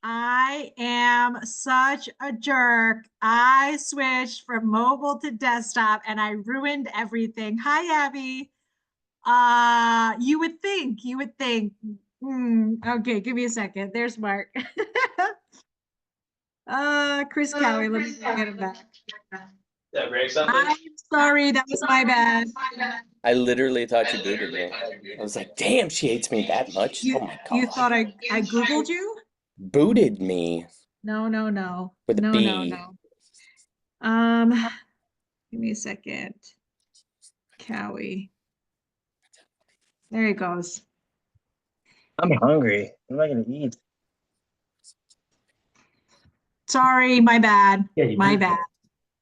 I am such a jerk. I switched from mobile to desktop and I ruined everything. Hi, Abby. You would think. Okay, give me a second. There's Mark. Chris Cowie, let me get him back. Did I break something? I'm sorry, that was my bad. I literally thought you booted me. I was like, damn, she hates me that much. You Oh my you God. thought I Googled you? Booted me No, no, no. with a No, no, B. no. Give me a second. Cowie. There he goes. I'm hungry. What am I gonna eat? Sorry, my bad. Yeah, you My did. bad.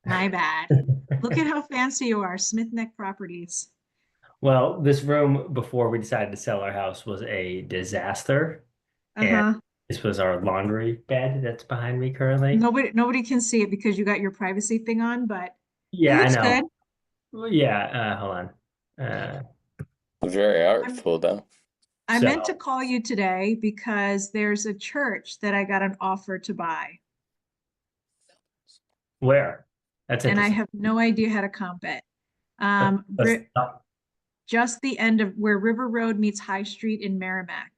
My bad. Look at how fancy you are, Smith Neck Properties. Well, this room before we decided to sell our house was a disaster, and Uh-huh. this was our laundry bed that's behind me currently. Nobody can see it because you got your privacy thing on, but it Yeah, I looks know. good. Well, yeah, hold on. Very I'm, artful, though. I So meant to call you today because there's a church that I got an offer to buy, where? That's and I interesting. have no idea how to comp it. But Just the end of where River Road meets High Street in Merrimack.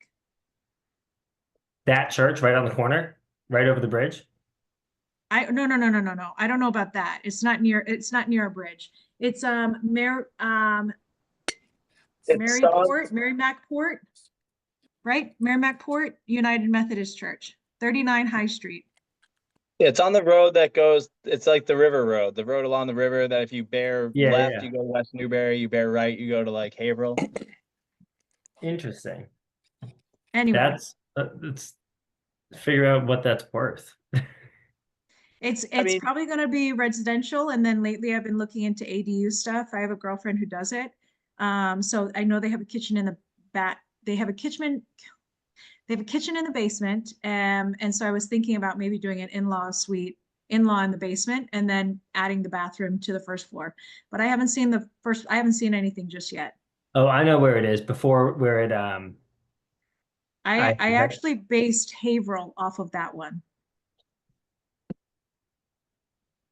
that church right on the corner, right over the bridge. No. I don't know about that. It's not near a bridge. It's It's Merrimack Port, right? Merrimack Port United Methodist Church, 39 High Street. It's on the road that goes, it's like the river road, the road along the river that if you bear left, Yeah. you go to West Newbury, you bear right, you go to like Haverhill. Interesting. Anyway, Let's figure out what that's worth. it's I mean, probably going to be residential, and then lately I've been looking into ADU stuff. I have a girlfriend who does it. So I know they have a kitchen in the back. They have a kitchen in the basement. And so I was thinking about maybe doing an in-law suite, in-law in the basement, and then adding the bathroom to the first floor. But I haven't seen anything just yet. Oh, I know where it is. Before where it I actually based Haverhill off of that one.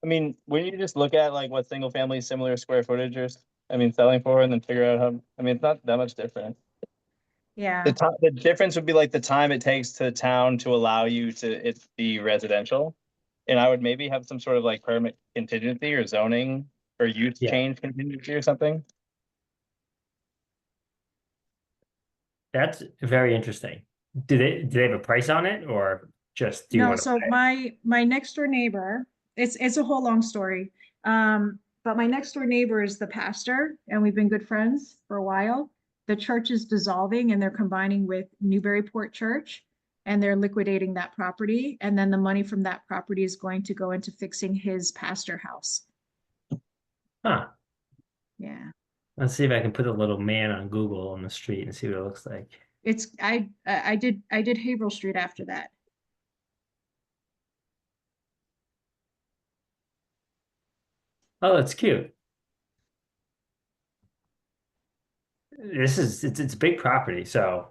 I mean, when you just look at like what single family similar square footage selling for, and then figure out how, it's not that much different. Yeah. The difference would be like the time it takes to the town to allow you to it be residential. And I would maybe have some sort of like permit contingency or zoning or use Yeah. change contingency or something. That's very interesting. Do they have a price on it, or just do you No, want to so buy it? my next door neighbor, it's a whole long story. But my next door neighbor is the pastor, and we've been good friends for a while. The church is dissolving and they're combining with Newburyport Church, and they're liquidating that property. And then the money from that property is going to go into fixing his pastor house. Huh. Yeah. Let's see if I can put a little man on Google on the street and see what it looks like. I did Haverhill Street after that. Oh, that's cute. It's a big property, so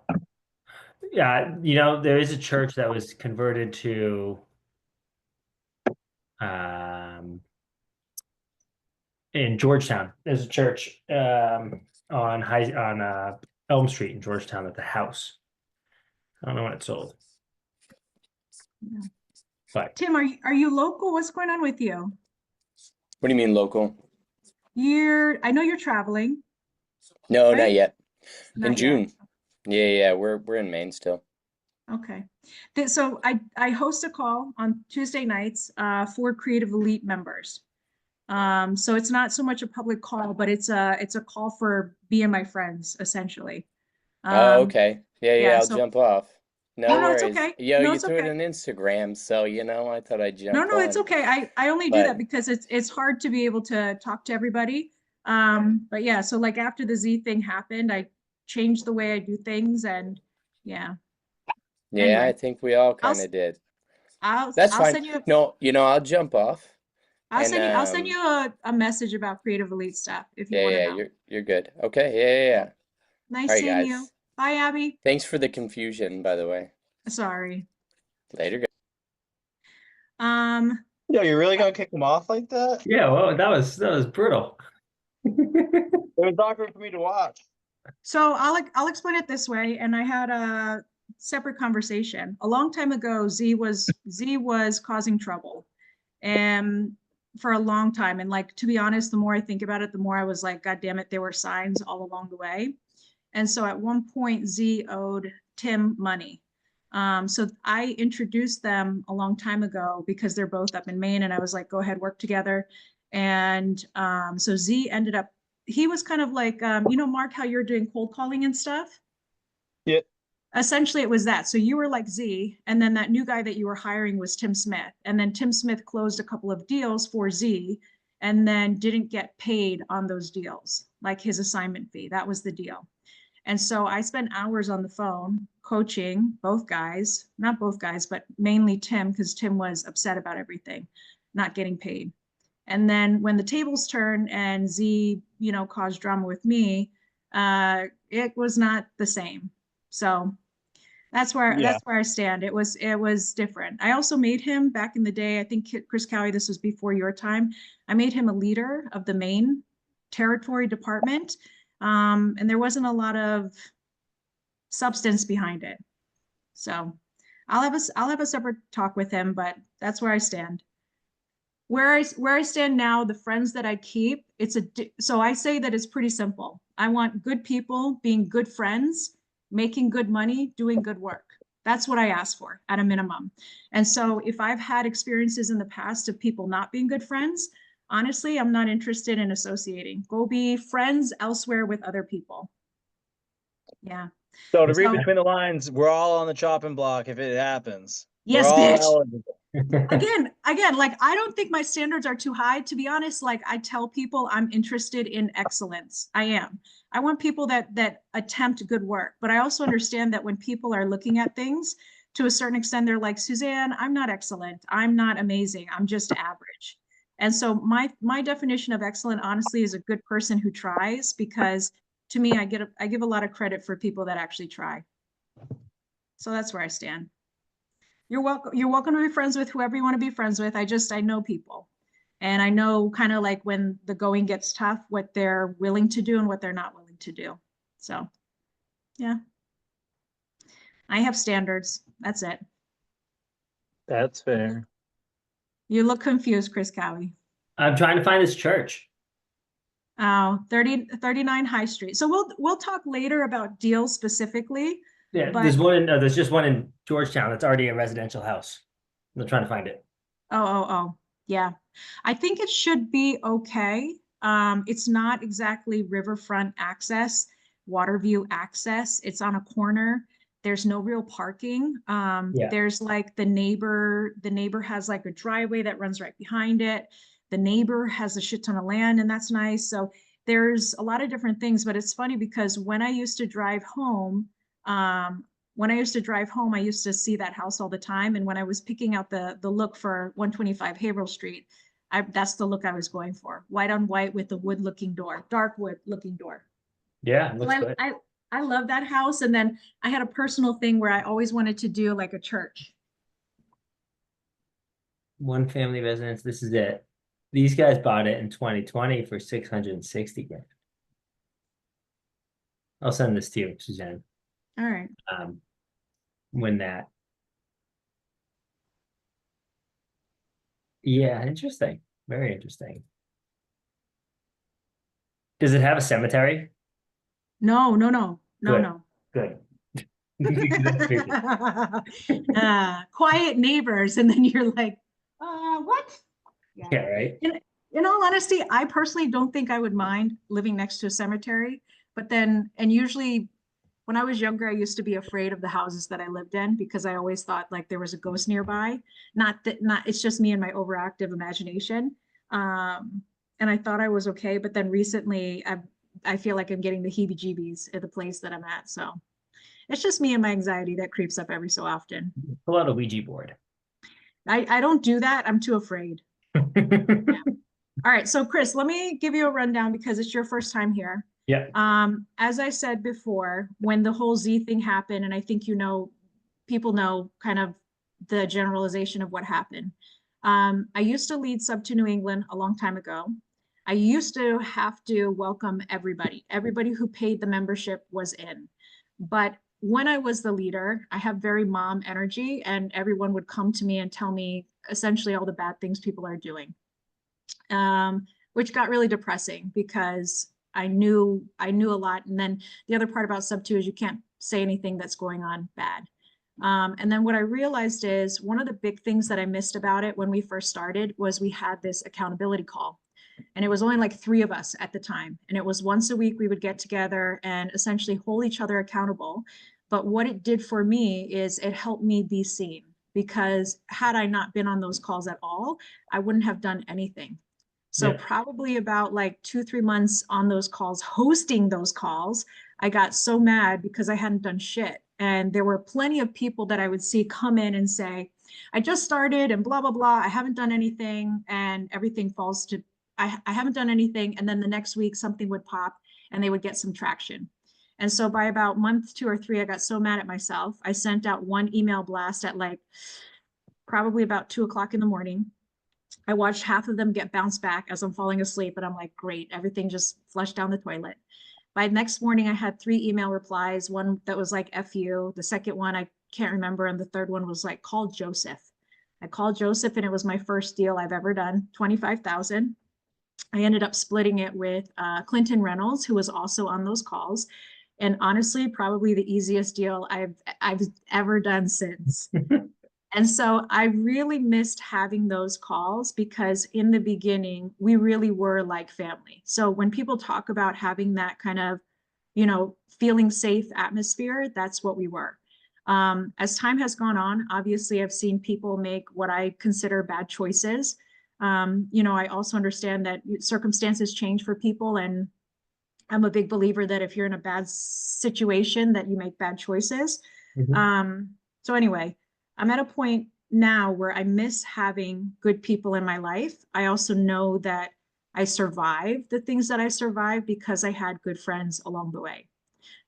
yeah, there is a church that was converted to in Georgetown. There's a church on Elm Street in Georgetown at the house. I don't know when it sold. Yeah. But Tim, are you local? What's going on with you? What do you mean local? I know you're traveling. No, Right? not yet. Not In yet. June. Yeah, we're in Maine still. Okay. So I host a call on Tuesday nights for Creative Elite members. So it's not so much a public call, but it's a call for me and my friends, essentially. Oh, okay. Yeah, I'll So jump off. No no, it's worries. okay. Yo, No, you it's threw it okay. on Instagram, so I thought I'd No, jump no, it's on. okay. I only do But that because it's hard to be able to talk to everybody. But yeah, so like after the Z thing happened, I changed the way I do things, and yeah. yeah, I Anyway, think we all I'll kind of did. I'll That's I'll fine. send you No, I'll jump off. And I'll send you a message about Creative Elite stuff if you want to yeah, know. you're good. Okay, yeah. Nice All right, seeing you. guys. Bye, Abby. Thanks for the confusion, by the way. Sorry. Later, guys. Yo, you're really gonna kick him off like that? Yeah, well, that was brutal. It was awkward for me to watch. So I'll explain it this way. And I had a separate conversation a long time ago. Z was causing trouble, and for a long time. And like, to be honest, the more I think about it, the more I was like, God damn it, there were signs all along the way. And so at one point, Z owed Tim money. So I introduced them a long time ago because they're both up in Maine, and I was like, go ahead, work together. And so Z ended up, he was kind of like, you know, Mark, how you're doing cold calling and stuff? Yeah. Essentially, it was that. So you were like Z, and then that new guy that you were hiring was Tim Smith. And then Tim Smith closed a couple of deals for Z and then didn't get paid on those deals, like his assignment fee. That was the deal. And so I spent hours on the phone coaching both guys, not both guys, but mainly Tim, because Tim was upset about everything, not getting paid. And then when the tables turned and Z, you know, caused drama with me, it was not the same. So that's where I stand. It was different. I also made him back in the day. I think Chris Cowie, this was before your time. I made him a leader of the Maine territory department. And there wasn't a lot of substance behind it. So I'll have a separate talk with him, but that's where I stand. Where I stand now, the friends that I keep, so I say that it's pretty simple. I want good people being good friends, making good money, doing good work. That's what I ask for at a minimum. And so if I've had experiences in the past of people not being good friends, honestly, I'm not interested in associating. Go be friends elsewhere with other people. Yeah. So to read between the lines, we're all on the chopping block if it happens. Yes, we're all bitch. eligible. Again, like, I don't think my standards are too high, to be honest. Like, I tell people I'm interested in excellence. I am. I want people that attempt good work, but I also understand that when people are looking at things to a certain extent, they're like, Suzanne, I'm not excellent. I'm not amazing. I'm just average. And so my definition of excellent, honestly, is a good person who tries, because to me, I give a lot of credit for people that actually try. So that's where I stand. You're welcome to be friends with whoever you want to be friends with. I know people, and I know kind of like when the going gets tough, what they're willing to do and what they're not willing to do. So yeah, I have standards. That's it. That's fair. You look confused, Chris Cowie. I'm trying to find this church. Oh, 39 High Street. So we'll talk later about deals specifically. Yeah, But- there's just one in Georgetown. It's already a residential house. I'm trying to find it. Oh, yeah. I think it should be okay. It's not exactly riverfront access, water view access. It's on a corner. There's no real parking. There's like the neighbor has like a driveway that runs right behind it. The neighbor has a shit ton of land, and that's nice. So there's a lot of different things, but it's funny because when I used to drive home, I used to see that house all the time. And when I was picking out the look for 125 Haverhill Street, that's the look I was going for. White on white with the wood looking door, dark wood looking door. Yeah, it looks good. I love that house. And then I had a personal thing where I always wanted to do like a church. One family residence. This is it. These guys bought it in 2020 for 660 grand. I'll send this to you, Suzanne. All right. When that. Yeah, interesting. Very interesting. Does it have a cemetery? No. Good. Quiet neighbors. And then you're like, what? Yeah, right. In all honesty, I personally don't think I would mind living next to a cemetery, but then, and usually when I was younger, I used to be afraid of the houses that I lived in because I always thought like there was a ghost nearby. It's just me and my overactive imagination. And I thought I was okay, but then recently I feel like I'm getting the heebie-jeebies at the place that I'm at. So it's just me and my anxiety that creeps up every so often. Pull out a Ouija board. I don't do that. I'm too afraid. All right. So Chris, let me give you a rundown because it's your first time here. Yeah. As I said before, when the whole Z thing happened, and I think people know kind of the generalization of what happened. I used to lead Sub 2 New England a long time ago. I used to have to welcome everybody. Everybody who paid the membership was in. But when I was the leader, I have very mom energy, and everyone would come to me and tell me essentially all the bad things people are doing, which got really depressing because I knew a lot. And then the other part about Sub 2 is you can't say anything that's going on bad. And then what I realized is one of the big things that I missed about it when we first started was we had this accountability call. And it was only like 3 of us at the time. And it was once a week we would get together and essentially hold each other accountable. But what it did for me is it helped me be seen, because had I not been on those calls at all, I wouldn't have done anything. So Yeah. probably about like 2-3 months on those calls, hosting those calls, I got so mad because I hadn't done shit. And there were plenty of people that I would see come in and say, I just started and blah, blah, blah. I haven't done anything, and everything falls to, I haven't done anything. And then the next week something would pop and they would get some traction. And so by about month 2 or 3, I got so mad at myself. I sent out one email blast at like probably about 2 o'clock in the morning. I watched half of them get bounced back as I'm falling asleep, and I'm like, great, everything just flushed down the toilet. By next morning, I had 3 email replies, one that was like, F you. The second one, I can't remember. And the third one was like, call Joseph. I called Joseph, and it was my first deal I've ever done, 25,000. I ended up splitting it with Clinton Reynolds, who was also on those calls. And honestly, probably the easiest deal I've ever done since. And so I really missed having those calls, because in the beginning, we really were like family. So when people talk about having that kind of, feeling safe atmosphere, that's what we were. As time has gone on, obviously, I've seen people make what I consider bad choices. I also understand that circumstances change for people, and I'm a big believer that if you're in a bad situation, that you make bad choices. So anyway, I'm at a point now where I miss having good people in my life. I also know that I survived the things that I survived because I had good friends along the way.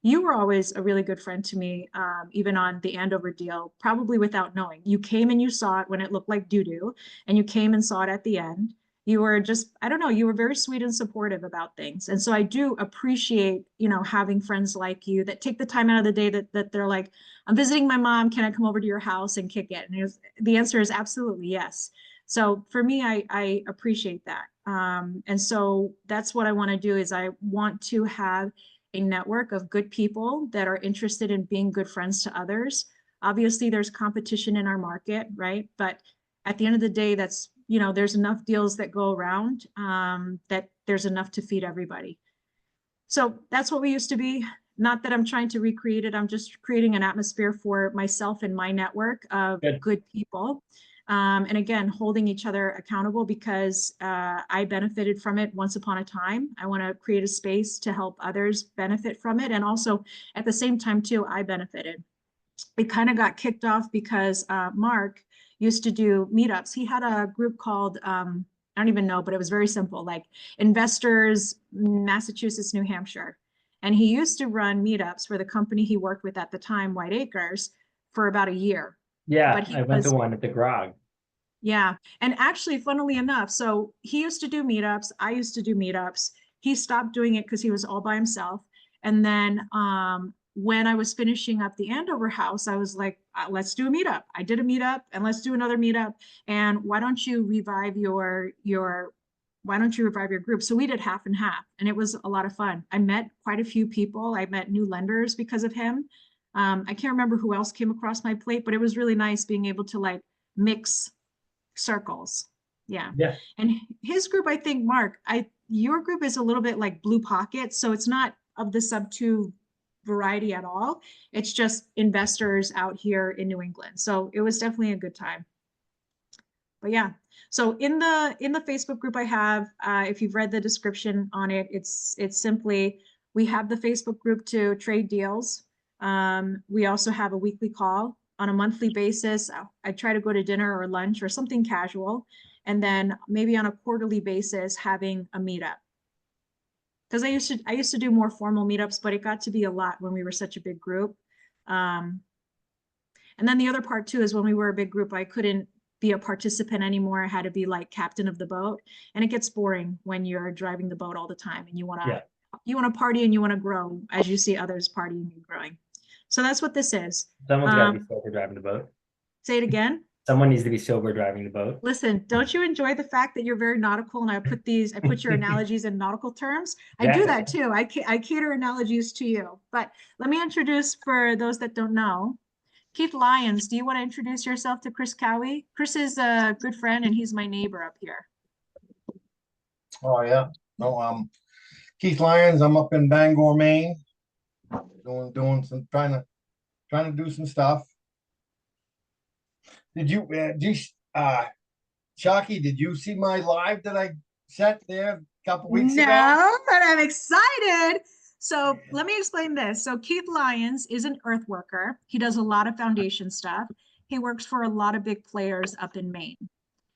You were always a really good friend to me, even on the Andover deal, probably without knowing. You came and you saw it when it looked like doo-doo, and you came and saw it at the end. You were just, I don't know, you were very sweet and supportive about things. And so I do appreciate, having friends like you that take the time out of the day that they're like, I'm visiting my mom, can I come over to your house and kick it? And the answer is absolutely yes. So for me, I appreciate that. And so that's what I want to do, is I want to have a network of good people that are interested in being good friends to others. Obviously, there's competition in our market, right? But at the end of the day, that's, there's enough deals that go around, that there's enough to feed everybody. So that's what we used to be. Not that I'm trying to recreate it. I'm just creating an atmosphere for myself and my network of good people. And again, holding each other accountable, because I benefited from it once upon a time. I want to create a space to help others benefit from it. And also at the same time too, I benefited. It kind of got kicked off because Mark used to do meetups. He had a group called, I don't even know, but it was very simple, like Investors, Massachusetts, New Hampshire. And he used to run meetups for the company he worked with at the time, White Acres, for about a year. Yeah, But I went to one at the Grog. Yeah. And actually, funnily enough, so he used to do meetups. I used to do meetups. He stopped doing it because he was all by himself. And then when I was finishing up the Andover house, I was like, let's do a meetup. I did a meetup, and let's do another meetup. And why don't you revive your group? So we did half and half, and it was a lot of fun. I met quite a few people. I met new lenders because of him. I can't remember who else came across my plate, but it was really nice being able to like mix circles. Yeah. And his group, I think, Mark, your group is a little bit like Blue Pocket. So it's not of the Sub 2 variety at all. It's just investors out here in New England. So it was definitely a good time. But yeah, so in the Facebook group I have, if you've read the description on it, it's simply, we have the Facebook group to trade deals. We also have a weekly call. On a monthly basis, I try to go to dinner or lunch or something casual. And then maybe on a quarterly basis, having a meetup. Because I used to do more formal meetups, but it got to be a lot when we were such a big group. And then the other part too is when we were a big group, I couldn't be a participant anymore. I had to be like captain of the boat. And it gets boring when you're driving the boat all the time and you want to party and you want to grow as you see others partying and growing. So that's what this is. Someone's got to be sober driving the boat. Say it again. Someone needs to be sober driving the boat. Listen, don't you enjoy the fact that you're very nautical and I put your analogies in nautical terms? I Yeah. do that too. I cater analogies to you. But let me introduce, for those that don't know, Keith Lyons. Do you want to introduce yourself to Chris Cowie? Chris is a good friend and he's my neighbor up here. Oh, yeah. No, Keith Lyons, I'm up in Bangor, Maine. Doing some trying to do some stuff. Did you Sharkey, did you see my live that I sent there a couple weeks ago? No, but I'm excited. So let me explain this. So Keith Lyons is an earth worker. He does a lot of foundation stuff. He works for a lot of big players up in Maine.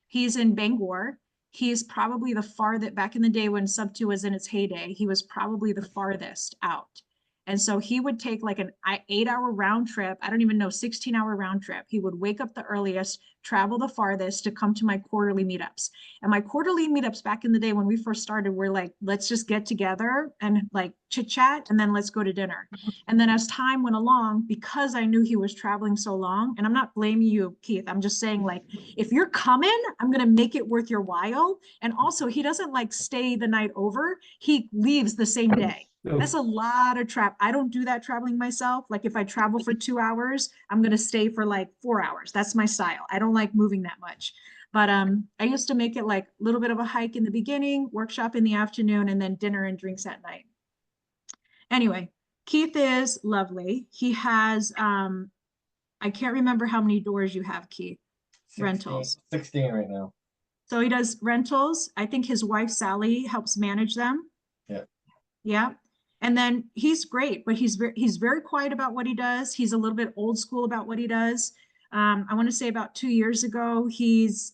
He's in Bangor. He's probably the farthest, back in the day when Sub 2 was in its heyday, he was probably the farthest out. And so he would take like an 8-hour round trip. I don't even know, 16-hour round trip. He would wake up the earliest, travel the farthest to come to my quarterly meetups. And my quarterly meetups back in the day when we first started were like, let's just get together and like chit chat and then let's go to dinner. And then as time went along, because I knew he was traveling so long, and I'm not blaming you, Keith, I'm just saying like, if you're coming, I'm going to make it worth your while. And also he doesn't like stay the night over. He leaves the same day. That's a lot of I don't do that traveling myself. Like if I travel for 2 hours, I'm going to stay for like 4 hours. That's my style. I don't like moving that much. But I used to make it like a little bit of a hike in the beginning, workshop in the afternoon, and then dinner and drinks at night. Anyway, Keith is lovely. He has, I can't remember how many doors you have, Keith. 16, Rentals. 16 right now. So he does rentals. I think his wife, Sally, helps manage them. Yeah. Yeah. And then he's great, but he's very quiet about what he does. He's a little bit old school about what he does. I want to say about 2 years ago,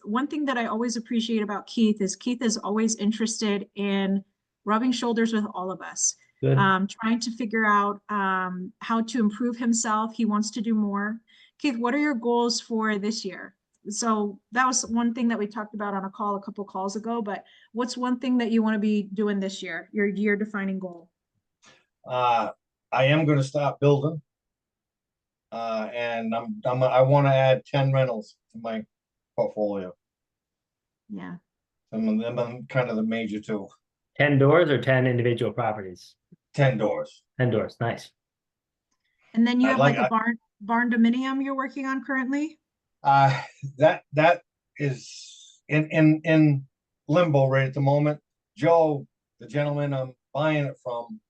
one thing that I always appreciate about Keith is always interested in rubbing shoulders with all of us, trying to figure out how to improve himself. He wants to do more. Keith, what are your goals for this year? So that was one thing that we talked about on a call a couple calls ago, but what's one thing that you want to be doing this year, your year defining goal? I am going to start building, and I want to add 10 rentals to my portfolio. Yeah. And I'm kind of the major two. 10 doors or 10 individual properties? 10 doors. 10 doors, nice. And then you have like a barn dominium you're working on currently? That is in limbo right at the moment. Joe, the gentleman I'm buying it from,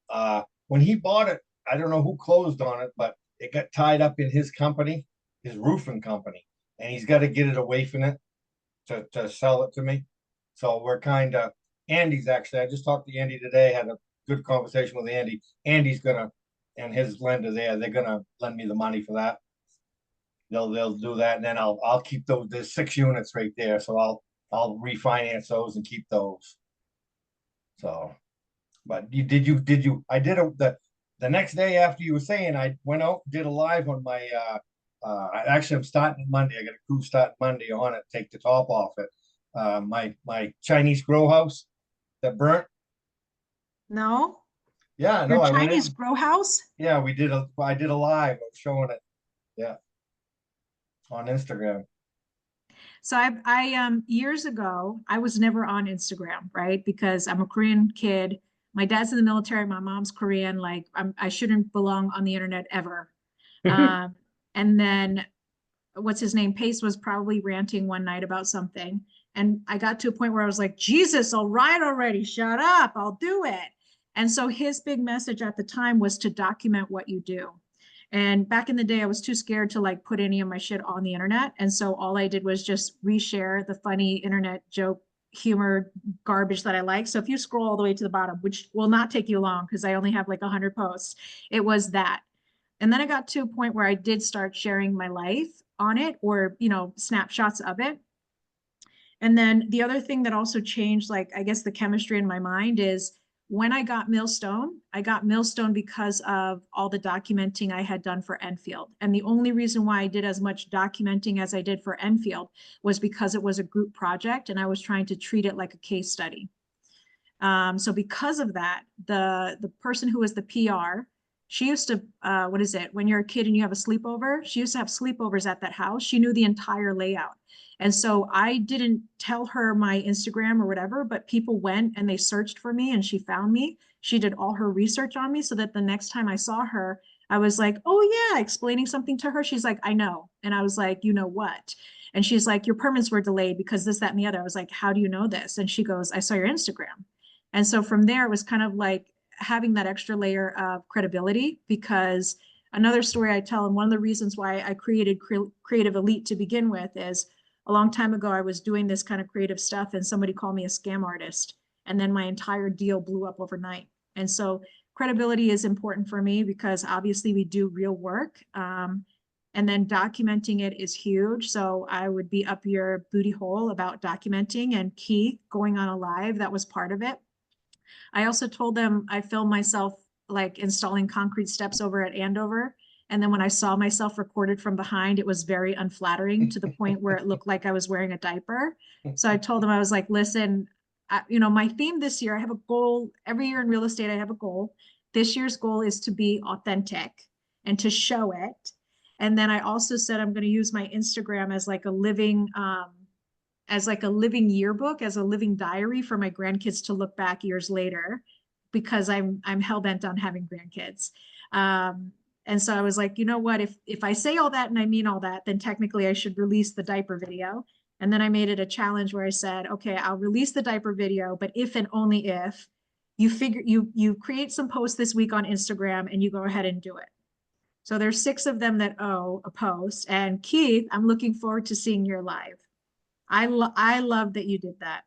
when he bought it, I don't know who closed on it, but it got tied up in his company, his roofing company, and he's got to get it away from it to sell it to me. So we're kind of, Andy's actually, I just talked to Andy today, had a good conversation with Andy. Andy's gonna, and his lender there, they're gonna lend me the money for that. They'll do that, and then I'll keep those. There's 6 units right there, so I'll refinance those and keep those. So. But I did the next day after you were saying, I went out, did a live on my, actually I'm starting Monday. I got a crew start Monday on it, take the top off it. My Chinese grow house that burnt. No. Yeah, no, Your I went Chinese in. grow house? Yeah, I did a live showing it. Yeah. On Instagram. So I years ago, I was never on Instagram, right? Because I'm a Korean kid. My dad's in the military. My mom's Korean. Like I shouldn't belong on the internet ever. And then what's his name? Pace was probably ranting one night about something. And I got to a point where I was like, Jesus, all right already, shut up, I'll do it. And so his big message at the time was to document what you do. And back in the day, I was too scared to like put any of my shit on the internet. And so all I did was just reshare the funny internet joke humor garbage that I like. So if you scroll all the way to the bottom, which will not take you long because I only have like 100 posts, it was that. And then I got to a point where I did start sharing my life on it, or, snapshots of it. And then the other thing that also changed, like, I guess the chemistry in my mind is when I got Millstone because of all the documenting I had done for Enfield. And the only reason why I did as much documenting as I did for Enfield was because it was a group project and I was trying to treat it like a case study. So because of that, the person who was the PR, she used to, what is it? When you're a kid and you have a sleepover, she used to have sleepovers at that house. She knew the entire layout. And so I didn't tell her my Instagram or whatever, but people went and they searched for me and she found me. She did all her research on me so that the next time I saw her, I was like, oh yeah, explaining something to her. She's like, I know. And I was like, you know what? And she's like, your permits were delayed because this, that, and the other. I was like, how do you know this? And she goes, I saw your Instagram. And so from there, it was kind of like having that extra layer of credibility, because another story I tell, and one of the reasons why I created Creative Elite to begin with is a long time ago, I was doing this kind of creative stuff and somebody called me a scam artist. And then my entire deal blew up overnight. And so credibility is important for me because obviously we do real work. And then documenting it is huge. So I would be up your booty hole about documenting, and Keith going on a live, that was part of it. I also told them I filmed myself like installing concrete steps over at Andover. And then when I saw myself recorded from behind, it was very unflattering to the point where it looked like I was wearing a diaper. So I told them, I was like, listen, my theme this year, I have a goal. Every year in real estate, I have a goal. This year's goal is to be authentic and to show it. And then I also said, I'm going to use my Instagram as like a living, yearbook, as a living diary for my grandkids to look back years later, because I'm hell-bent on having grandkids. And so I was like, you know what, if I say all that and I mean all that, then technically I should release the diaper video. And then I made it a challenge where I said, okay, I'll release the diaper video, but if and only if you create some posts this week on Instagram and you go ahead and do it. So there's 6 of them that owe a post. And Keith, I'm looking forward to seeing your live. I love that you did that.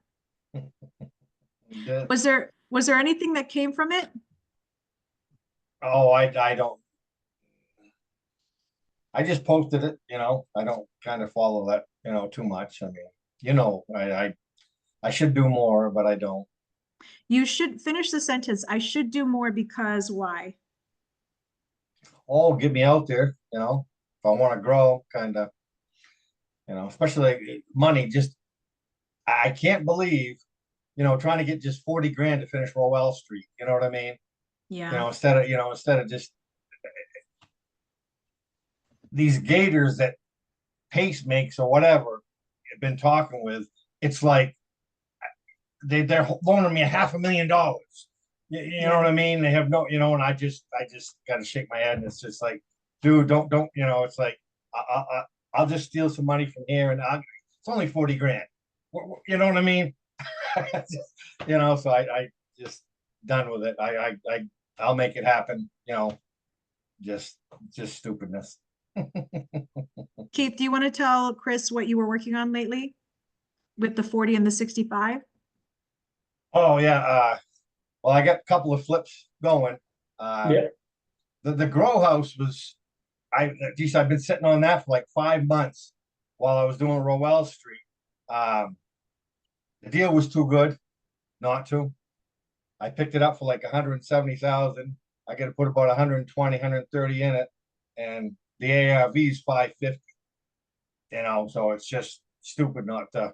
Was there anything that came from it? Oh, I don't. I just posted it, I don't kind of follow that, too much. I mean, I should do more, but I don't. You should finish the sentence. I should do more because why? Oh, get me out there, if I want to grow, kind of, especially like money, just, I can't believe, trying to get just 40 grand to finish Rowell Street, you know what I mean? Yeah. Instead of just these gators that Pace makes or whatever, I've been talking with, it's like they're loaning me $500,000. You know what I mean? They have no, and I just got to shake my head, and it's just like, dude, don't, it's like, I'll just steal some money from here, and it's only 40 grand. You know what I mean? So I just done with it. I'll make it happen. Just stupidness. Keith, do you want to tell Chris what you were working on lately with the 40 and the 65? Oh yeah. Well, I got a couple of flips going. Yeah. The grow house was, I've been sitting on that for like 5 months while I was doing Rowell Street. The deal was too good not to. I picked it up for like 170,000. I got to put about 120, 130 in it, and the ARV is 550. So it's just stupid not to,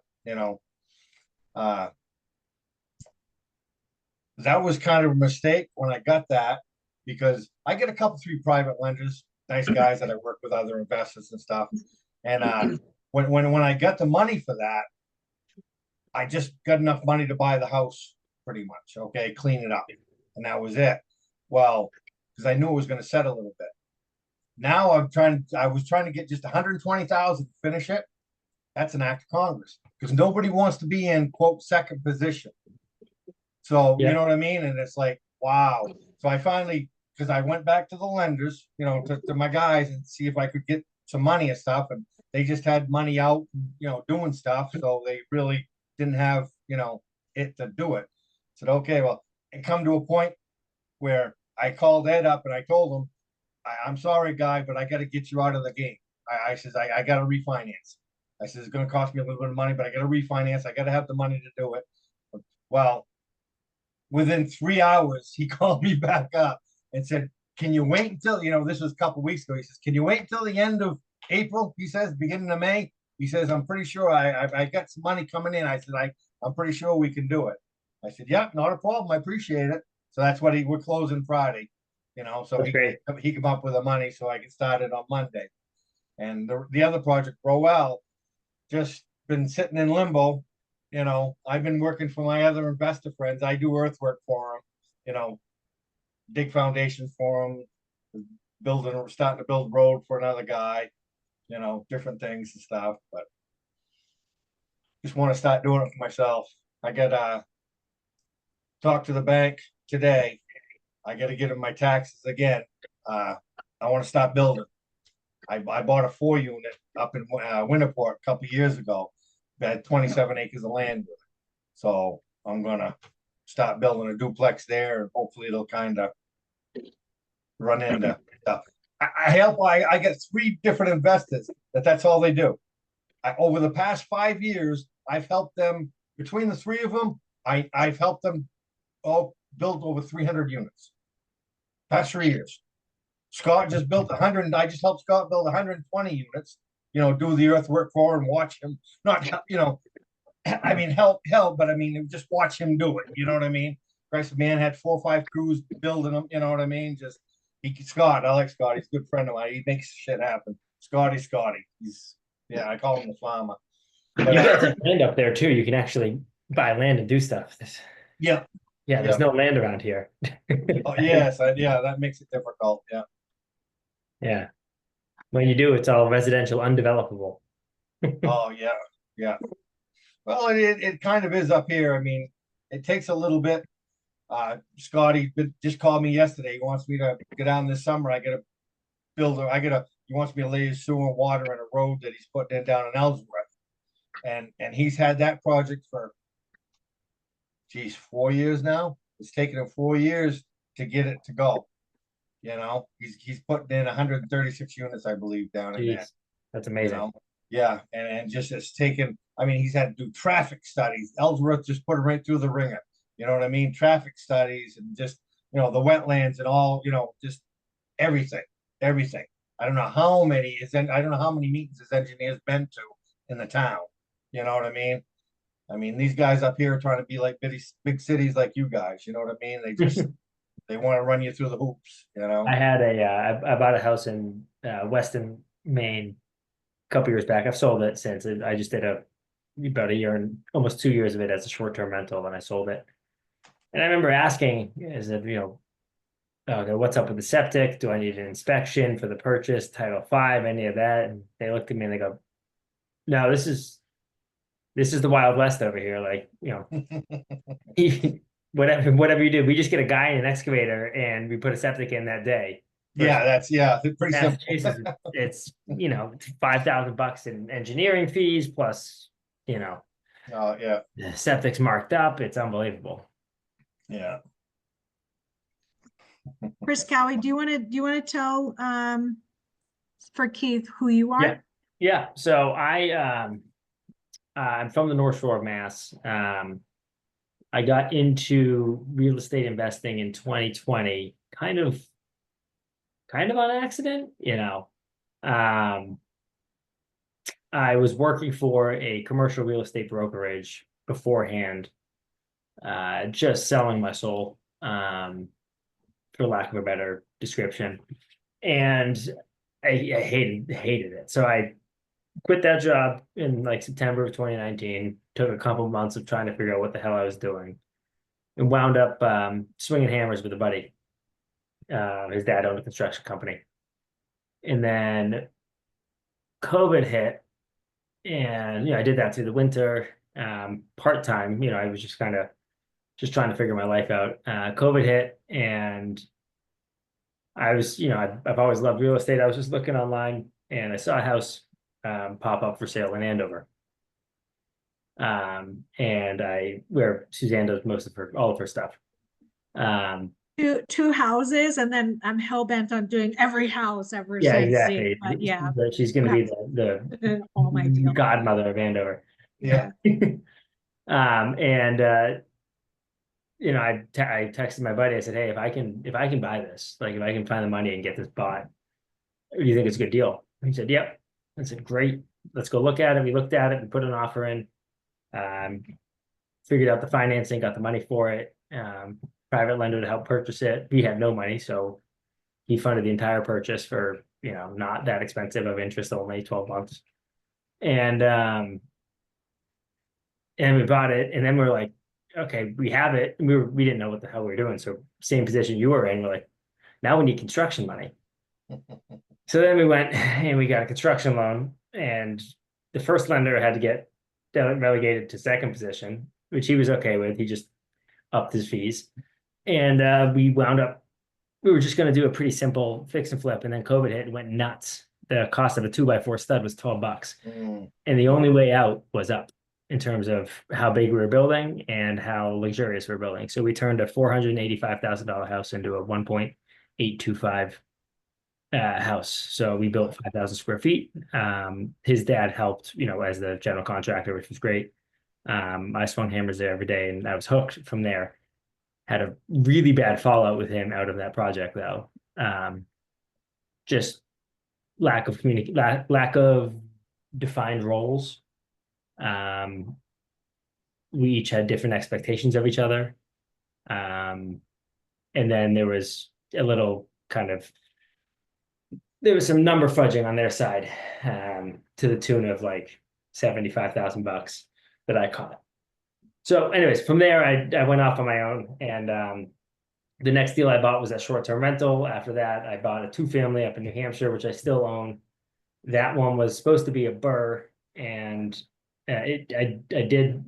that was kind of a mistake when I got that, because I get a couple, 3 private lenders, nice guys that I work with, other investors and stuff. And when I got the money for that, I just got enough money to buy the house pretty much. Okay, clean it up, and that was it. Well, because I knew it was going to set a little bit. Now I was trying to get just 120,000 to finish it. That's an act of Congress, because nobody wants to be in, quote, second position. So, Yeah. you know what I mean? And it's like, wow. So I finally, because I went back to the lenders, to my guys, and see if I could get some money and stuff. And they just had money out, doing stuff. So they really didn't have, it to do it. I said, okay, well, it come to a point where I called Ed up and I told him, I'm sorry, guy, but I got to get you out of the game. I says, I got to refinance. I says, it's going to cost me a little bit of money, but I got to refinance. I got to have the money to do it. Well, within 3 hours, he called me back up and said, can you wait until, this was a couple weeks ago. He says, can you wait until the end of April? He says, beginning of May. He says, I'm pretty sure I got some money coming in. I said, I'm pretty sure we can do it. I said, yeah, not a problem. I appreciate it. So that's what we're closing Friday, so That's great. he come up with the money so I can start it on Monday. And the other project, Rowell, just been sitting in limbo. I've been working for my other investor friends. I do earthwork for them, dig foundation for them, starting to build road for another guy, different things and stuff, but just want to start doing it for myself. I got talk to the bank today. I got to get them my taxes again. I want to start building. I bought a 4-unit up in Winterport a couple years ago. I had 27 acres of land with it. So I'm gonna start building a duplex there, and hopefully it'll kind of run into stuff. I get 3 different investors that's all they do. Over the past 5 years, I've helped them, between the 3 of them, I've helped them all build over 300 units. Past 3 years. Scott just built 100, and I just helped Scott build 120 units, do the earthwork for and watch him, not, I mean, help, but I mean, just watch him do it. You know what I mean? Christ, man had 4 or 5 crews building them. You know what I mean? Scott, I like Scott. He's a good friend of mine. He makes shit happen. Scotty. I call him the farmer. You got some land up there too. You can actually buy land and do stuff. Yeah. Yeah, there's no land around here. Oh, yes. That makes it difficult. Yeah. Yeah. When you do, it's all residential, undevelopable. Oh, yeah. Yeah. Well, it kind of is up here. I mean, it takes a little bit. Scotty just called me yesterday. He wants me to get down this summer. He wants me to lay his sewer and water in a road that he's putting in down in Ellsworth. And he's had that project for 4 years now. It's taken him 4 years to get it to go. He's putting in 136 units, I believe, down in there. Jeez, that's amazing. Yeah, and just it's taken. I mean, he's had to do traffic studies. Ellsworth just put him right through the ringer. You know what I mean? Traffic studies and just the wetlands and all. Just everything. I don't know how many meetings his engineer's been to in the town. You know what I mean? I mean, these guys up here are trying to be like big cities like you guys. You know what I mean? They just they want to run you through the hoops. I had I bought a house in Weston, Maine, a couple years back. I've sold it since. I just did about a year and almost 2 years of it as a short-term rental, and I sold it. And I remember asking, okay, what's up with the septic? Do I need an inspection for the purchase, Title V, any of that? And they looked at me and they go, no, this is the Wild West over here. Like, whatever you do, we just get a guy in an excavator and we put a septic in that day. Yeah, that's pretty simple. It's $5,000 in engineering fees plus, Oh, yeah. the septic's marked up. It's unbelievable. Yeah. Chris, Cowie, do you want to tell for Keith who you are? Yeah. So I'm from the North Shore of Mass. I got into real estate investing in 2020, kind of on accident, I was working for a commercial real estate brokerage beforehand, just selling my soul, for lack of a better description. And I hated it. So I quit that job in like September of 2019, took a couple of months of trying to figure out what the hell I was doing, and wound up swinging hammers with a buddy. His dad owned a construction company. And then COVID hit, and I did that through the winter, part-time. I was just trying to figure my life out. COVID hit, and I was, I've always loved real estate. I was just looking online and I saw a house pop up for sale in Andover. And where Suzanne does all of her stuff. Two houses, and then I'm hell-bent on doing every house ever Yeah, since. exactly. But yeah, But she's going to be the all my deal. godmother of Andover. Yeah. I texted my buddy. I said, "Hey, if I can buy this, like if I can find the money and get this bought, do you think it's a good deal?" He said, "Yep." I said, "Great, let's go look at it." We looked at it and put an offer in. Figured out the financing, got the money for it. Private lender to help purchase it. We had no money, so he funded the entire purchase for not that expensive of interest only, 12 months. And we bought it, and then we're like, okay, we have it. We didn't know what the hell we were doing. So same position you were in, we're like, now we need construction money. So then we went and we got a construction loan, and the first lender had to get relegated to second position, which he was okay with. He just upped his fees. And we were just going to do a pretty simple fix and flip, and then COVID hit and went nuts. The cost of a 2x4 stud was $12. And the only way out was up in terms of how big we were building and how luxurious we were building. So we turned a $485,000 house into a 1.825 house. So we built 5,000 square feet. His dad helped, as the general contractor, which was great. I swung hammers there every day, and I was hooked from there. Had a really bad fallout with him out of that project, though. Just lack of lack of defined roles. We each had different expectations of each other. And then there was a little there was some number fudging on their side, to the tune of like $75,000 that I caught. So anyways, from there, I went off on my own, and the next deal I bought was a short-term rental. After that, I bought a 2-family up in New Hampshire, which I still own. That one was supposed to be a burr, and I did,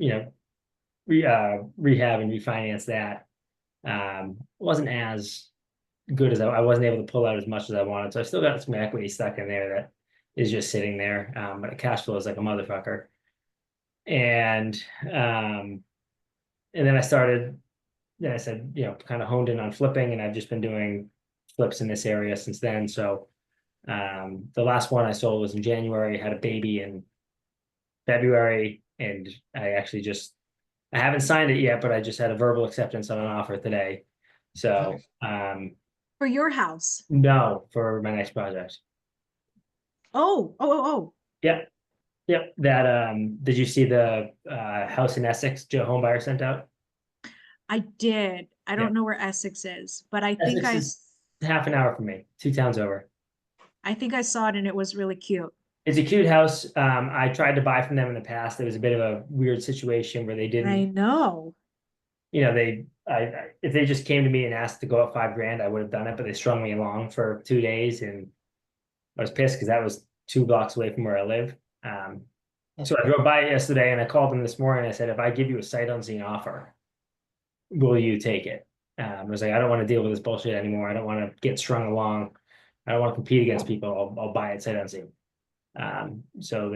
rehab and refinance that. Wasn't as good as I wasn't able to pull out as much as I wanted. So I still got some equity stuck in there that is just sitting there. But the cash flow is like a motherfucker. And then I said, kind of honed in on flipping, and I've just been doing flips in this area since then. So the last one I sold was in January, had a baby in February, and I haven't signed it yet, but I just had a verbal acceptance on an offer today. So For your house? no, for my next project. Oh. Yep. Did you see the house in Essex Joe Homebuyer sent out? I did. I don't Yeah. know where Essex is, but I think Essex is half an hour from me, 2 towns over. I think I saw it and it was really cute. It's a cute house. I tried to buy from them in the past. It was a bit of a weird situation where they I didn't, know. if they just came to me and asked to go up $5,000, I would have done it, but they strung me along for 2 days, and I was pissed because that was 2 blocks away from where I live. So I drove by it yesterday, and I called them this morning. I said, if I give you a sight unseen offer, will you take it? I was like, I don't want to deal with this bullshit anymore. I don't want to get strung along. I don't want to compete against people. I'll buy it sight unseen. So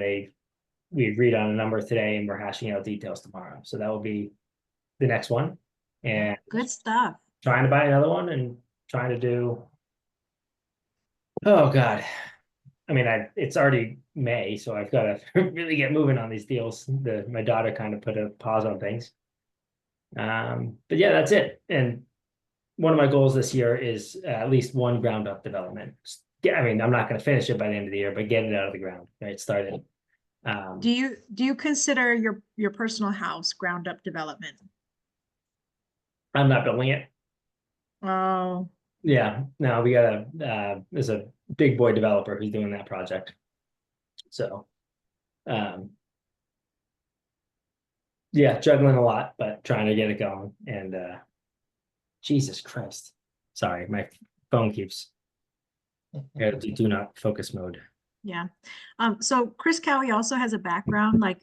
we agreed on a number today, and we're hashing out details tomorrow. So that will be the next one. And Good stuff. trying to buy another one, and trying to do, oh God. I mean, it's already May, so I've got to really get moving on these deals. My daughter kind of put a pause on things. But yeah, that's it. And one of my goals this year is at least one ground up development. I mean, I'm not going to finish it by the end of the year, but get it out of the ground, right? Started. Do you consider your personal house ground up development? I'm not building it. Oh, Yeah, no, we got there's a big boy developer who's doing that project. So, yeah, juggling a lot, but trying to get it going. And Jesus Christ, sorry, my phone keeps do not focus mode. yeah. So Chris Cowie also has a background, like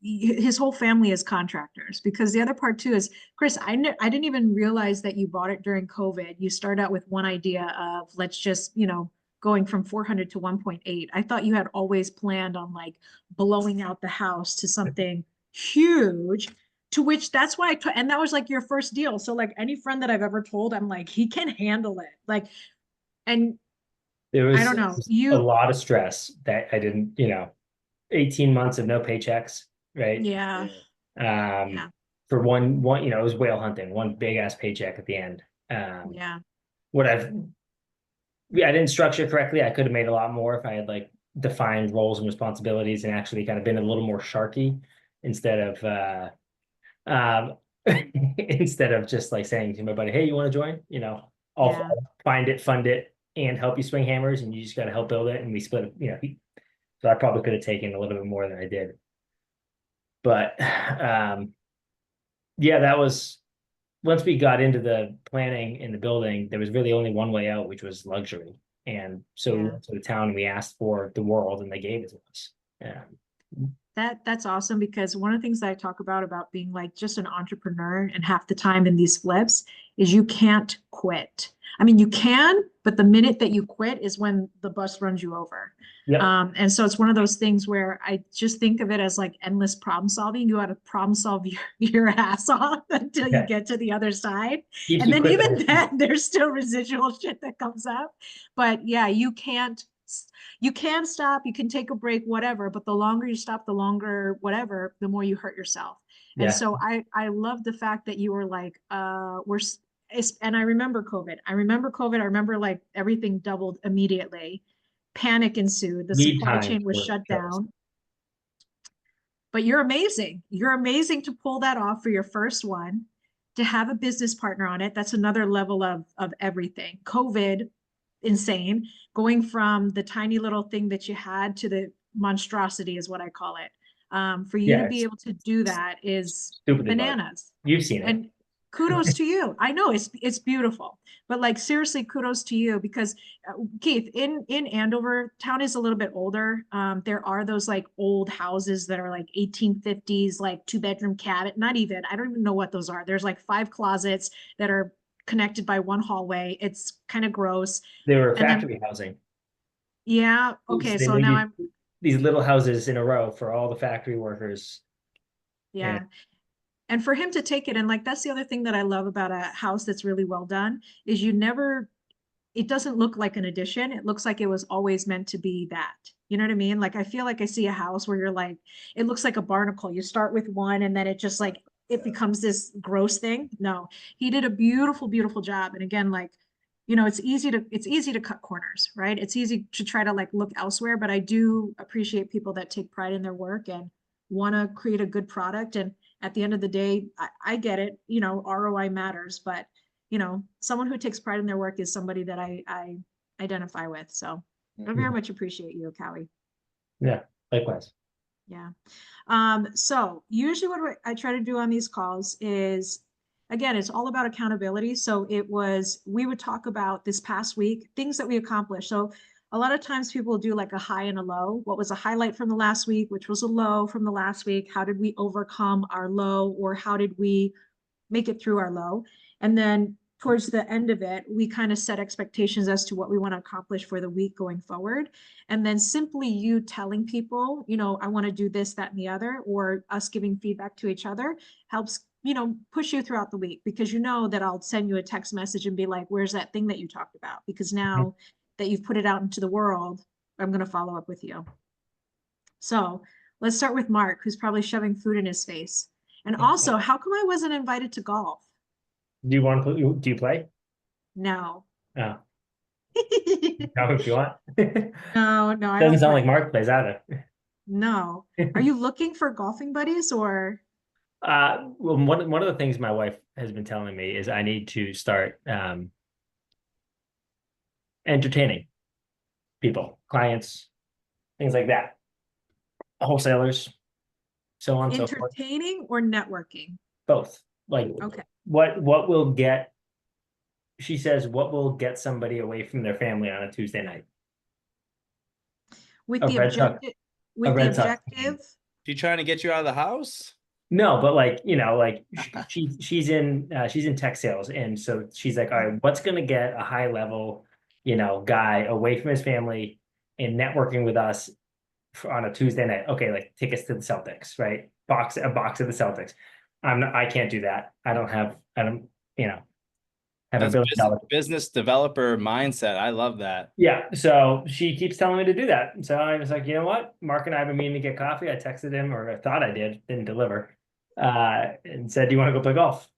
his whole family is contractors, because the other part too is, Chris, I didn't even realize that you bought it during COVID. You start out with one idea of let's just, going from 400 to 1.8. I thought you had always planned on like blowing out the house to something huge, to which that's why and that was like your first deal. So like any friend that I've ever told, I'm like, he can handle it. Like, and There was I don't know, a lot of stress that I didn't, 18 months of no paychecks, right? yeah. For for one, it was whale hunting, one big ass paycheck at the end. Yeah, What I didn't structure correctly. I could have made a lot more if I had like defined roles and responsibilities and actually kind of been a little more Sharky instead of instead of just like saying to my buddy, hey, you want to join? I'll Yeah. find it, fund it, and help you swing hammers, and you just got to help build it. And we split it, so I probably could have taken a little bit more than I did. But yeah, that was once we got into the planning in the building, there was really only one way out, which was luxury. And so we Yeah. went to the town and we asked for the world, and they gave it to us. Yeah. That's awesome, because one of the things that I talk about being like just an entrepreneur and half the time in these flips is you can't quit. I mean, you can, but the minute that you quit is when the bus runs you over. Yeah. And so it's one of those things where I just think of it as like endless problem solving. You got to problem solve your ass off until you Yeah. get to the other side. Keeps And you then quick. even then, there's still residual shit that comes up. But yeah, you can stop, you can take a break, whatever, but the longer you stop, the longer whatever, the more you hurt yourself. And Yeah. so I love the fact that you were like, and I remember COVID. I remember like everything doubled immediately. Panic ensued. The Lead supply times chain was were shut atrocious. down. But you're amazing. You're amazing to pull that off for your first one, to have a business partner on it. That's another level of everything. COVID, insane. Going from the tiny little thing that you had to the monstrosity is what I call it. For you Yeah, to be it's able to do that is stupidly large. bananas. You've seen it. And kudos to you. I know it's beautiful, but like seriously, kudos to you, because Keith, in Andover, town is a little bit older. There are those like old houses that are like 1850s, like 2-bedroom cabin. Not even, I don't even know what those are. There's like 5 closets that are connected by one hallway. It's kind of gross. They were And then, factory housing. yeah, okay, They so made now I'm, these little houses in a row for all the factory workers. yeah. And for him to take it, and like that's the other thing that I love about a house that's really well done, is it doesn't look like an addition. It looks like it was always meant to be that. You know what I mean? Like I feel like I see a house where you're like, it looks like a barnacle. You start with one and then it just like it becomes this gross thing. No, he did a beautiful, beautiful job. And again, like, it's easy to cut corners, right? It's easy to try to like look elsewhere, but I do appreciate people that take pride in their work and want to create a good product. And at the end of the day, I get it, ROI matters, but someone who takes pride in their work is somebody that I identify with. So I very much appreciate you, Cowie. Yeah, likewise. Yeah. So usually what I try to do on these calls is, again, it's all about accountability. So we would talk about this past week, things that we accomplished. So a lot of times people will do like a high and a low. What was a highlight from the last week, which was a low from the last week? How did we overcome our low, or how did we make it through our low? And then towards the end of it, we kind of set expectations as to what we want to accomplish for the week going forward. And then simply you telling people, I want to do this, that, and the other, or us giving feedback to each other helps, push you throughout the week, because that I'll send you a text message and be like, where's that thing that you talked about? Because now that you've put it out into the world, I'm going to follow up with you. So let's start with Mark, who's probably shoving food in his face. And also, how come I wasn't invited to golf? Do you play? No. Oh. No, if you want. No, I Doesn't don't sound like play. Mark plays either. No. Are you looking for golfing buddies or? Well, one of the things my wife has been telling me is I need to start entertaining people, clients, things like that, wholesalers, so on and so forth. Entertaining or networking? Both. Like, Okay. what will get? She says, what will get somebody away from their family on a Tuesday night? With A the Red Sox- objective, a with the Red Sox objective, She trying to get you out of the house? No, but like, she's in tech sales, and so she's like, all right, what's gonna get a high level, guy away from his family and networking with us on a Tuesday night? Okay, like tickets to the Celtics, right? A box of the Celtics. I can't do that. I don't have a That's $1 billion. business developer mindset. I love that. Yeah, so she keeps telling me to do that. So I was like, you know what? Mark and I have been meaning to get coffee. I texted him, or I thought I did, didn't deliver. and said, "Do you want to go play golf?"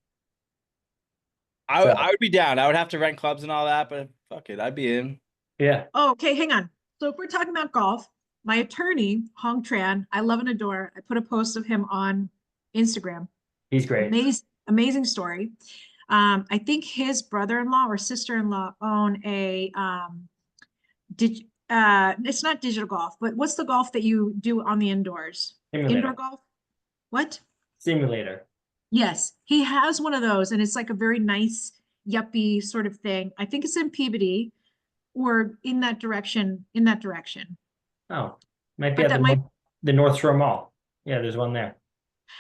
I So- I would be down. I would have to rent clubs and all that, but fuck it, I'd be in. Yeah, Oh, okay, hang on. So if we're talking about golf, my attorney, Hong Tran, I love and adore. I put a post of him on Instagram. he's great. Amazing story. I think his brother-in-law or sister-in-law own a it's not digital golf, but what's the golf that you do on the indoors? Simulator. Indoor golf? What? Simulator. Yes, he has one of those, and it's like a very nice yuppie sort of thing. I think it's in Peabody or in that direction, Oh, might be But at that the, might- the North Shore Mall. Yeah, there's one there.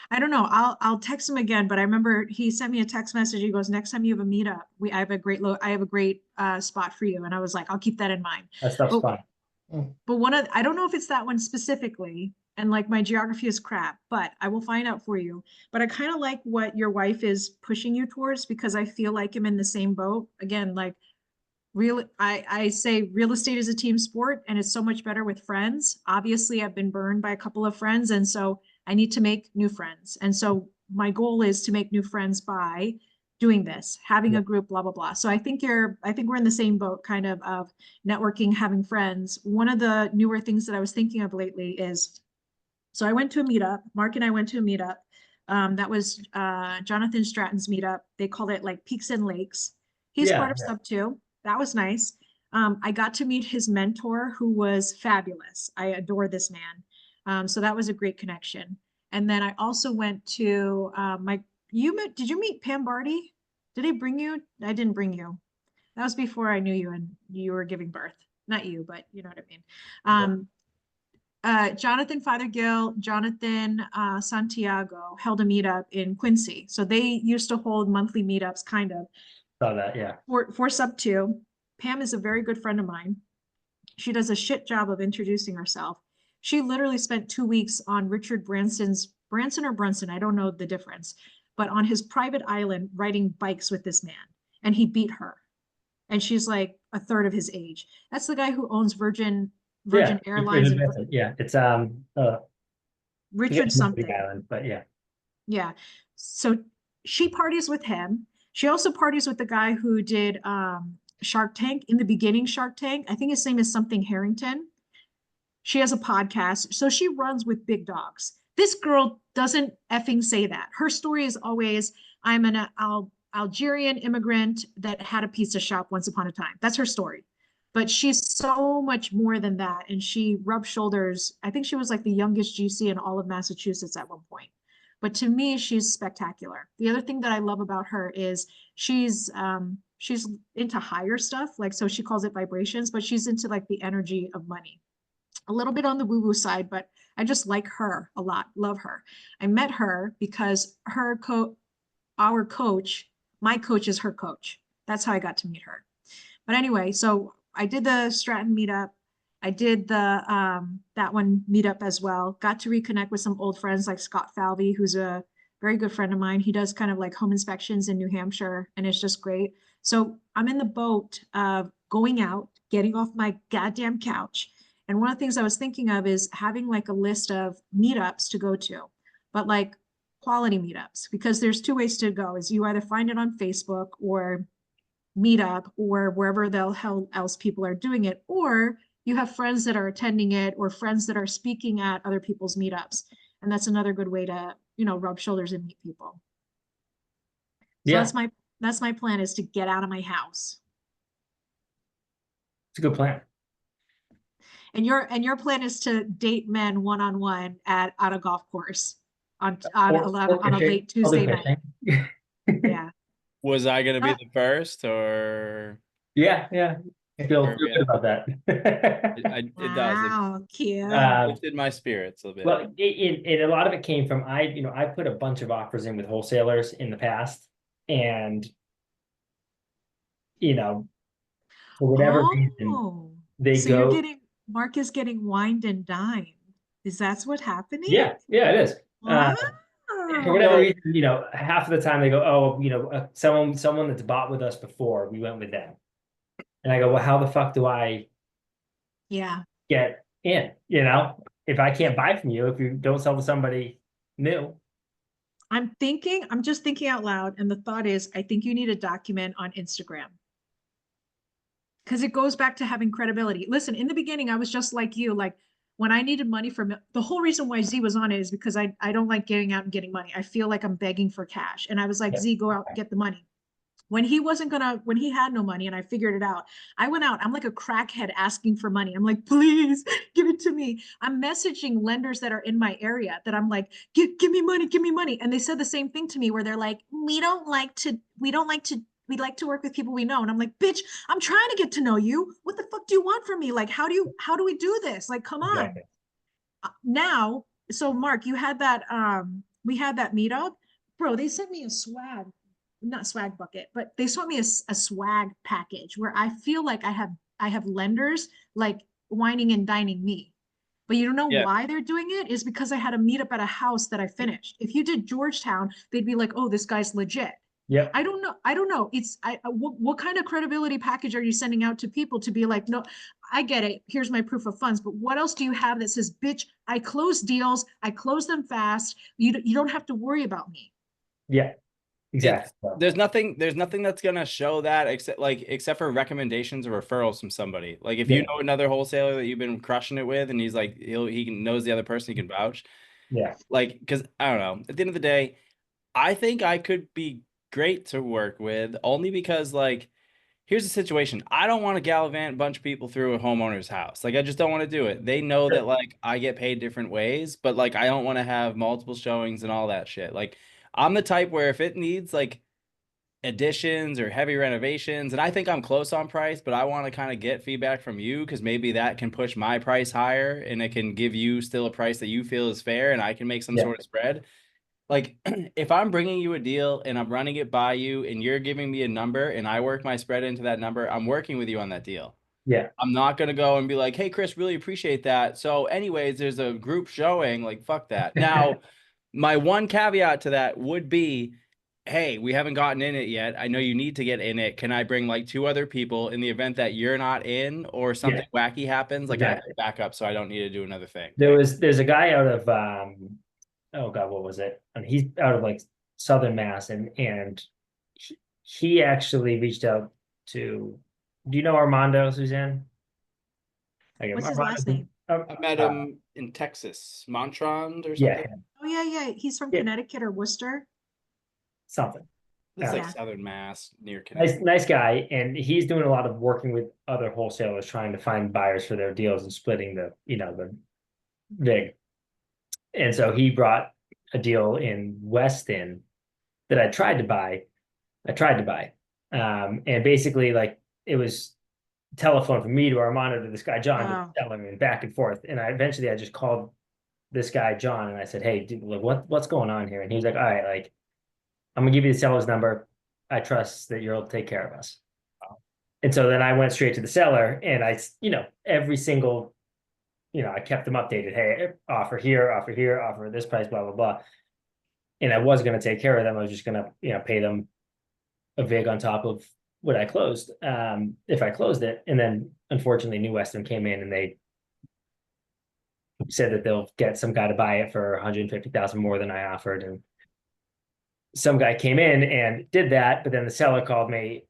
I don't know. I'll text him again, but I remember he sent me a text message. He goes, "Next time you have a meetup, I have a great spot for you." And I was like, "I'll keep that in mind." That stuff's Oh. fun. But I don't know if it's that one specifically, and like my geography is crap, but I will find out for you. But I kind of like what your wife is pushing you towards because I feel like I'm in the same boat. Again, like I say real estate is a team sport and it's so much better with friends. Obviously, I've been burned by a couple of friends, and so I need to make new friends. And so my goal is to make new friends by doing this, having Yeah. a group, blah, blah, blah. So I think we're in the same boat kind of networking, having friends. One of the newer things that I was thinking of lately is, so I went to a meetup, Mark and I went to a meetup. That was Jonathan Stratton's meetup. They called it like Peaks and Lakes. He's Yeah, part of yeah. Sub 2. That was nice. I got to meet his mentor, who was fabulous. I adore this man. So that was a great connection. And then I also went to did you meet Pam Barty? Did he bring you? I didn't bring you. That was before I knew you and you were giving birth. Not you, but you know what I mean. Jonathan Fothergill, Jonathan Santiago held a meetup in Quincy. So they used to hold monthly meetups kind of Saw that, yeah. for Sub 2. Pam is a very good friend of mine. She does a shit job of introducing herself. She literally spent 2 weeks on Richard Branson or Brunson, I don't know the difference, but on his private island riding bikes with this man, and he beat her. And she's like a third of his age. That's the guy who owns Virgin Yeah, Airlines and yeah, it's Richard something. Island, but yeah. Yeah. So she parties with him. She also parties with the guy who did Shark Tank in the beginning, Shark Tank. I think his name is something Harrington. She has a podcast. So she runs with big dogs. This girl doesn't effing say that. Her story is always, I'm an Algerian immigrant that had a pizza shop once upon a time. That's her story. But she's so much more than that. And she rubbed shoulders. I think she was like the youngest GC in all of Massachusetts at one point. But to me, she's spectacular. The other thing that I love about her is she's into higher stuff. Like, so she calls it vibrations, but she's into like the energy of money. A little bit on the woo-woo side, but I just like her a lot, love her. I met her because our coach, my coach is her coach. That's how I got to meet her. But anyway, so I did the Stratton meetup. I did the that one meetup as well. Got to reconnect with some old friends like Scott Falvey, who's a very good friend of mine. He does kind of like home inspections in New Hampshire, and it's just great. So I'm in the boat of going out, getting off my goddamn couch. And one of the things I was thinking of is having like a list of meetups to go to, but like quality meetups, because there's two ways to go. Is you either find it on Facebook or Meetup or wherever the hell else people are doing it, or you have friends that are attending it or friends that are speaking at other people's meetups. And that's another good way to, rub shoulders and meet people. So Yeah, that's my plan, is to get out of my house. it's a good plan. And your plan is to date men one-on-one at a golf course on a late Tuesday night. Yeah. Was I gonna be Ah. the first, or Yeah. Feel good about that. it does. Wow, cute. It lifted my spirits a bit. Well, a lot of it came from I put a bunch of offers in with wholesalers in the past, and for whatever reason they so go. Mark is getting wined and dined. Is that what's happening? Yeah, it is. Wow. For whatever reason, half of the time they go, oh, someone that's bought with us before, we went with them. And I go, well, how the fuck do I get in? If I can't buy from you, if you don't sell to somebody new. I'm just thinking out loud, and the thought is, I think you need a document on Instagram. Because it goes back to having credibility. Listen, in the beginning, I was just like you, like when I needed money from the whole reason why Z was on it is because I don't like getting out and getting money. I feel like I'm begging for cash. And I was like, Yeah. Z, go out and get the money. When he had no money and I figured it out, I went out. I'm like a crackhead asking for money. I'm like, please give it to me. I'm messaging lenders that are in my area that I'm like, give me money, give me money. And they said the same thing to me where they're like, we like to work with people we know. And I'm like, bitch, I'm trying to get to know you. What the fuck do you want from me? Like, how do we do this? Like, come on. Exactly. Now, so Mark, you had that, we had that meetup, bro, they sent me a not swag bucket, but they sent me a swag package where I feel like I have lenders like whining and dining me. But you don't know Yeah. why they're doing it is because I had a meetup at a house that I finished. If you did Georgetown, they'd be like, oh, this guy's legit. Yep. I don't know. I don't know. What kind of credibility package are you sending out to people to be like, no, I get it. Here's my proof of funds. But what else do you have that says, bitch, I close deals. I close them fast. You don't have to worry about me. Yeah. Exactly. There's nothing that's gonna show that except for recommendations or referrals from somebody. Like if you know another wholesaler that you've been crushing it with and he's like knows the other person, he can vouch. Yeah. Like, because I don't know, at the end of the day, I think I could be great to work with only because like here's the situation. I don't want to gallivant a bunch of people through a homeowner's house. Like I just don't want to do it. They know that like I get paid different ways, but like I don't want to have multiple showings and all that shit. Like I'm the type where if it needs like additions or heavy renovations, and I think I'm close on price, but I want to kind of get feedback from you because maybe that can push my price higher and it can give you still a price that you feel is fair and I can make some sort of spread. Like if I'm bringing you a deal and I'm running it by you and you're giving me a number and I work my spread into that number, I'm working with you on that deal. Yeah. I'm not going to go and be like, hey, Chris, really appreciate that. So anyways, there's a group showing, like, fuck that. Now, my one caveat to that would be, hey, we haven't gotten in it yet. I know you need to get in it. Can I bring like 2 other people in the event that you're not in or something wacky happens? Like I have backup so I don't need to do another thing. There's a guy out of oh God, what was it? And he's out of like Southern Mass and he actually reached out to, do you know Armando, Suzanne? What's his last name? I met him in Texas, Montrond or something. Yeah. Oh yeah. He's from Yeah. Connecticut or Worcester. Something. It's like Yeah. Southern Mass near Connecticut. Nice guy. And he's doing a lot of working with other wholesalers, trying to find buyers for their deals and splitting the vig. And so he brought a deal in Weston that I tried to buy. And basically like it was telephone from me to Armando to this guy, John, Wow. telling me back and forth. And I just called this guy, John, and I said, hey, dude, look, what's going on here? And he was like, all right, like, I'm gonna give you the seller's number. I trust that you'll take care of us. And so then I went straight to the seller and every single, I kept them updated. Hey, offer here, offer this price, blah, blah, blah. And I was going to take care of them. I was just going to, pay them a vig on top of what I closed, if I closed it. And then unfortunately New Western came in and they said that they'll get some guy to buy it for 150,000 more than I offered. And some guy came in and did that, but then the seller called me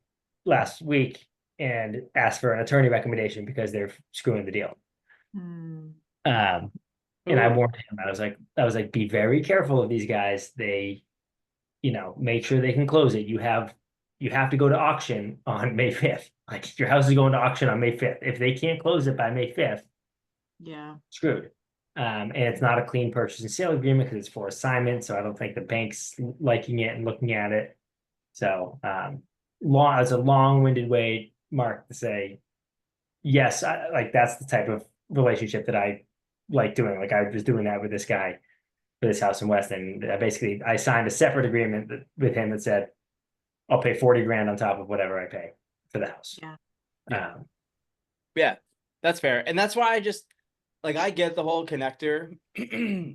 last week and asked for an attorney recommendation because they're screwing the deal. And I warned him. I was like, be very careful of these guys. They, make sure they can close it. You have to go to auction on May 5th. Like your house is going to auction on May 5th. If they can't close it by May 5th, Yeah. screwed. And it's not a clean purchase and sale agreement because it's for assignment. So I don't think the bank's liking it and looking at it. So it's a long-winded way, Mark, to say, yes, that's the type of relationship that I like doing. Like I was doing that with this guy for this house in Weston. I signed a separate agreement with him that said, I'll pay 40 grand on top of whatever I pay for the house. Yeah. Yeah, that's fair. And that's why I get the whole connector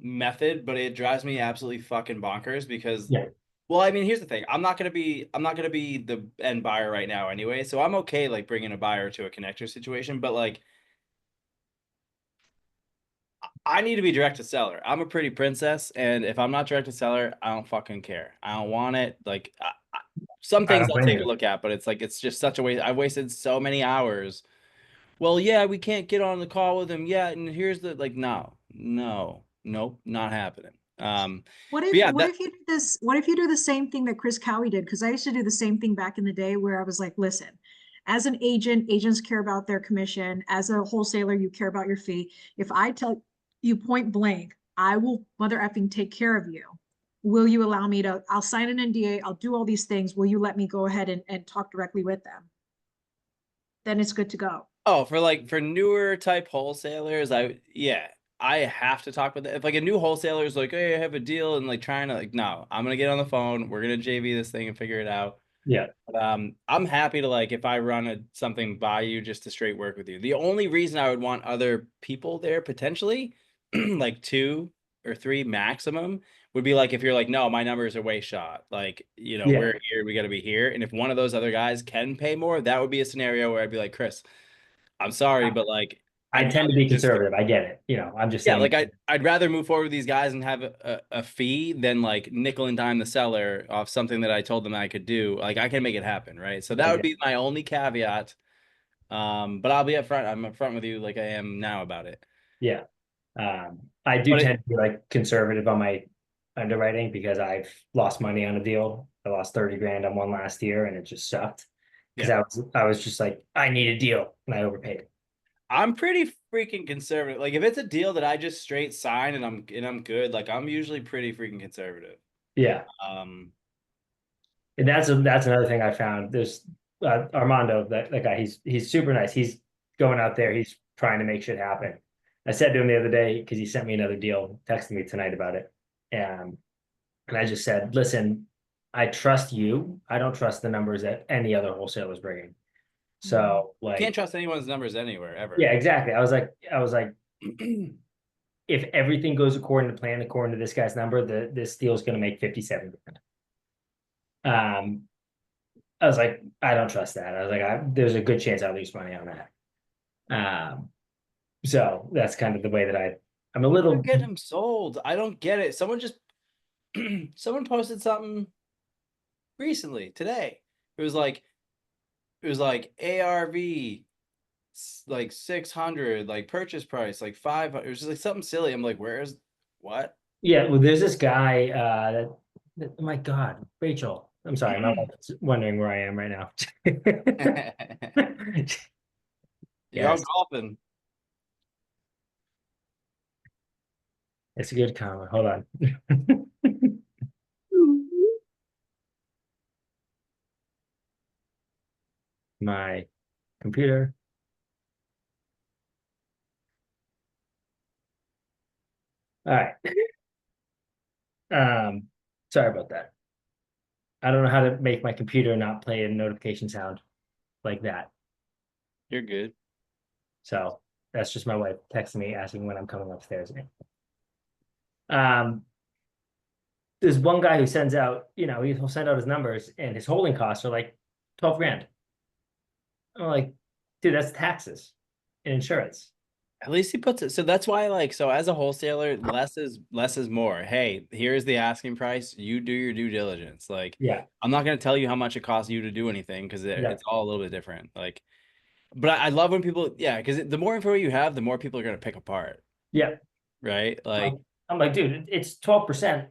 method, but it drives me absolutely fucking bonkers because well, I mean, here's the thing. I'm not gonna be the end buyer right now anyway, so I'm okay like bringing a buyer to a connector situation, but like I need to be direct to seller. I'm a pretty princess, and if I'm not direct to seller, I don't fucking care. I don't want it. Like some I things don't I'll blame take a you. look at, but it's like it's just such a waste. I've wasted so many hours. Well, yeah, we can't get on the call with him yet, and here's the like, no, no, nope, not happening. What But if yeah, what that if you do this? What if you do the same thing that Chris Cowie did? Because I used to do the same thing back in the day where I was like, listen, as an agent, agents care about their commission. As a wholesaler, you care about your fee. If I tell you point blank, I will mother effing take care of you. Will you allow me to? I'll sign an NDA. I'll do all these things. Will you let me go ahead and talk directly with them? Then it's good to go. Oh, for newer type wholesalers, I have to talk with them. If like a new wholesaler is like, hey, I have a deal and like trying to like, no, I'm gonna get on the phone, we're gonna JV this thing and figure it out. Yeah. But, I'm happy to like if I run something by you just to straight work with you. The only reason I would want other people there potentially, like 2 or 3 maximum, would be like if you're like, no, my numbers are way shot. Like, Yeah. we're here, we gotta be here. And if one of those other guys can pay more, that would be a scenario where I'd be like, Chris, I'm sorry, but like I I'd tend to rather be conservative. I get it. I'm just yeah, saying. like I'd rather move forward with these guys and have a fee than like nickel and dime the seller off something that I told them I could do. Like I can make it happen, right? So that I would get be my only caveat. But I'll be upfront. I'm upfront with you like I am now about it. Yeah. I do But tend to be like conservative on my underwriting because I've lost money on a deal. I lost 30 grand on one last year and it just sucked. Because Yeah. I was just like, I need a deal and I overpaid. I'm pretty freaking conservative. Like if it's a deal that I just straight sign and I'm good, like I'm usually pretty freaking conservative. Yeah. Um, And that's another thing I found. There's Armando, that guy, he's super nice. He's going out there, he's trying to make shit happen. I said to him the other day, because he sent me another deal, texted me tonight about it. And I just said, listen, I trust you. I don't trust the numbers that any other wholesaler is bringing. So can't like, trust anyone's numbers anywhere ever. yeah, exactly. I was like, if everything goes according to plan, according to this guy's number, this deal's going to make 57 grand. I was like, I don't trust that. I was like, there's a good chance I'll lose money on that. So that's kind of the way that I'm a little. Get him sold. I don't get it. Someone just someone posted something recently today. It was like ARV like 600, like purchase price like 500. It was just like something silly. I'm like, where's what? Yeah, well, there's this guy. Oh my God, Rachel. I'm sorry, my wife's wondering where I am right now. You're out Yes, golfing. it's a good comment. Hold on. My computer. All right. Sorry about that. I don't know how to make my computer not play a notification sound like that. You're good. So that's just my wife texting me asking when I'm coming upstairs. Um, there's one guy who sends out, he'll send out his numbers and his holding costs are like 12 grand. I'm like, dude, that's taxes and insurance. At least he puts it. So that's why, like, so as a wholesaler, less is more. Hey, here's the asking price. You do your due diligence. Like, Yeah. I'm not going to tell you how much it costs you to do anything because Yeah. it's all a little bit different. Like, but I love when people, yeah, because the more info you have, the more people are going to pick apart. Yeah. Right. Like, I'm like, dude, it's 12%.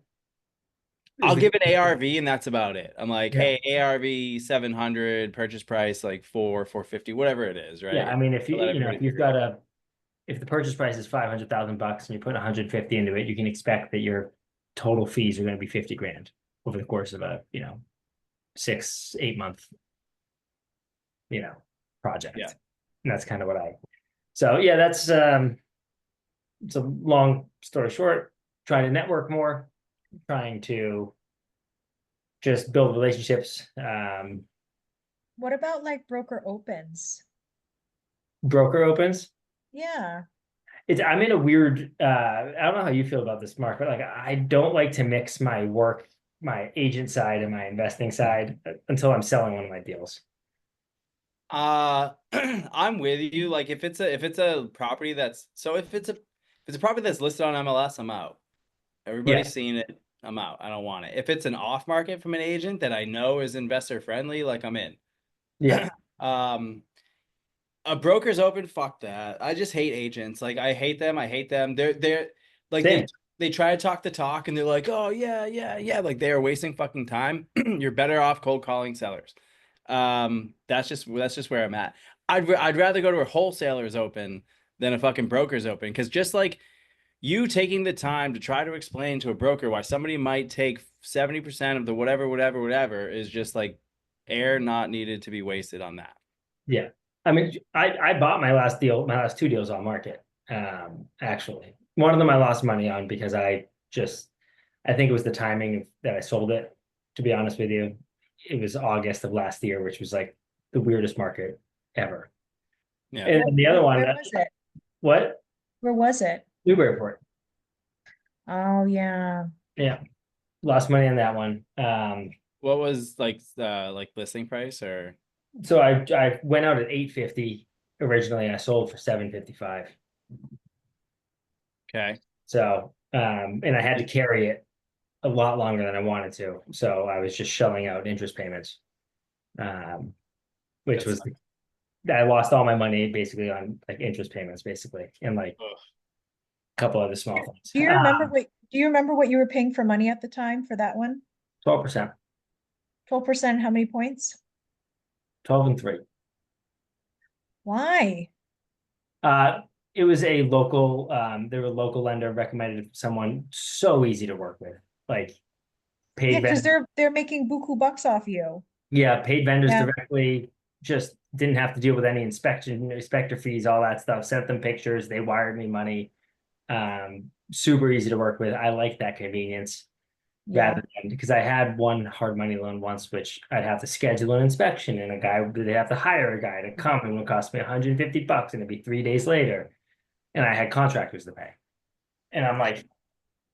I'll give an ARV and that's about it. I'm like, Yeah. hey, ARV 700, purchase price like 450, whatever it is, right? Yeah. I mean, if Let if everybody you've figure it got out. if the purchase price is $500,000 and you put 150 into it, you can expect that your total fees are going to be 50 grand over the course of a, 6-8 month, project. Yeah. And that's kind of so yeah, that's it's a long story short, trying to network more, trying to just build relationships. What about like broker opens? Broker opens. Yeah. I'm in a weird, I don't know how you feel about this, Mark, but like, I don't like to mix my work, my agent side and my investing side until I'm selling one of my deals. I'm with you. Like if it's a property if it's a property that's listed on MLS, I'm out. Everybody's Yeah. seen it. I'm out. I don't want it. If it's an off market from an agent that I know is investor friendly, like I'm in. Yeah. A broker's open, fuck that. I just hate agents. Like I hate them. I hate them. They're like Same. they try to talk the talk and they're like, oh yeah, yeah, yeah. Like they are wasting fucking time. You're better off cold calling sellers. That's just where I'm at. I'd rather go to a wholesaler's open than a fucking broker's open. Cause just like you taking the time to try to explain to a broker why somebody might take 70% of the whatever is just like air not needed to be wasted on that. Yeah. I mean, I bought my last 2 deals on market. Actually, one of them I lost money on because I think it was the timing that I sold it. To be honest with you, it was August of last year, which was like the weirdest market ever. Yeah. And the other one, Where was it? what? Where was it? Newburyport. Oh, yeah. Yeah, lost money on that one. What was like listing price or So I went out at 850 originally. I sold for 755. okay? So and I had to carry it a lot longer than I wanted to. So I was just shelling out interest payments. Which was I lost all my money basically on like interest payments basically and like Ugh. a couple other small things. Do you remember what you were paying for money at the time for that one? 12%, 12%, how many points? 12 and 3. Why? It was a local, they were a local lender recommended someone so easy to work with, like paid Yeah, because vendors. they're making buku bucks off you. Yeah, paid vendors Yeah. directly, just didn't have to deal with any inspector fees, all that stuff. Sent them pictures, they wired me money. Super easy to work with. I like that convenience Yeah. rather than because I had one hard money loan once, which I'd have to schedule an inspection and they'd have to hire a guy to come and it would cost me $150 and it'd be 3 days later. And I had contractors to pay. And I'm like,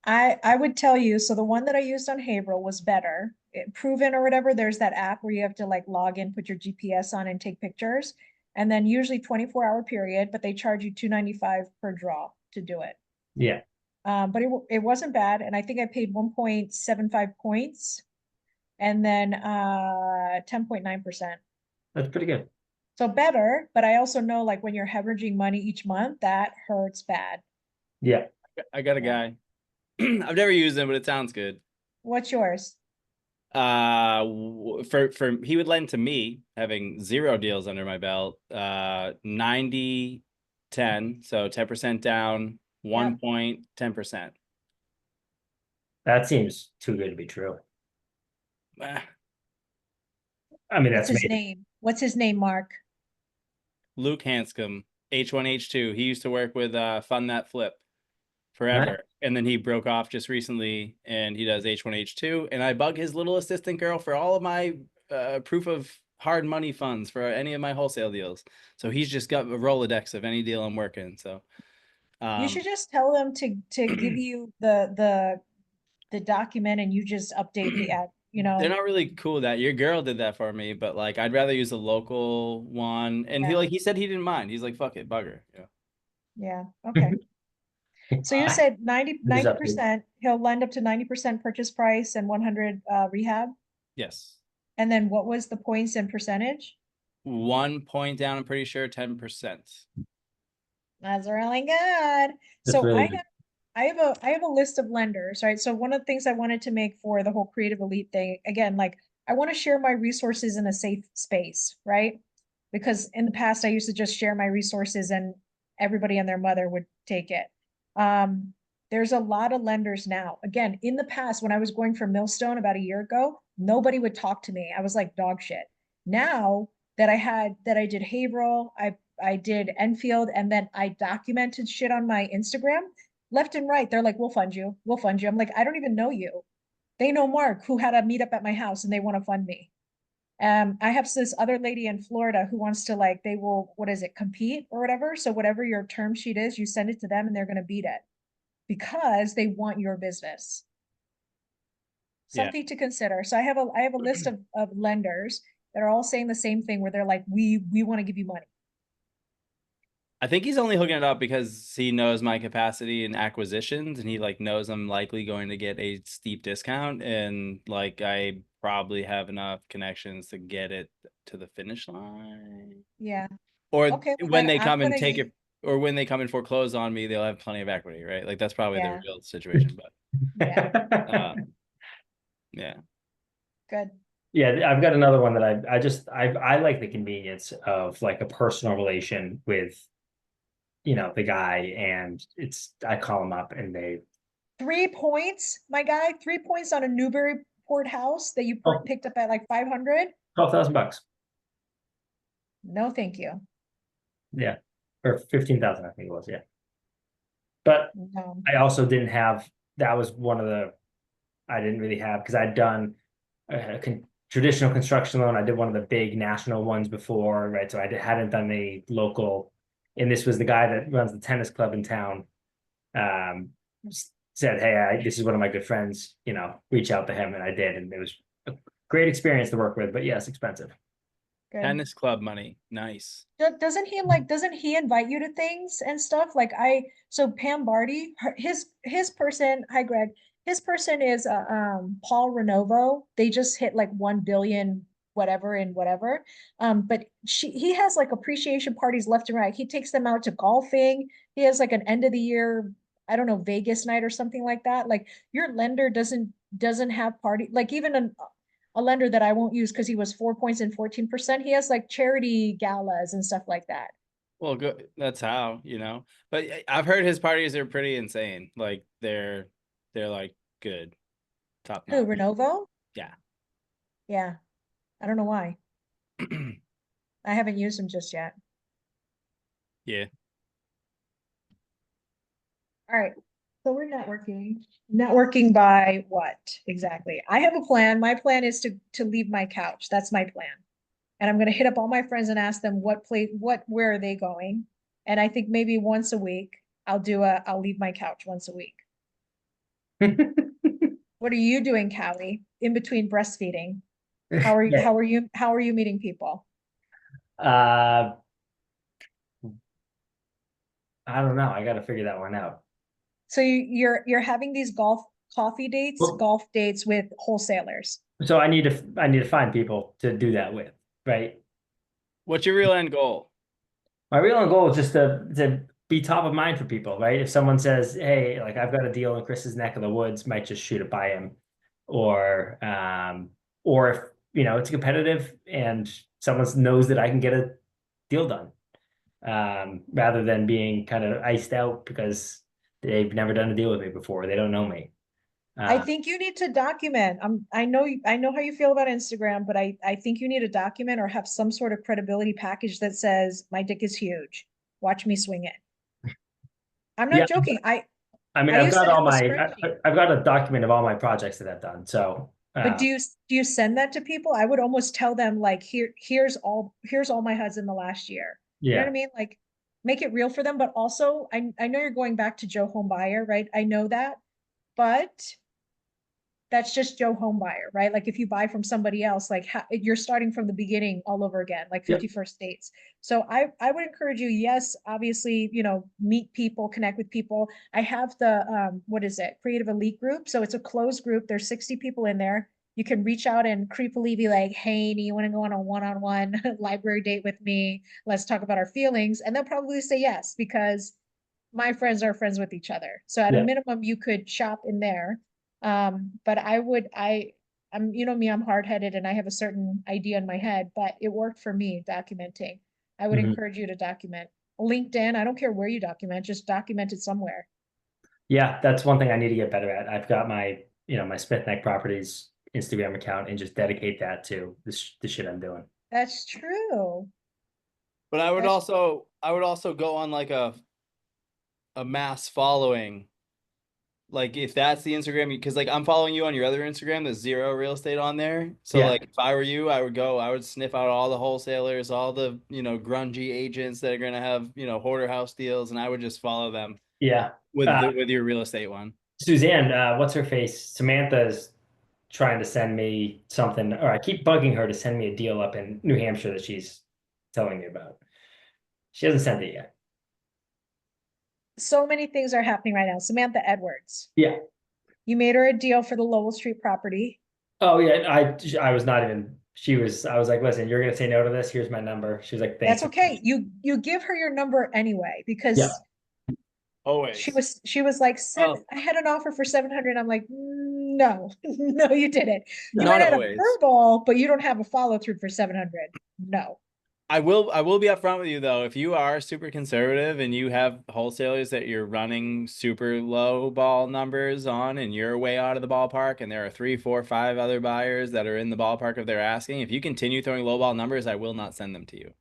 I would tell you, so the one that I used on Haverhill was better. Proven or whatever, there's that app where you have to like log in, put your GPS on and take pictures. And then usually 24-hour period, but they charge you $295 per draw to do it. yeah, But it wasn't bad. And I think I paid 1.75 points and then 10.9%. that's pretty good. So better, but I also know like when you're hemorrhaging money each month, that hurts bad. Yeah. I got a guy. I've never used him, but it sounds good. What's yours? For he would lend to me having 0 deals under my belt. 90 10, so 10% down, 1 point, 10%. That seems too good to be true. Ah, I mean, What's that's his me. name? What's his name, Mark? Luke Hanscom, H1H2. He used to work with Fund That Flip forever. And then he broke off just recently and he does H1H2. And I bug his little assistant girl for all of my proof of hard money funds for any of my wholesale deals. So he's just got a Rolodex of any deal I'm working. So You should just tell them to give you the document and you just update the ad, they're not really cool with that. Your girl did that for me, but like I'd rather use a local one. And Yeah. he said he didn't mind. He's like, fuck it, bugger. Yeah. Yeah, okay. So you said 90%, he'll lend up to 90% purchase price and 100 rehab. Yes. And then what was the points and percentage? 1 point down, I'm pretty sure 10%. That's really good. That's So really good. I have a list of lenders, right? So one of the things I wanted to make for the whole Creative Elite thing, again, like I want to share my resources in a safe space, right? Because in the past I used to just share my resources and everybody and their mother would take it. There's a lot of lenders now. Again, in the past, when I was going for Millstone about a year ago, nobody would talk to me. I was like dog shit. Now that I did Haverhill, I did Enfield, and then I documented shit on my Instagram, left and right. They're like, we'll fund you. We'll fund you. I'm like, I don't even know you. They know Mark, who had a meetup at my house and they want to fund me. I have this other lady in Florida who wants to like, they will, what is it, compete or whatever. So whatever your term sheet is, you send it to them and they're going to beat it because they want your business. Yeah. Something to consider. So I have a list of lenders that are all saying the same thing where they're like, we want to give you money. I think he's only hooking it up because he knows my capacity in acquisitions, and he like knows I'm likely going to get a steep discount, and like I probably have enough connections to get it to the finish line. Yeah. Or Okay, well, when then they I'm come and gonna take use- it, or when they come and foreclose on me, they'll have plenty of equity, right? Like that's probably Yeah. the real situation. But Yeah. yeah, Good. Yeah, I've got another one that I like the convenience of like a personal relation with, the guy, and I call him up and they 3 points, my guy, 3 points on a Newburyport house that you Oh. picked up at like 500. $12,000. No, thank you. Yeah. Or 15,000, I think it was, yeah. But No. I also didn't have, that was one of I didn't really have, because I'd done a traditional construction loan. I did one of the big national ones before, right? So hadn't done the local, and this was the guy that runs the tennis club in town. Said, hey, this is one of my good friends, reach out to him, and I did, and it was a great experience to work with, but yes, expensive. Good. tennis club money, nice. Doesn't he invite you to things and stuff? So Pam Barty, his person, hi Greg, his person is Paul Renovo. They just hit like 1 billion whatever and whatever. But he has like appreciation parties left and right. He takes them out to golfing. He has like an end of the year, I don't know, Vegas night or something like that. Like your lender doesn't have party, like even a lender that I won't use because he was 4 points and 14%. He has like charity galas and stuff like that. Well, good. That's how, But I've heard his parties are pretty insane. Like they're like good, top Who, notch. Renovo? Yeah. Yeah. I don't know why. I haven't used him just yet. Yeah. All right. So we're networking. Networking by what exactly? I have a plan. My plan is to leave my couch. That's my plan. And I'm gonna hit up all my friends and ask them where are they going? And I think maybe once a week I'll leave my couch once a week. What are you doing, Cowie, in between breastfeeding? How are you, Yeah. how are you meeting people? I don't know. I got to figure that one out. So you're having these coffee dates, Well- golf dates with wholesalers. So I need to find people to do that with, right? What's your real end goal? My real goal is just to be top of mind for people, right? If someone says, hey, like I've got a deal in Chris's neck of the woods, might just shoot it by him. Or if it's competitive and someone knows that I can get a deal done. Rather than being kind of iced out because they've never done a deal with me before. They don't know me. I think you need to document. I know how you feel about Instagram, but I think you need to document or have some sort of credibility package that says my dick is huge. Watch me swing it. I'm not Yeah. joking. I mean, I I've used to got all have a my, spreadsheet. I've got a document of all my projects that I've done. So, But do you send that to people? I would almost tell them like here's all my HUDs in the last year. You know what I yeah, mean? Like make it real for them, but also I know you're going back to Joe Home Buyer, right? I know that, but that's just Joe Home Buyer, right? Like if you buy from somebody else, like you're starting from the beginning all over again, like Yep. 51st dates. So I would encourage you, yes, obviously, meet people, connect with people. I have the what is it? Creative Elite group. So it's a closed group. There's 60 people in there. You can reach out and creepily be like, hey, do you want to go on a one-on-one library date with me? Let's talk about our feelings. And they'll probably say yes, because my friends are friends with each other. So at a Yeah. minimum, you could shop in there. But I'm, me, I'm hard-headed and I have a certain idea in my head, but it worked for me documenting. I would Mhm. encourage you to document. LinkedIn, I don't care where you document, just document it somewhere. Yeah, that's one thing I need to get better at. I've got my, my Smith Neck Properties Instagram account and just dedicate that to the shit I'm doing. That's true. But I would That's- also go on like a mass following. Like if that's the Instagram, because like I'm following you on your other Instagram, there's zero real estate on there. So Yeah. like if I were you, I would sniff out all the wholesalers, all the, grungy agents that are gonna have, hoarder house deals, and I would just follow them Yeah. with your real estate one. Suzanne, what's her face? Samantha's trying to send me something, or I keep bugging her to send me a deal up in New Hampshire that she's telling me about. She hasn't sent it yet. so many things are happening right now. Samantha Edwards, Yeah. you made her a deal for the Lowell Street property. Oh yeah. I was not even. I was like, listen, you're gonna say no to this. Here's my number. She was like, thank That's you. okay. You give her your number anyway, because Yeah. Always. she was like, Well- I had an offer for 700. I'm like, no, no, you didn't. You Not might have a always. verbal, but you don't have a follow through for 700. No. I will be upfront with you though. If you are super conservative and you have wholesalers that you're running super low ball numbers on and you're way out of the ballpark and there are 3, 4, 5 other buyers that are in the ballpark of their asking, if you continue throwing low ball numbers, I will not send them to you.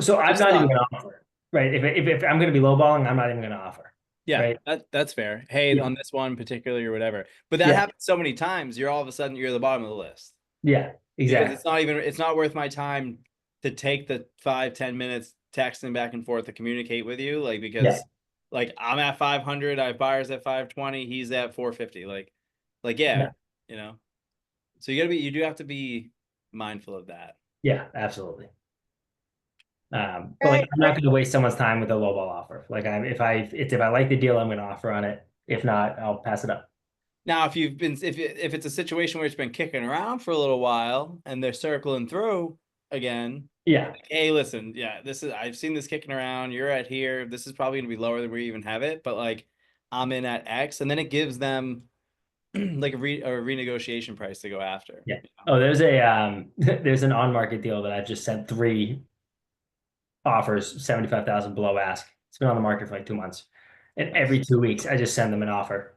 So I'm Just not even stop. gonna offer. Right. If I'm gonna be lowballing, I'm not even gonna offer. Yeah, Right. that's fair. Hey, Yeah. on this one particularly or whatever. But that Yeah. happens so many times, you're all of a sudden you're at the bottom of the list. Yeah. Because Exactly. it's not worth my time to take the 5-10 minutes texting back and forth to communicate with you, like, because Yeah. like I'm at 500, I have buyers at 520, he's at 450, like yeah, you know. So you do have to be mindful of that. Yeah. Absolutely. But like, I'm not going to waste someone's time with a lowball offer. Like, if I like the deal, I'm going to offer on it. If not, I'll pass it up. Now, if it's a situation where it's been kicking around for a little while and they're circling through again, Yeah. like, hey, listen, yeah, I've seen this kicking around. You're at here. This is probably gonna be lower than we even have it, but like I'm in at X, and then it gives them like a renegotiation price to go after. Yeah. Oh, there's there's an on-market deal that I've just sent 3 offers, 75,000 below ask. It's been on the market for like 2 months, and every 2 weeks I just send them an offer.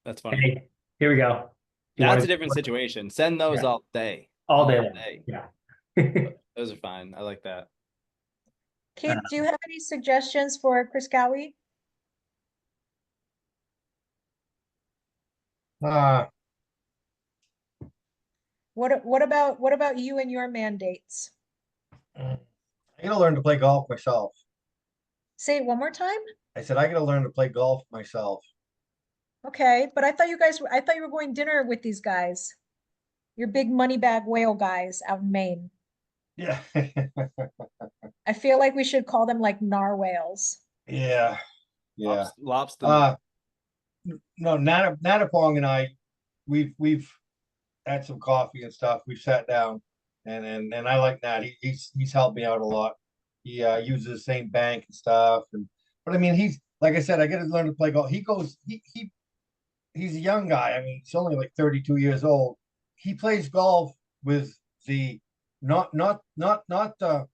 That's funny. Hey, here we go. That's a different situation. Send those Yeah. all day. All day long. Yeah. Those are fine. I like that. Keith, do you have any suggestions for Chris Cowie? Uh, What about you and your mandates? I gotta learn to play golf myself. Say it one more time. I said, I gotta learn to play golf myself. Okay, but I thought you were going dinner with these guys. Your big money bag whale guys out in Maine. Yeah. I feel like we should call them like narwhals. Yeah. Yeah. Lobster. No, Natapong and I, we've had some coffee and stuff. We've sat down and I like Nat. He's helped me out a lot. He uses the same bank and stuff. But I mean, he's like I said, I got to learn to play golf. He's a young guy. I mean, he's only like 32 years old. He plays golf with the not the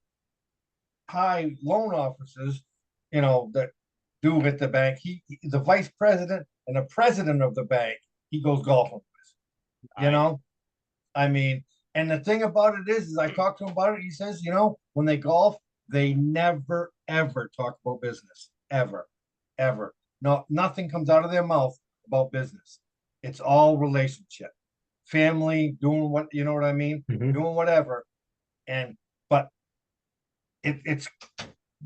high loan officers, that do at the bank. The vice president and the president of the bank, he goes golfing with, I mean, and the thing about it is I talked to him about it. He says, when they golf, they never, ever talk about business. Ever, ever. No, nothing comes out of their mouth about business. It's all relationship, family, doing what, you know what I mean? Mhm. Doing whatever. But it's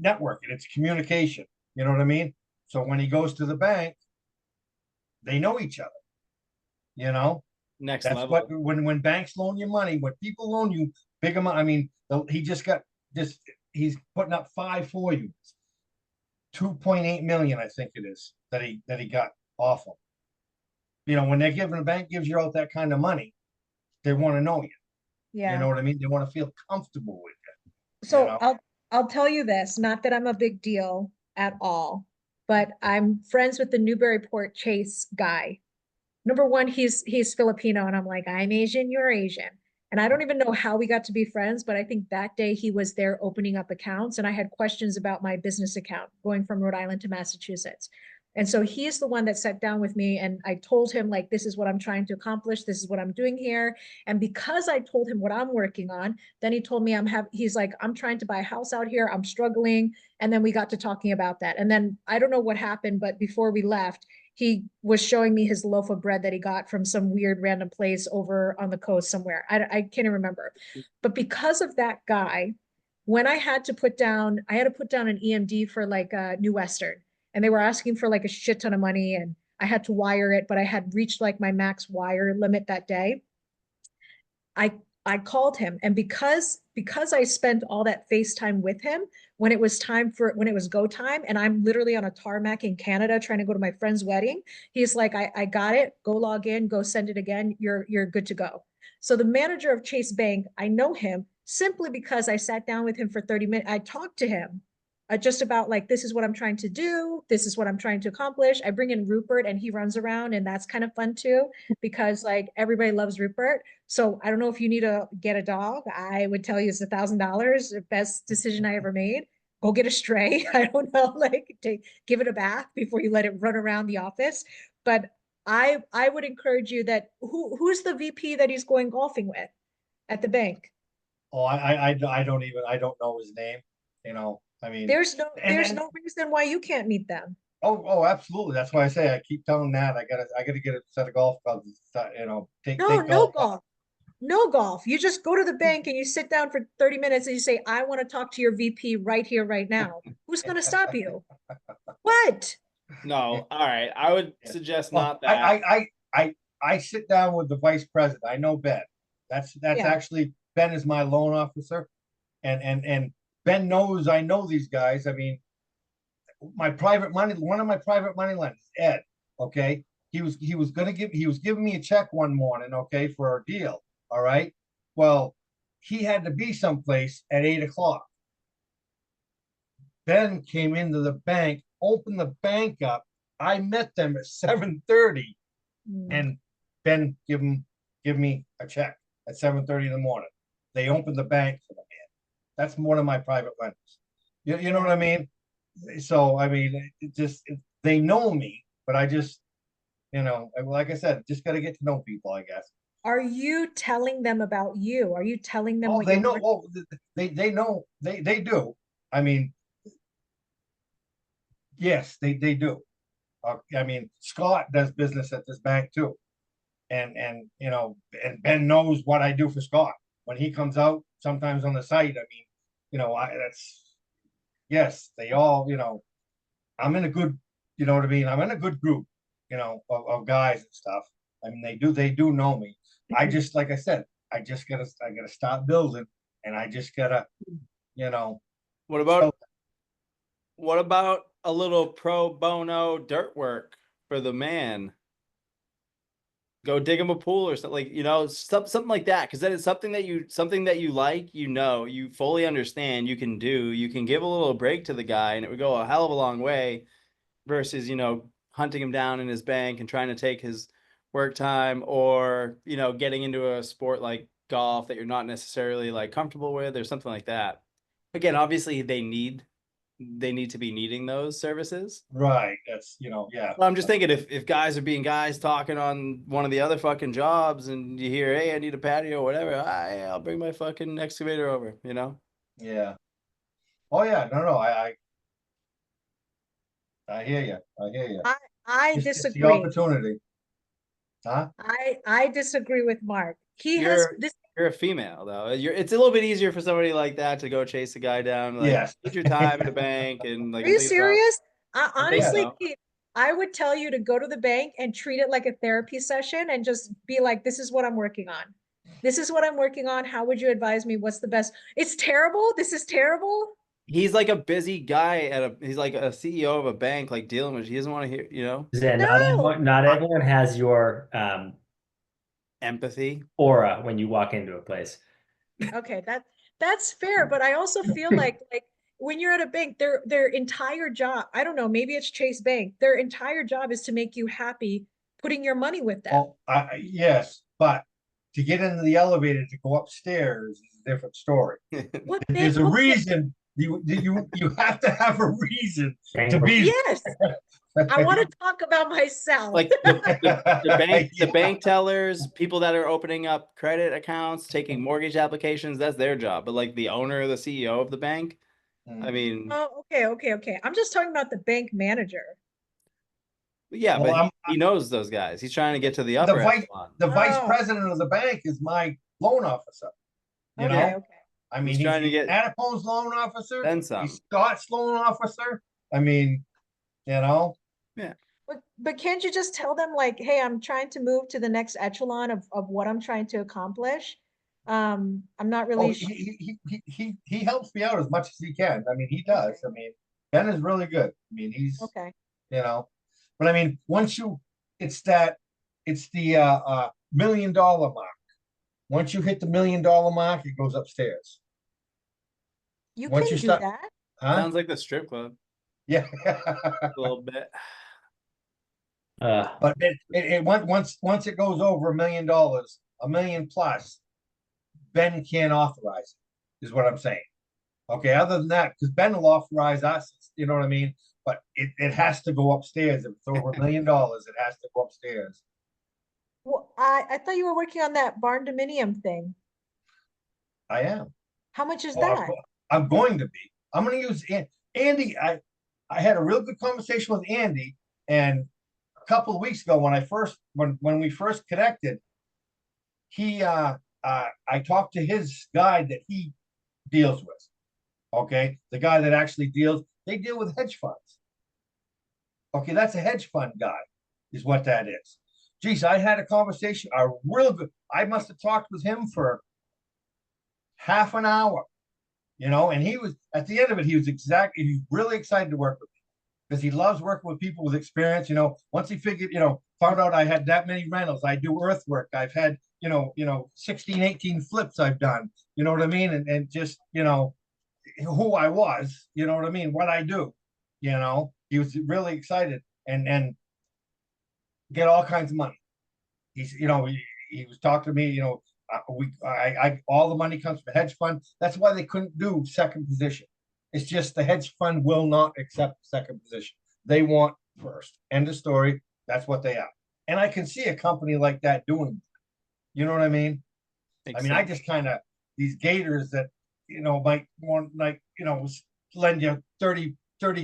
networking, it's communication. You know what I mean? So when he goes to the bank, they know each other. Next That's level. what when banks loan you money, when people loan you big amount. I mean, he just got he's putting up 5 for you. 2.8 million, I think it is, that he got off of. When they're giving, a bank gives you out that kind of money, they want to know you. Yeah. You know what I mean? They want to feel comfortable with you. So I'll tell you this, not that I'm a big deal at all, but I'm friends with the Newburyport Chase guy. Number one, he's Filipino, and I'm like, I'm Asian, you're Asian. And I don't even know how we got to be friends, but I think that day he was there opening up accounts, and I had questions about my business account going from Rhode Island to Massachusetts. And so he's the one that sat down with me, and I told him, like, this is what I'm trying to accomplish. This is what I'm doing here. And because I told him what I'm working on, then he told me he's like, I'm trying to buy a house out here. I'm struggling. And then we got to talking about that. And then I don't know what happened, but before we left, he was showing me his loaf of bread that he got from some weird random place over on the coast somewhere. I can't even remember. But because of that guy, when I had to put down an EMD for like New Western, and they were asking for like a shit ton of money, and I had to wire it, but I had reached like my max wire limit that day. I called him, and because because I spent all that FaceTime with him when it was go time, and I'm literally on a tarmac in Canada trying to go to my friend's wedding, he's like, I got it, go log in, go send it again, you're good to go. So the manager of Chase Bank, I know him simply because I sat down with him for 30 minutes. I talked to him just about like, this is what I'm trying to do. This is what I'm trying to accomplish. I bring in Rupert and he runs around, and that's kind of fun too, because like everybody loves Rupert. So I don't know if you need to get a dog. I would tell you it's $1,000, the best decision I ever made. Go get a stray. I don't know, like give it a bath before you let it run around the office. But I would encourage you that who's the VP that he's going golfing with at the bank? Oh, I don't even, I don't know his name, you know, I mean. There's and- no reason why you can't meet them. Oh, absolutely. That's why I say, I keep telling Nat, I gotta get a set of golf clubs, you know, take No golf. golf. No golf. You just go to the bank and you sit down for 30 minutes and you say, I want to talk to your VP right here, right now. Who's going to stop you? What? No, all right. I would suggest Well, not that. I sit down with the vice president. I know Ben. That's Yeah. actually, Ben is my loan officer. And Ben knows I know these guys. I mean, one of my private money lenders, Ed, okay? He was giving me a check one morning, okay, for a deal. All right. Well, he had to be someplace at 8 o'clock. Ben came into the bank, opened the bank up. I met them at 7:30, and Ben give me a check at 7:30 in the morning. They opened the bank for the man. That's one of my private lenders. You know what I mean? So I mean, they know me, but I just, you know, like I said, just got to get to know people, I guess. Are you telling them about you? Are you telling them Oh, what they you're know. working- Oh, they know. They do. I mean, yes, they do. I mean, Scott does business at this bank too, and you know, and Ben knows what I do for Scott when he comes out sometimes on the site. I mean, you know, yes, they all, you know, I'm in a good, you know what I mean. I'm in a good group, you know, of guys and stuff. I mean, they do know me. I just, like I said, I gotta stop building, and I just gotta, you know. What about a little pro bono dirt work for the man? Go dig him a pool or something, like, you know, something like that. Because that is something that you like, you know, you fully understand, you can do. You can give a little break to the guy, and it would go a hell of a long way versus, you know, hunting him down in his bank and trying to take his work time, or, you know, getting into a sport like golf that you're not necessarily like comfortable with or something like that. Again, obviously they need to be needing those services. Right, that's, you know, yeah. Well, I'm just thinking if guys are being guys talking on one of the other fucking jobs, and you hear, hey, I need a patio or whatever, I'll bring my fucking excavator over, you know? Yeah. Oh, yeah, no, I hear you, I hear you. I It's the disagree. opportunity. Huh? I disagree with Mark. He has this. You're a female though. It's a little bit easier for somebody like that to go chase a guy down. Like, Yes. take your time at a bank and like. Are you serious? Honestly, so. Pete, I would tell you to go to the bank and treat it like a therapy session and just be like, this is what I'm working on. This is what I'm working on. How would you advise me? What's the best? It's terrible. This is terrible. He's like a busy guy he's like a CEO of a bank, like dealing with. He doesn't want to hear, you know, Then No. not everyone has your empathy. aura when you walk into a place. Okay, that's fair, but I also feel like when you're at a bank, their entire job, I don't know, maybe it's Chase Bank, their entire job is to make you happy putting your money with them. Oh, yes, but to get into the elevator to go upstairs is a different story. What There's a bank- reason, you have to have a reason to be. Yes, I want to talk about myself. Like the bank tellers, people that are opening up credit accounts, taking mortgage applications, that's their job. But like the owner or the CEO of the bank, I mean, Oh, okay. I'm just talking about the bank manager. yeah, Well, but he knows those guys. He's trying to get to the upper echelon. The vice Oh. president of the bank is my loan officer. You Okay, know, okay. I mean, He's trying to get Adapone's loan officer. then some. He's Scott's loan officer. I mean, you know. But can't you just tell them like, hey, I'm trying to move to the next echelon of what I'm trying to accomplish? I'm not Oh, really, he helps me out as much as he can. I mean, he does. I mean, Ben is really good. I mean, he's, okay. you know, but I mean, once you, it's the $1 million mark. Once you hit the $1 million mark, it goes upstairs. You Once can you do start, that. huh? Sounds like the strip club Yeah. a little bit. But once it goes over $1 million, $1 million plus, Ben can't authorize it, is what I'm saying. Okay, other than that, because Ben will authorize us, you know what I mean? But it has to go upstairs. If it's over $1 million, it has to go upstairs. Well, I thought you were working on that barn dominium thing. I am. How much is Oh, that? I'm going to be. I'm gonna use Andy. I had a real good conversation with Andy, and a couple of weeks ago when we first connected, I talked to his guy that he deals with. Okay, the guy that actually they deal with hedge funds. Okay, that's a hedge fund guy, is what that is. Geez, I had a conversation, a real good. I must have talked with him for half an hour, and he was at the end of it. He was really excited to work with me because he loves working with people with experience. Once he figured, found out I had that many rentals. I do earthwork. I've had, 16, 18 flips I've done. You know what I mean? And just, who I was, you know what I mean? What I do, he was really excited and get all kinds of money. He's, he was talking to me, all the money comes from a hedge fund. That's why they couldn't do second position. It's just the hedge fund will not accept second position. They want first. End of story. That's what they are. And I can see a company like that doing that. You know what I mean? Makes I mean, I sense. just kind of, these gators that, might want, like, lend you 30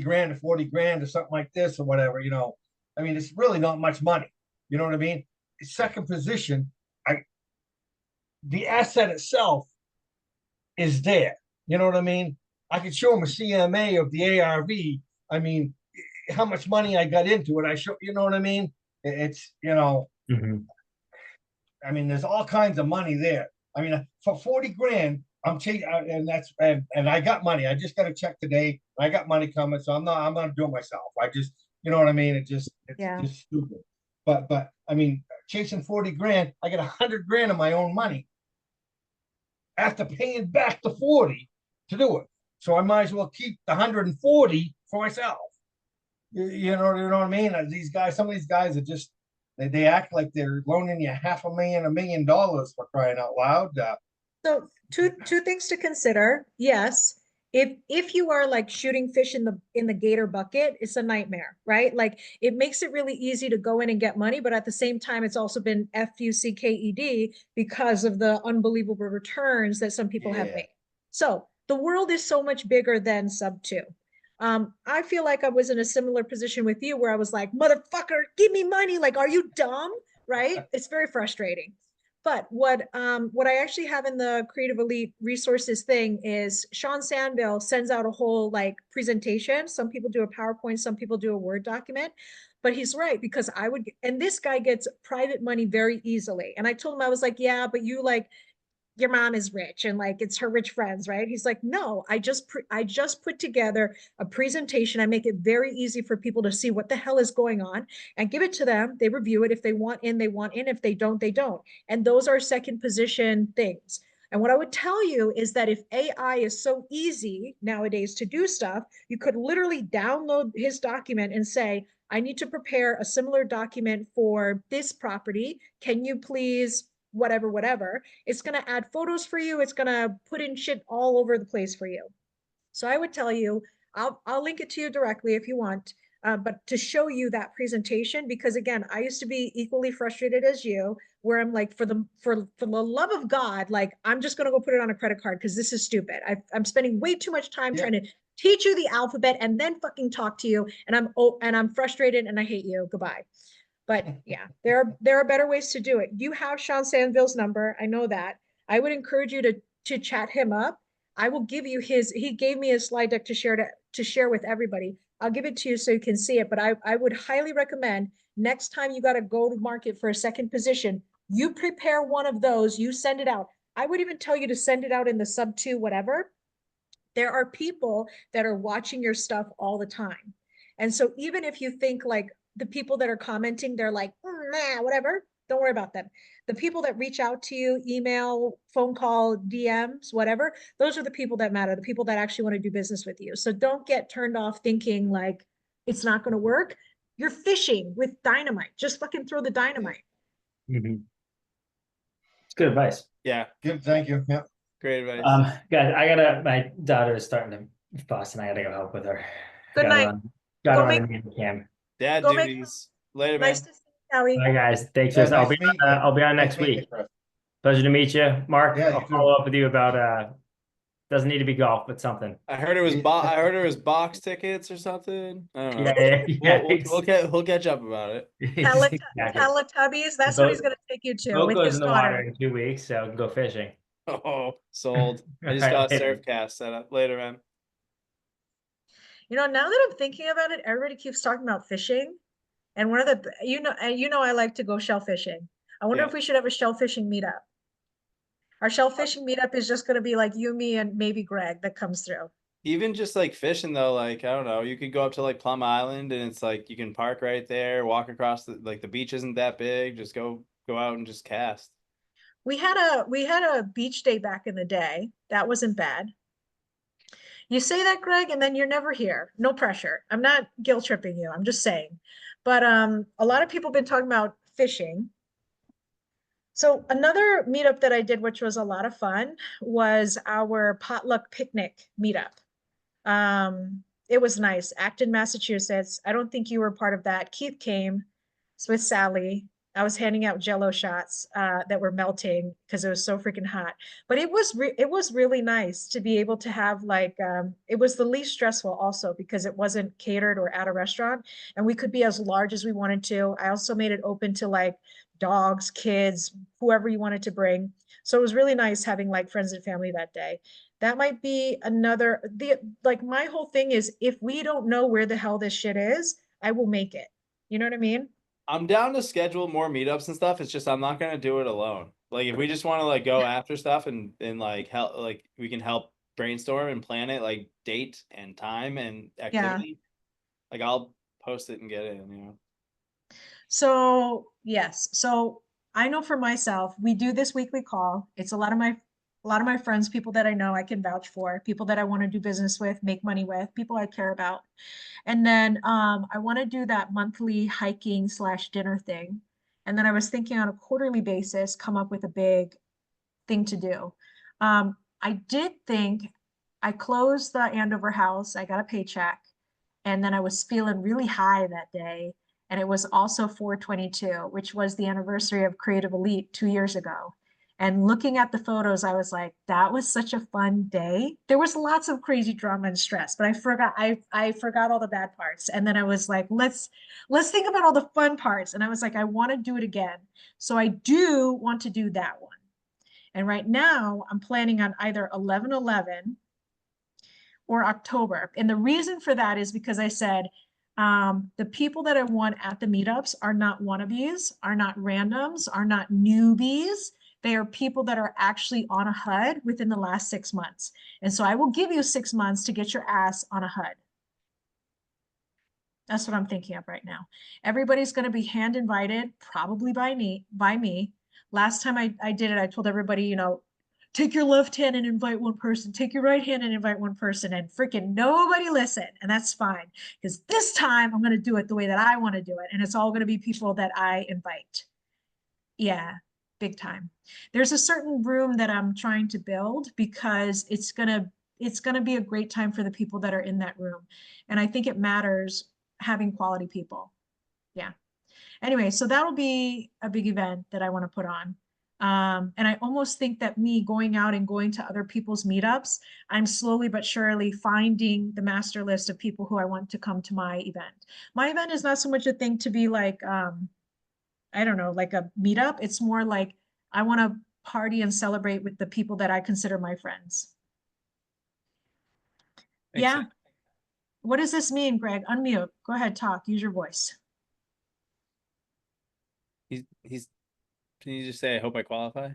grand or 40 grand or something like this or whatever, I mean, it's really not much money. You know what I mean? Second position, the asset itself is there. You know what I mean? I could show them a CMA of the ARV. I mean, how much money I got into it. You know what I mean? It's, mhm. I mean, there's all kinds of money there. I mean, for 40 grand, I'm chasing, and I got money. I just got a check today. I got money coming, so I'm gonna do it myself. I just, you know what I mean? It's just stupid. But I mean, chasing 40 grand, I get 100 grand of my own money after paying back the 40 to do it. So I might as well keep the 140 for myself. You know what I mean? Some of these guys are just, they act like they're loaning you $500,000, $1 million for crying out loud. So two things to consider. Yes, if you are like shooting fish in the gator bucket, it's a nightmare, right? Like it makes it really easy to go in and get money, but at the same time, it's also been FUCKED because of the unbelievable returns that some people have made. So the world is so much bigger than sub 2. I feel like I was in a similar position with you where I was like, motherfucker, give me money. Like, are you dumb? Right? It's very frustrating. But what I actually have in the Creative Elite resources thing is Sean Sandville sends out a whole like presentation. Some people do a PowerPoint, some people do a Word document. But he's right, because and this guy gets private money very easily. And I told him, I was like, yeah, but you like, your mom is rich and like it's her rich friends, right? He's like, no, I just put together a presentation. I make it very easy for people to see what the hell is going on and give it to them. They review it. If they want in, they want in. If they don't, they don't. And those are second position things. And what I would tell you is that if AI is so easy nowadays to do stuff, you could literally download his document and say, I need to prepare a similar document for this property. Can you please whatever. It's going to add photos for you. It's going to put in shit all over the place for you. So I would tell you, I'll link it to you directly if you want, but to show you that presentation, because again, I used to be equally frustrated as you, where I'm like, for the love of God, like I'm just going to go put it on a credit card because this is stupid. I'm spending way too much time trying to teach you the alphabet and then fucking talk to you, and I'm frustrated and I hate you. Goodbye. But yeah, there are better ways to do it. You have Sean Sandville's number. I know that. I would encourage you to chat him up. I will give you he gave me a slide deck to share with everybody. I'll give it to you so you can see it. But I would highly recommend next time you got to go to market for a second position, you prepare one of those, you send it out. I would even tell you to send it out in the sub to whatever. There are people that are watching your stuff all the time. And so even if you think like the people that are commenting, they're like, nah, whatever, don't worry about them. The people that reach out to you, email, phone call, DMs, whatever, those are the people that matter, the people that actually want to do business with you. So don't get turned off thinking like it's not going to work. You're fishing with dynamite. Just fucking throw the dynamite. Mhm. It's good advice. Yeah, Good, thank you, yeah. great advice. Guys, my daughter is starting to fuss and I gotta go help with her. Good night. Got Go her on make- the meeting cam. Dad go make- duties. Later, man. Nice to see you, Cowie. Bye, guys. Thanks, Yeah, Chris. I'll nice be meeting you. I'll be on Nice next meeting you, week. Chris. Pleasure to meet you, Mark. Yeah, you I'll too. follow up with you about doesn't need to be golf, but something. I heard it was Yeah. I heard it was box tickets or something. I don't know. We'll catch up about it. Exactly. Teletubbies, that's what he's gonna take you to Boat with goes his in the water daughter. in 2 weeks, so we can go fishing. Oh, sold. I just All got right, a later. Surfcast set up. Later, man. You know, now that I'm thinking about it, everybody keeps talking about fishing. And one of the, I like to go shell fishing. I wonder Yeah. if we should have a shell fishing meetup. Our shell fishing meetup is just gonna be like you, me, and maybe Greg that comes through. Even just like fishing though, like I don't know, you could go up to like Plum Island and it's like you can park right there, walk across the beach isn't that big, just go out and just cast. We had a beach day back in the day. That wasn't bad. You say that, Greg, and then you're never here. No pressure. I'm not guilt tripping you. I'm just saying. But a lot of people have been talking about fishing. So another meetup that I did, which was a lot of fun, was our potluck picnic meetup. It was nice. Acton, Massachusetts. I don't think you were part of that. Keith came with Sally. I was handing out Jello shots that were melting because it was so freaking hot. But it was really nice to be able to have like it was the least stressful also because it wasn't catered or at a restaurant, and we could be as large as we wanted to. I also made it open to like dogs, kids, whoever you wanted to bring. So it was really nice having like friends and family that day. That might be another like my whole thing is if we don't know where the hell this shit is, I will make it. You know what I mean? I'm down to schedule more meetups and stuff. It's just I'm not gonna do it alone. Like if we just want to like go after stuff and like help, like we can help brainstorm and plan it, like date and time and activity. Like I'll post it and get it, you know. So yes, so I know for myself, we do this weekly call. It's a lot of my friends, people that I know I can vouch for, people that I want to do business with, make money with, people I care about. And then I want to do that monthly hiking / dinner thing. And then I was thinking on a quarterly basis, come up with a big thing to do. I did think I closed the Andover house, I got a paycheck, and then I was feeling really high that day. And it was also 4/22, which was the anniversary of Creative Elite 2 years ago. And looking at the photos, I was like, that was such a fun day. There was lots of crazy drama and stress, but I forgot all the bad parts. And then I was like, let's think about all the fun parts. And I was like, I want to do it again. So I do want to do that one. And right now I'm planning on either 11/11 or October. And the reason for that is because I said, the people that I want at the meetups are not wannabes, are not randoms, are not newbies. They are people that are actually on a HUD within the last 6 months. And so I will give you 6 months to get your ass on a HUD. That's what I'm thinking of right now. Everybody's going to be hand invited, probably by me. Last time I did it, I told everybody, you know, take your left hand and invite one person, take your right hand and invite one person, and freaking nobody listened. And that's fine, because this time I'm going to do it the way that I want to do it. And it's all going to be people that I invite. Yeah, big time. There's a certain room that I'm trying to build because it's going to be a great time for the people that are in that room. And I think it matters having quality people. Yeah. Anyway, so that'll be a big event that I want to put on. And I almost think that me going out and going to other people's meetups, I'm slowly but surely finding the master list of people who I want to come to my event. My event is not so much a thing to be like, I don't know, like a meetup. It's more like I want to party and celebrate with the people that I consider my friends. Makes Yeah. sense. What does this mean, Greg? Unmute. Go ahead, talk. Use your voice. He's can you just say I hope I qualify?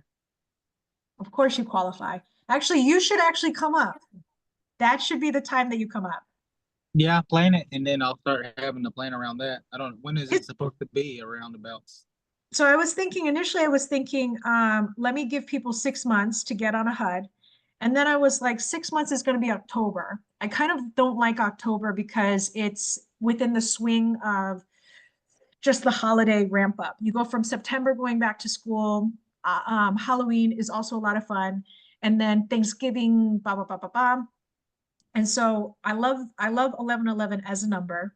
Of course you qualify. Actually, you should actually come up. That should be the time that you come up. Yeah, plan it, and then I'll start having to plan around that. I don't, when is it It's- supposed to be around abouts? So I was thinking, initially I was thinking, let me give people 6 months to get on a HUD. And then I was like, 6 months is going to be October. I kind of don't like October because it's within the swing of just the holiday ramp up. You go from September going back to school. Halloween is also a lot of fun. And then Thanksgiving, blah, blah, blah, blah, blah. And so I love 11/11 as a number.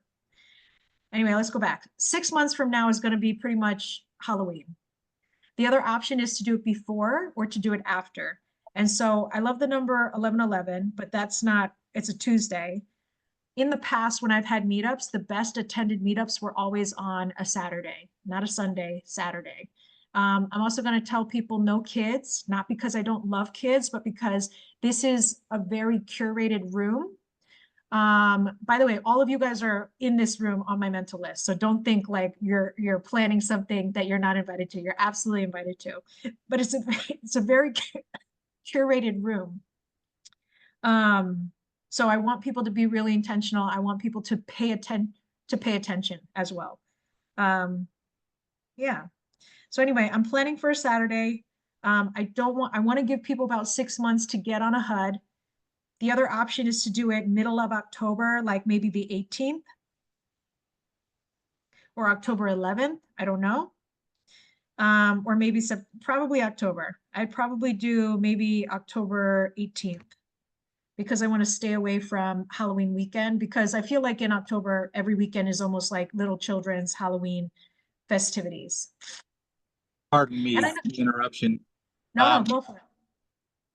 Anyway, let's go back. 6 months from now is going to be pretty much Halloween. The other option is to do it before or to do it after. And so I love the number 11/11, but that's not, it's a Tuesday. In the past, when I've had meetups, the best attended meetups were always on a Saturday, not a Sunday, Saturday. I'm also going to tell people no kids, not because I don't love kids, but because this is a very curated room. By the way, all of you guys are in this room on my mental list. So don't think like you're planning something that you're not invited to. You're absolutely invited to. But it's a very curated room. So I want people to be really intentional. I want people to pay attention as well. Yeah. So anyway, I'm planning for a Saturday. I want to give people about 6 months to get on a HUD. The other option is to do it middle of October, like maybe the 18th or October 11th. I don't know. Or maybe probably October. I'd probably do maybe October 18th because I want to stay away from Halloween weekend, because I feel like in October, every weekend is almost like little children's Halloween festivities. Pardon me, And I the interruption. no, go for it.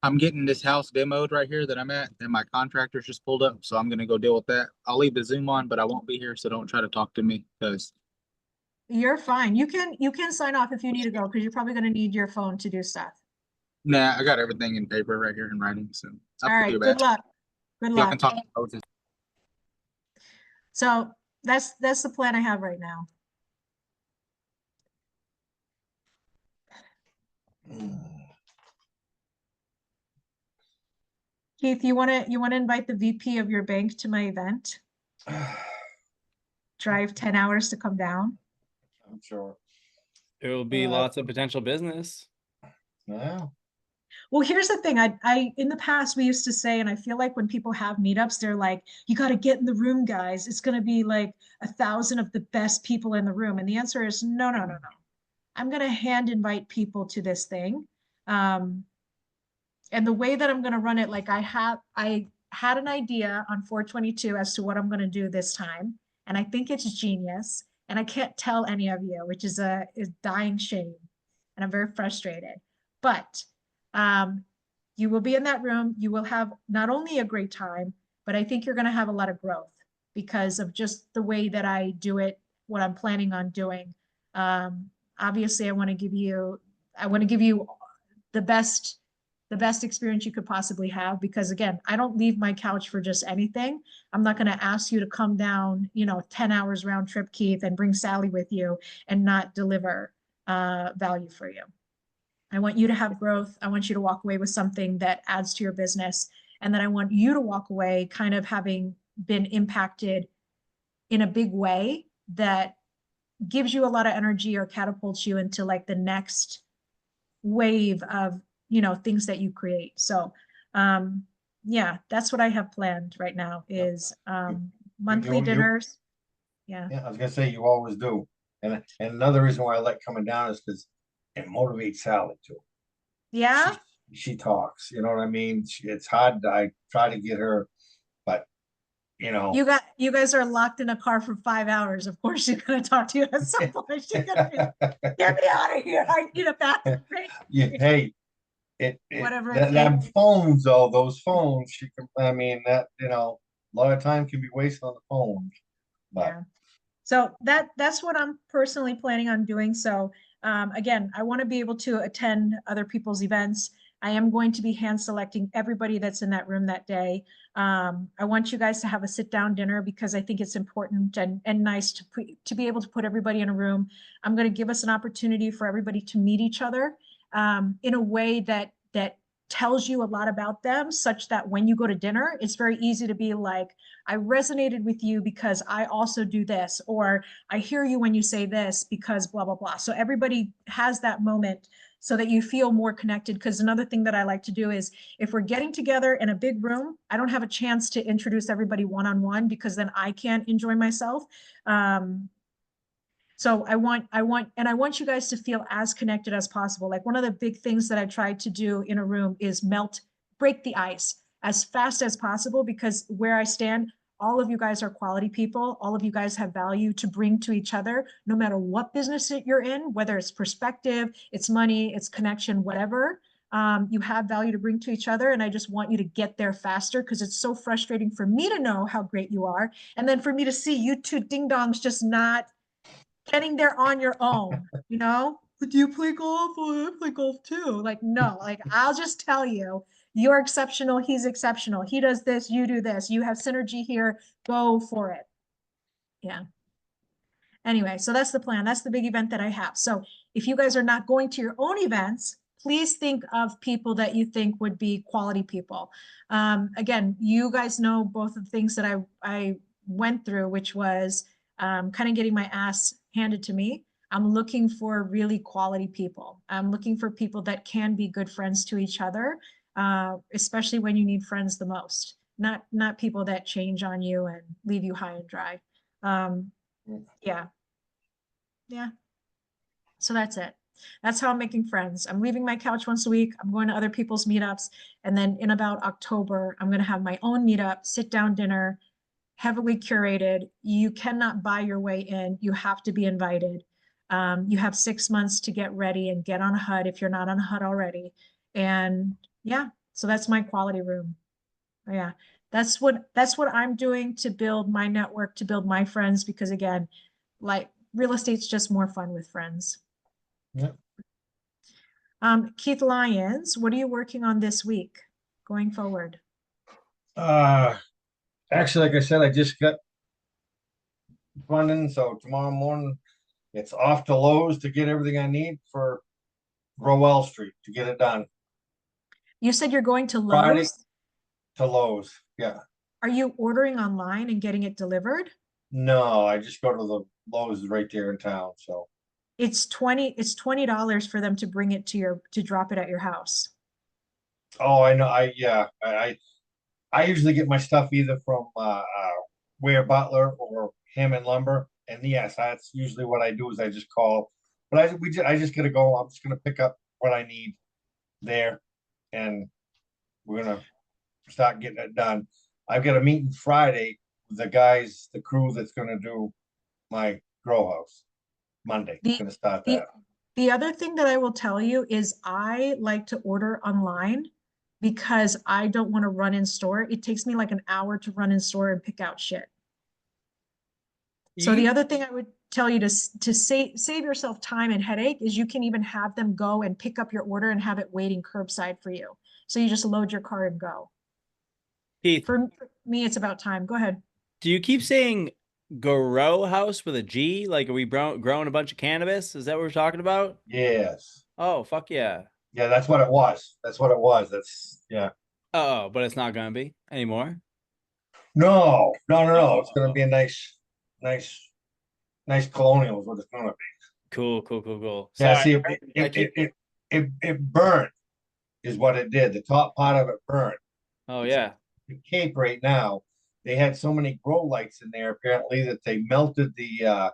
I'm getting this house demoed right here that I'm at, and my contractor's just pulled up, so I'm gonna go deal with that. I'll leave the Zoom on, but I won't be here, so don't try to talk to me, because You're fine. You can sign off if you need to go, because you're probably going to need your phone to do stuff. nah, I got everything in paper right here in writing, so. All right, good luck. Good Y'all can luck. talk. So that's the plan I have right now. Keith, you want to invite the VP of your bank to my event? Drive 10 hours to come down? I'm sure. It will be lots of potential business. Yeah. Well, here's the thing. I in the past we used to say, and I feel like when people have meetups, they're like, you got to get in the room, guys. It's going to be like 1,000 of the best people in the room. And the answer is no, no, no, no. I'm going to hand invite people to this thing. And the way that I'm going to run it, like I had an idea on 4/22 as to what I'm going to do this time. And I think it's genius. And I can't tell any of you, which is a dying shame. And I'm very frustrated. But you will be in that room. You will have not only a great time, but I think you're going to have a lot of growth because of just the way that I do it, what I'm planning on doing. Obviously, I want to give you the best experience you could possibly have, because again, I don't leave my couch for just anything. I'm not going to ask you to come down, 10 hours round trip, Keith, and bring Sally with you and not deliver value for you. I want you to have growth. I want you to walk away with something that adds to your business. And then I want you to walk away kind of having been impacted in a big way that gives you a lot of energy or catapults you into like the next wave of things that you create. So yeah, that's what I have planned right now is monthly dinners. Yeah. Yeah, I was gonna say, you always do. And another reason why I like coming down is because it motivates Sally too. Yeah. She talks, you know what I mean? It's hard. I try to get her, but You guys are locked in a car for 5 hours. Of course she's gonna talk to you at some point. She's gonna be, get me out of here. I need a bathroom break. hey, Whatever it that takes. phones though, those phones, she can, I mean, that, a lot of time can be wasted on the phones. But Yeah. So that's what I'm personally planning on doing. So again, I want to be able to attend other people's events. I am going to be hand selecting everybody that's in that room that day. I want you guys to have a sit down dinner because I think it's important and nice to be able to put everybody in a room. I'm going to give us an opportunity for everybody to meet each other in a way that that tells you a lot about them, such that when you go to dinner, it's very easy to be like, I resonated with you because I also do this, or I hear you when you say this because blah, blah, blah. So everybody has that moment so that you feel more connected. Because another thing that I like to do is if we're getting together in a big room, I don't have a chance to introduce everybody one-on-one because then I can't enjoy myself. So I want you guys to feel as connected as possible. Like one of the big things that I tried to do in a room is break the ice as fast as possible, because where I stand, all of you guys are quality people. All of you guys have value to bring to each other, no matter what business you're in, whether it's perspective, it's money, it's connection, whatever. You have value to bring to each other. And I just want you to get there faster, because it's so frustrating for me to know how great you are. And then for me to see you two ding dongs just not getting there on your own, you know? But do you play golf? Oh, I play golf too. Like, no, like I'll just tell you, you're exceptional, he's exceptional. He does this, you do this. You have synergy here, go for it. Yeah. Anyway, so that's the plan. That's the big event that I have. So if you guys are not going to your own events, please think of people that you think would be quality people. Again, you guys know both of the things that I went through, which was kind of getting my ass handed to me. I'm looking for really quality people. I'm looking for people that can be good friends to each other, especially when you need friends the most. Not people that change on you and leave you high and dry. Yeah. Yeah. So that's it. That's how I'm making friends. I'm leaving my couch once a week. I'm going to other people's meetups. And then in about October, I'm going to have my own meetup, sit down dinner, heavily curated. You cannot buy your way in. You have to be invited. You have 6 months to get ready and get on a HUD if you're not on a HUD already. And yeah, so that's my quality room. Yeah, that's what I'm doing to build my network, to build my friends, because again, like real estate's just more fun with friends. Yeah. Keith Lyons, what are you working on this week going forward? Actually, like I said, I just got funding, so tomorrow morning it's off to Lowe's to get everything I need for Rowell Street to get it done. You said you're going to Friday. Lowe's. To Lowe's, yeah. Are you ordering online and getting it delivered? No, I just go to the Lowe's right there in town, so. It's $20 for them to bring it to drop it at your house. Oh, I know, I usually get my stuff either from, Ware Butler or Hammond Lumber, and yes, that's usually what I do is I just call. But I just gotta go, I'm just gonna pick up what I need there, and we're gonna start getting it done. I've got a meeting Friday with the crew that's gonna do my grow house. Monday, gonna start that. The other thing that I will tell you is I like to order online because I don't want to run in store. It takes me like an hour to run in store and pick out shit. So the other thing I would tell you to save yourself time and headache is you can even have them go and pick up your order and have it waiting curbside for you. So you just load your car and go. Keith, For me, it's about time. Go ahead. do you keep saying grow house with a G? Like, are we growing a bunch of cannabis? Is that what we're talking about? Yes. Oh, fuck yeah. Yeah, that's what it was. That's what it was. Yeah. Oh, but it's not gonna be anymore. No. It's gonna be a nice colonial is what it's gonna be. Cool. Yeah, Sorry, see, it burned is what it did. The top part of it burned. oh yeah. The Cape right now, they had so many grow lights in there apparently that they melted the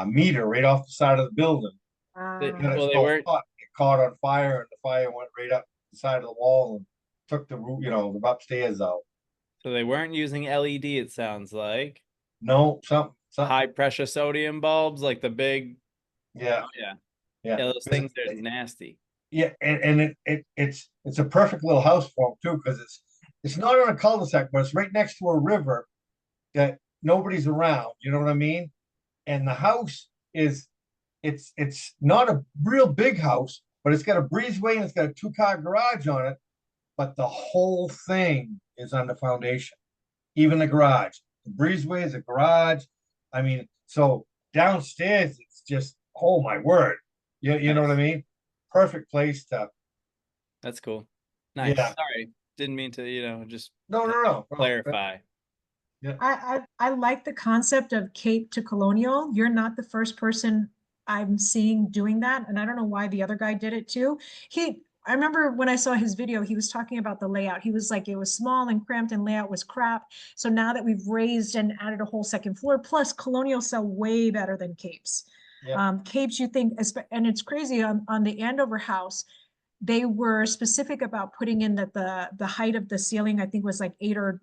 meter right off the side of the building. They, And it's well, they so weren't. hot, it caught on fire and the fire went right up the side of the wall and took the roof, the upstairs out. So they weren't using LED. It sounds like No, something. high pressure sodium bulbs, like the big. Yeah. Oh, yeah. Yeah. Yeah, those things are nasty. Yeah, and it's a perfect little house for them too, because it's not on a cul-de-sac, but it's right next to a river that nobody's around, you know what I mean? And the house it's not a real big house, but it's got a breezeway and it's got a 2-car garage on it, but the whole thing is under foundation. Even the garage. The breezeway is a garage. I mean, so downstairs it's just, oh my word. You know what I mean? Perfect place to That's cool. Nice. Yeah. Sorry. Didn't mean to, just No. clarify. I like the concept of Cape to Colonial. You're not the first person I'm seeing doing that, and I don't know why the other guy did it too. I remember when I saw his video, he was talking about the layout. He was like, it was small and cramped and layout was crap. So now that we've raised and added a whole second floor, plus Colonial sell way better than Capes. Yeah. Capes, you think, and it's crazy on the Andover house, they were specific about putting in that the height of the ceiling, I think, was like 8 or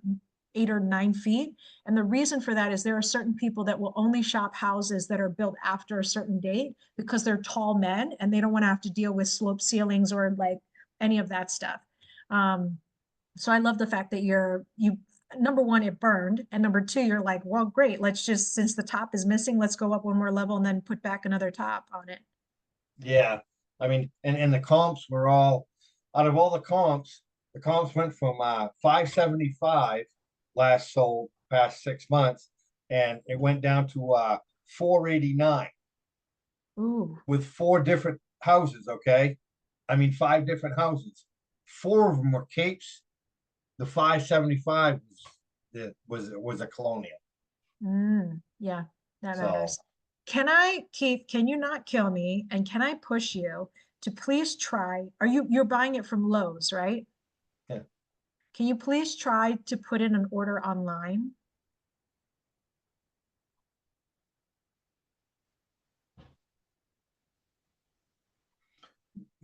9 feet. And the reason for that is there are certain people that will only shop houses that are built after a certain date because they're tall men and they don't want to have to deal with slope ceilings or like any of that stuff. So I love the fact that you number one, it burned, and number two, you're like, well, great, let's just, since the top is missing, let's go up one more level and then put back another top on it. Yeah, I mean, and the comps were all, out of all the comps went from 575 last sold past 6 months, and it went down to 489 Ooh, with 4 different houses, okay? I mean, 5 different houses. 4 of them were Capes. The 575 was a Colonial. yeah, that So- matters. Keith, can you not kill me? And can I push you to please try, you're buying it from Lowe's, right? Yeah. Can you please try to put in an order online?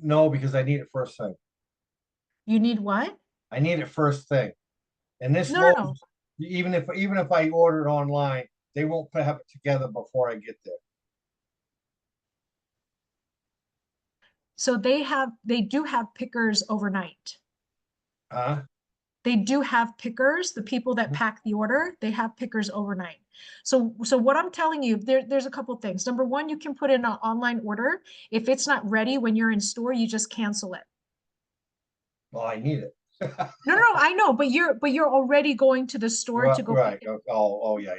No, because I need it first thing. You need what? I need it first thing. And this No, no, no. Lowe's, even if I order it online, they won't have it together before I get there. So they do have pickers overnight. Huh? They do have pickers, the people that pack the order, they have pickers overnight. So what I'm telling you, there's a couple things. Number one, you can put in an online order. If it's not ready when you're in store, you just cancel it. Well, I need it. No, I know, but you're already going to the store to go pick Right. it. Oh, yeah.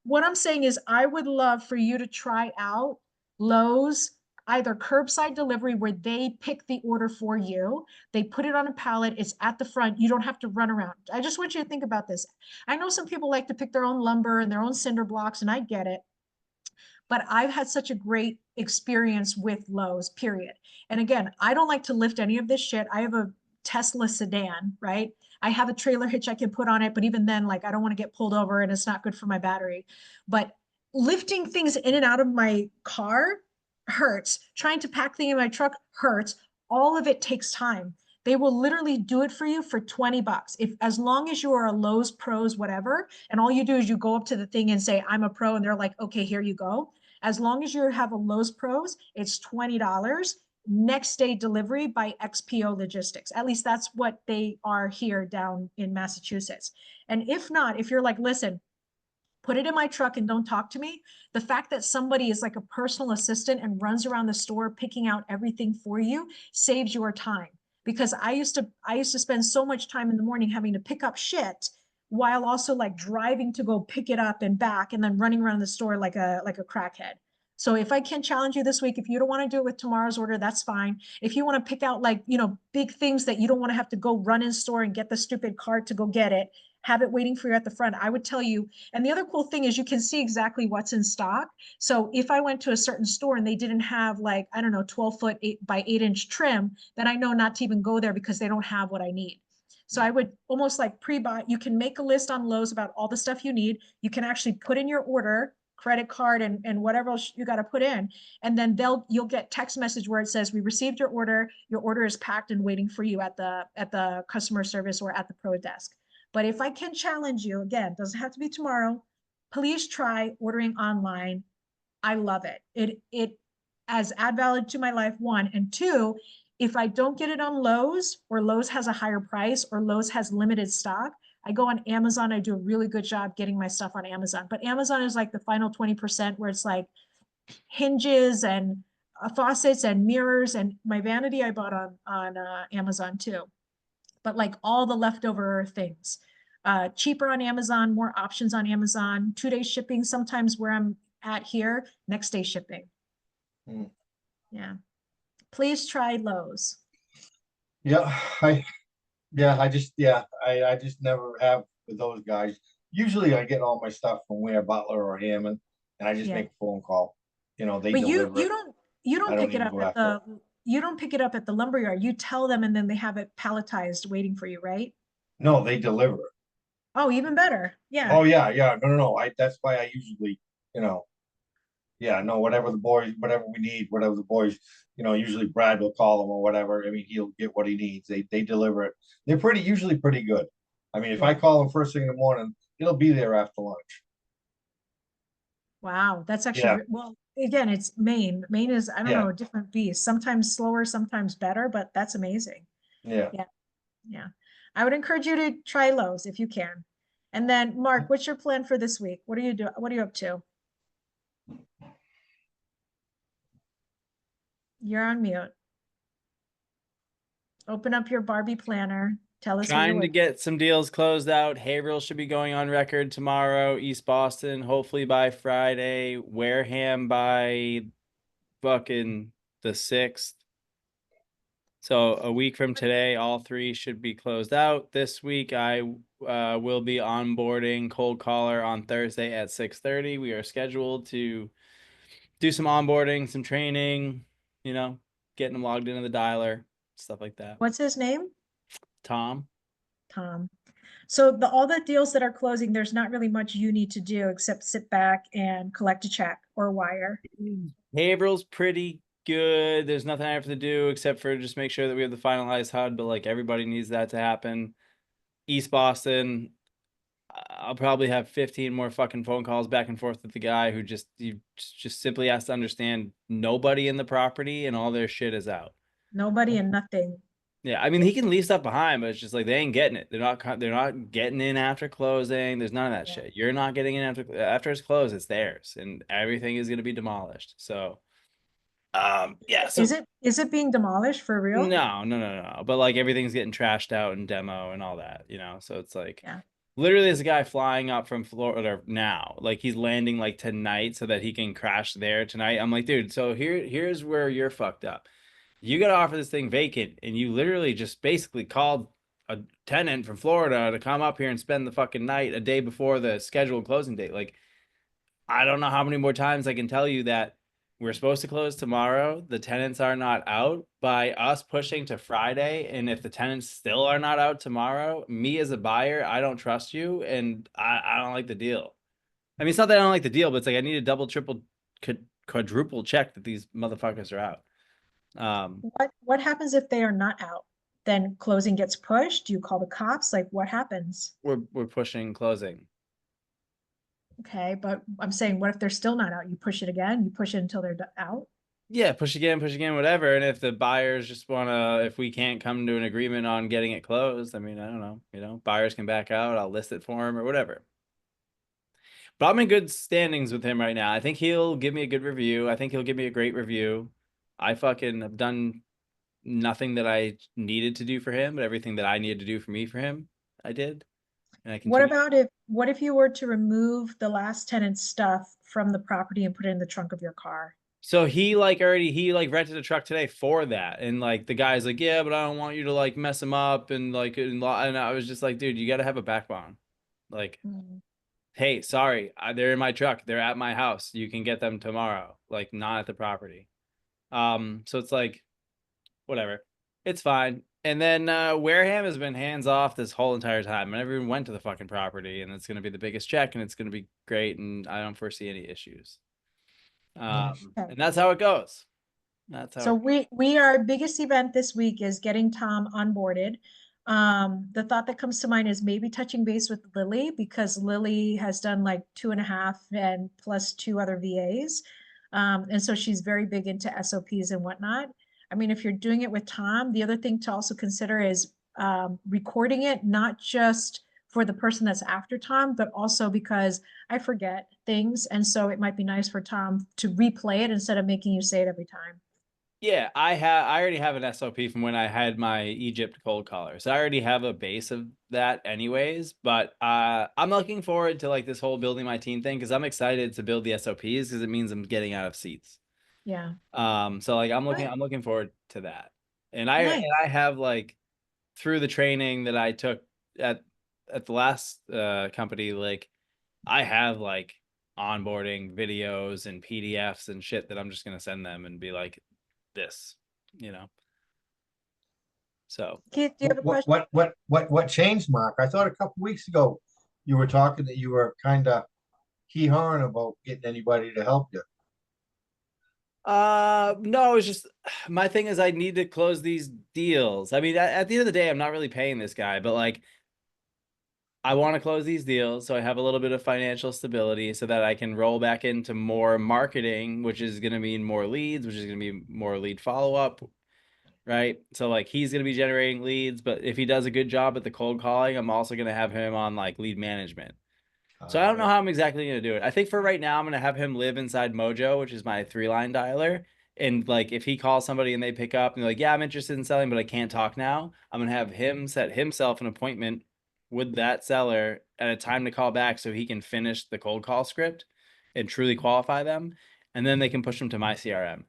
What I'm saying is I would love for you to try out Lowe's, either curbside delivery where they pick the order for you. They put it on a pallet. It's at the front. You don't have to run around. I just want you to think about this. I know some people like to pick their own lumber and their own cinder blocks, and I get it. But I've had such a great experience with Lowe's, period. And again, I don't like to lift any of this shit. I have a Tesla sedan, right? I have a trailer hitch I can put on it, but even then, like, I don't want to get pulled over and it's not good for my battery. But lifting things in and out of my car hurts. Trying to pack things in my truck hurts. All of it takes time. They will literally do it for you for 20 bucks. As long as you are a Lowe's Pros, whatever, and all you do is you go up to the thing and say, I'm a pro, and they're like, okay, here you go. As long as you have a Lowe's Pros, it's $20. Next day delivery by XPO Logistics. At least that's what they are here down in Massachusetts. And if not, if you're like, listen, put it in my truck and don't talk to me. The fact that somebody is like a personal assistant and runs around the store picking out everything for you saves your time. Because I used to spend so much time in the morning having to pick up shit while also like driving to go pick it up and back and then running around the store like a crackhead. So if I can challenge you this week, if you don't want to do it with tomorrow's order, that's fine. If you want to pick out like, big things that you don't want to have to go run in store and get the stupid cart to go get it, have it waiting for you at the front, I would tell you. And the other cool thing is you can see exactly what's in stock. So if I went to a certain store and they didn't have like, I don't know, 12-foot by 8-inch trim, then I know not to even go there because they don't have what I need. So I would almost like pre-buy. You can make a list on Lowe's about all the stuff you need. You can actually put in your order, credit card, and whatever else you got to put in. And then you'll get text message where it says, we received your order. Your order is packed and waiting for you at the customer service or at the pro desk. But if I can challenge you, again, doesn't have to be tomorrow, please try ordering online. I love it. It has add value to my life, one. And two, if I don't get it on Lowe's, or Lowe's has a higher price, or Lowe's has limited stock, I go on Amazon. I do a really good job getting my stuff on Amazon. But Amazon is like the final 20% where it's like hinges and faucets and mirrors, and my vanity I bought on Amazon too. But like all the leftover things, cheaper on Amazon, more options on Amazon, 2-day shipping, sometimes where I'm at here, next day shipping. Yeah. Please try Lowe's. Yeah, Yeah, I just never have with those guys. Usually I get all my stuff from Ware Butler or Hammond, and I just Yeah. make a phone call. You know, they But deliver it. you I don't don't pick it even up go at after it. you don't pick it up at the lumberyard. You tell them and then they have it palletized waiting for you, right? No, they deliver it. Oh, even better. Yeah. Oh, yeah, no, that's why I usually, you know, yeah, no, whatever we need, whatever the boys, usually Brad will call them or whatever. I mean, he'll get what he needs. They deliver it. They're usually pretty good. I mean, if I Yeah. call them first thing in the morning, it'll be there after lunch. Wow. That's actually, Yeah. well, again, it's Maine. Maine is, I don't Yeah. know, a different beast, sometimes slower, sometimes better, but that's amazing. Yeah. Yeah. I would encourage you to try Lowe's if you can. And then Mark, what's your plan for this week? What are you doing? What are you up to? You're on mute. Open up your Barbie planner. Tell us what you're Trying to working. get some deals closed out. Haverhill should be going on record tomorrow. East Boston, hopefully by Friday. Wareham by fucking the 6th. So a week from today, all 3 should be closed out. This week, I will be onboarding Cold Caller on Thursday at 6:30. We are scheduled to do some onboarding, some training, getting them logged into the dialer, stuff like that. What's his name? Tom? Tom. So all the deals that are closing, there's not really much you need to do except sit back and collect a check or wire. Haverhill's pretty good. There's nothing I have to do except for just make sure that we have the finalized HUD, but like everybody needs that to happen. East Boston, I'll probably have 15 more fucking phone calls back and forth with the guy who just simply has to understand nobody in the property and all their shit is out. Nobody and nothing. Yeah, I mean he can leave stuff behind, but it's just like they ain't getting it. They're not getting in after closing. There's none of that Yeah. shit. You're not getting in after it's closed. It's theirs, and everything is going to be demolished. So, yeah. So Is it being demolished for real? no. But like everything's getting trashed out and demo and all that, So it's like, Yeah. literally, there's a guy flying up from Florida now. Like he's landing like tonight so that he can crash there tonight. I'm like, dude. So here's where you're fucked up. You got to offer this thing vacant, and you literally just basically called a tenant from Florida to come up here and spend the fucking night a day before the scheduled closing date. Like, I don't know how many more times I can tell you that we're supposed to close tomorrow. The tenants are not out. By us pushing to Friday, and if the tenants still are not out tomorrow, me as a buyer, I don't trust you, and I don't like the deal. I mean, it's not that I don't like the deal, but it's like I need a double, triple, quadruple check that these motherfuckers are out. What happens if they are not out? Then closing gets pushed? Do you call the cops? Like what happens? We're pushing closing. Okay, but I'm saying, what if they're still not out? You push it again, you push it until they're out? Yeah, push again, whatever. And if the buyers just if we can't come to an agreement on getting it closed, I mean, I don't know, buyers can back out. I'll list it for him or whatever. But I'm in good standings with him right now. I think he'll give me a good review. I think he'll give me a great review. I fucking have done nothing that I needed to do for him, but everything that I needed to do for me for him, I did. And I continue. What if you were to remove the last tenant's stuff from the property and put it in the trunk of your car? So he rented a truck today for that, and like the guy's like, yeah, but I don't want you to like mess him up, and I was just like, dude, you got to have a backbone. Like, hey, sorry, they're in my truck, they're at my house, you can get them tomorrow, like not at the property. So it's like, whatever, it's fine. And then Wareham has been hands off this whole entire time. I never even went to the fucking property, and it's gonna be the biggest check, and it's gonna be great, and I don't foresee any issues. And that's how it goes. So our biggest event this week is getting Tom onboarded. The thought that comes to mind is maybe touching base with Lily, because Lily has done like 2.5 and plus 2 other VAs. And so she's very big into SOPs and whatnot. I mean, if you're doing it with Tom, the other thing to also consider is recording it, not just for the person that's after Tom, but also because I forget things. And so it might be nice for Tom to replay it instead of making you say it every time. Yeah, I already have an SOP from when I had my Egypt cold caller. So I already have a base of that anyways, but I'm looking forward to like this whole building my team thing, because I'm excited to build the SOPs, because it means I'm getting out of seats. Yeah. So like I'm looking forward to that. And I have like through the training that I took at the last company, like I have like onboarding videos and PDFs and shit that I'm just gonna send them and be like, this, you know. So Keith, do you have a What, question? what changed, Mark? I thought a couple weeks ago you were talking that you were kind of hee-hawing about getting anybody to help you. no, it's just my thing is I need to close these deals. I mean, at the end of the day, I'm not really paying this guy, but like I want to close these deals so I have a little bit of financial stability so that I can roll back into more marketing, which is going to mean more leads, which is going to be more lead follow-up, right? So like he's going to be generating leads, but if he does a good job at the cold calling, I'm also going to have him on like lead management. So I don't know how I'm exactly going to do it. I think for right now, I'm going to have him live inside Mojo, which is my 3-line dialer. And like, if he calls somebody and they pick up and they're like, yeah, I'm interested in selling, but I can't talk now, I'm going to have him set himself an appointment with that seller at a time to call back so he can finish the cold call script and truly qualify them. And then they can push them to my CRM.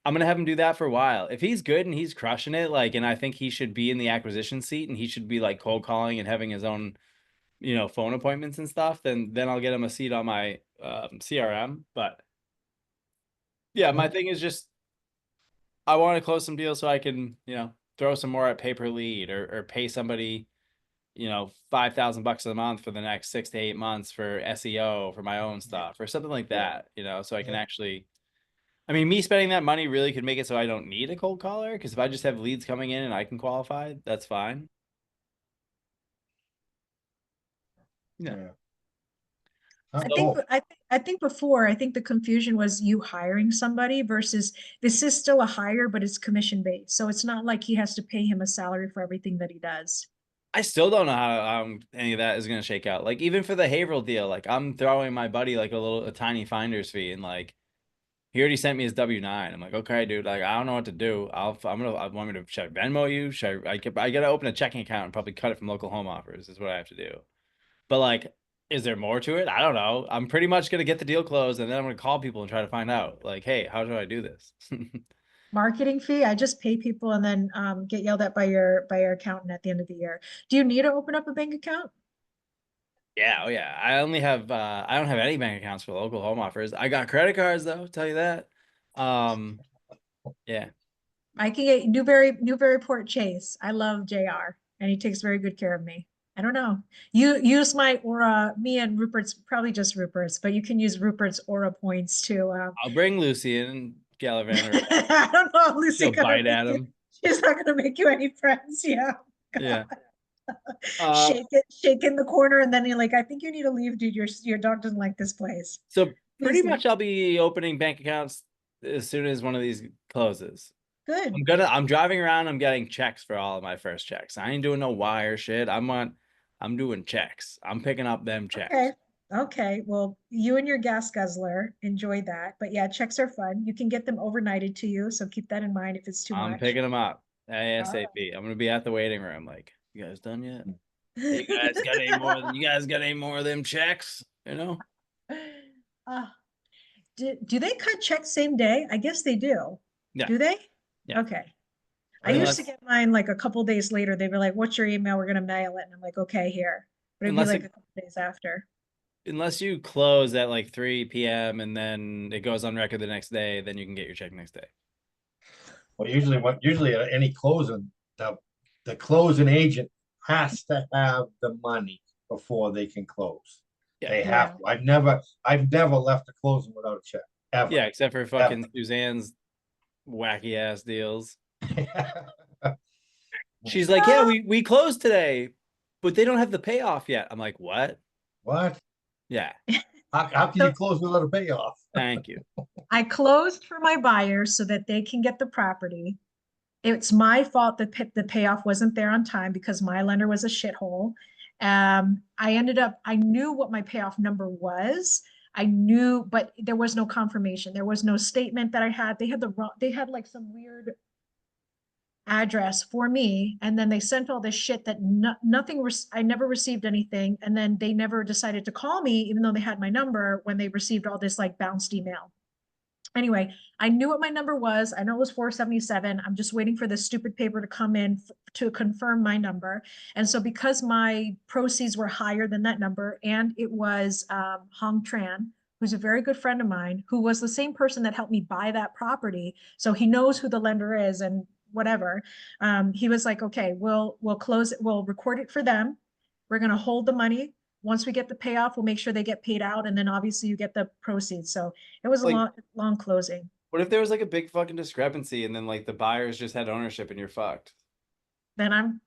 I'm going to have him do that for a while. If he's good and he's crushing it, like, and I think he should be in the acquisition seat and he should be like cold calling and having his own, you know, phone appointments and stuff, then I'll get him a seat on my CRM. But yeah, my thing is just I want to close some deals so I can, you know, throw some more at pay per lead or pay somebody, you know, $5,000 a month for the next 6 to 8 months for SEO for my own stuff or something like that, you know, so I can actually, I mean, me spending that money really could make it so I don't need a cold caller, because if I just have leads coming in and I can qualify, that's fine. Yeah. I think, I think before, I think the confusion was you hiring somebody versus this is still a hire, but it's commission based. So it's not like he has to pay him a salary for everything that he does. I still don't know how any of that is going to shake out. Like even for the Haverhill deal, like I'm throwing my buddy like a tiny finder's fee, and like he already sent me his W-9. I'm like, okay, dude, like I don't know what to do. I want me to, should I Venmo you? Should I gotta open a checking account and probably cut it from local home offers is what I have to do. But like, is there more to it? I don't know. I'm pretty much gonna get the deal closed and then I'm gonna call people and try to find out like, hey, how do I do this? Marketing fee, I just pay people and then get yelled at by your accountant at the end of the year. Do you need to open up a bank account? Yeah, oh yeah. I only have I don't have any bank accounts for local home offers. I got credit cards though, tell you that. Yeah. I can get Newbury Port Chase. I love JR and he takes very good care of me. I don't know. You use my Aura, me and Rupert's, probably just Rupert's, but you can use Rupert's Aura points to I'll bring Lucy in, Gallivant. I don't know if Lucy She'll gonna bite make at you- him. She's not gonna make you any friends, yeah. Yeah. Shake in the corner and then you're like, I think you need to leave, dude. Your dog doesn't like this place. So pretty Please much I'll be opening bank accounts as soon as one of these closes. Good. I'm driving around, I'm getting checks for all of my first checks. I ain't doing no wire shit. I'm doing checks. I'm picking up them checks. Okay. Okay. Well, you and your gas guzzler enjoy that. But yeah, checks are fun. You can get them overnighted to you. So keep that in mind if it's too I'm much. picking them up ASAP. I'm gonna be at the waiting room. Like, you guys done yet? You guys got any more? You guys got any more of them checks? You know? Do they cut checks same day? I guess they do. Yeah. Do they? Yeah. Okay. I used to get mine like a couple days later. They'd be like, what's your email? We're gonna mail it. And I'm like, okay, here. But it'd be like a couple days after. Unless you close at like 3 p.m. and then it goes on record the next day, then you can get your check next day. Well, usually at any closing, the closing agent has to have the money before they can close. Yeah. They have to. I've never left a closing without a check, ever. Yeah, except for fucking Suzanne's wacky ass deals. She's like, yeah, we closed today, but they don't have the payoff yet. I'm like, what? What? Yeah. How can you close without a payoff? Thank you. I closed for my buyers so that they can get the property. It's my fault that the payoff wasn't there on time because my lender was a shithole. I knew what my payoff number was. I knew, but there was no confirmation. There was no statement that I had. They had like some weird address for me. And then they sent all this shit that I never received anything. And then they never decided to call me, even though they had my number when they received all this like bounced email. Anyway, I knew what my number was. I know it was 477. I'm just waiting for this stupid paper to come in to confirm my number. And so because my proceeds were higher than that number, and it was Hong Tran, who's a very good friend of mine, who was the same person that helped me buy that property. So he knows who the lender is and whatever. He was like, okay, we'll close it. We'll record it for them. We're going to hold the money. Once we get the payoff, we'll make sure they get paid out. And then obviously you get the proceeds. So it was a Like- long closing. What if there was like a big fucking discrepancy and then like the buyers just had ownership and you're fucked? Then I'm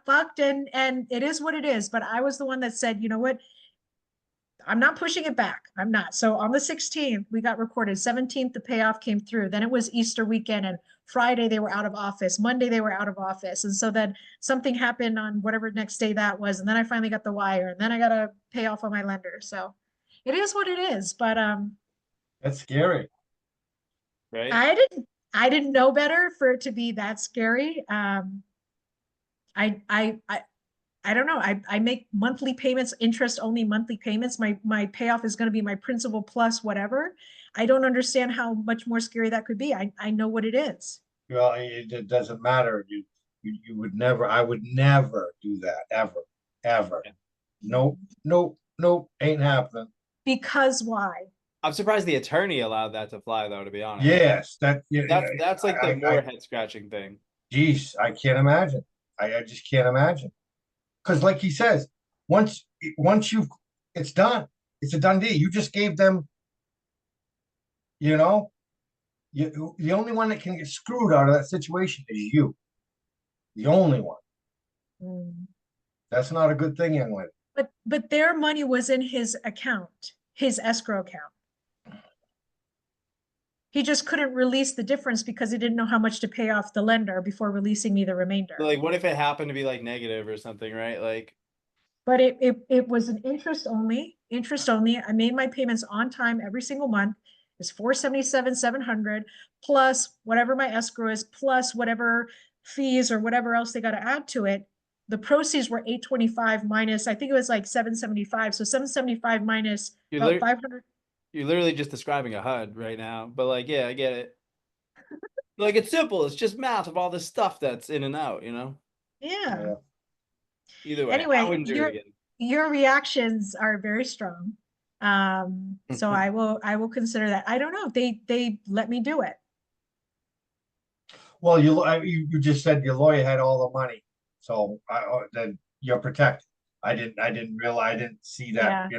fucked, and it is what it is. But I was the one that said, you know what? I'm not pushing it back. I'm not. So on the 16th, we got recorded. 17th, the payoff came through. Then it was Easter weekend, and Friday they were out of office. Monday they were out of office. And so then something happened on whatever next day that was. And then I finally got the wire, and then I got to pay off on my lender. So it is what it is. But That's scary. Right? I didn't know better for it to be that scary. I don't know. I make monthly payments, interest only monthly payments. My payoff is going to be my principal plus whatever. I don't understand how much more scary that could be. I know what it is. Well, it doesn't matter. You would never, I would never do that, ever. Yeah. Nope, ain't happening. Because why? I'm surprised the attorney allowed that to fly, though, to be honest. Yes, That's like the more I- head scratching thing. geez, I can't imagine. I just can't imagine. Because like he says, once it's done. It's a done deal. You just gave them, you know, the only one that can get screwed out of that situation is you. The only one. Mm. That's not a good thing, young lady. But their money was in his account, his escrow account. He just couldn't release the difference because he didn't know how much to pay off the lender before releasing me the remainder. Like, what if it happened to be like negative or something, right? Like, But it was an interest only. I made my payments on time every single month. It's 477, 700 plus whatever my escrow is, plus whatever fees or whatever else they got to add to it. The proceeds were 825 minus, I think it was like 775. So 775 minus You're about lit- 500. you're literally just describing a HUD right now. But like, yeah, I get it. Like, it's simple. It's just math of all this stuff that's in and out, you know? Yeah. Either way, Anyway, I wouldn't do it again. Your reactions are very strong. So I will consider that. I don't know. They let me do it. Well, you just said your lawyer had all the money, so then you're protected. I didn't realize, I didn't see that,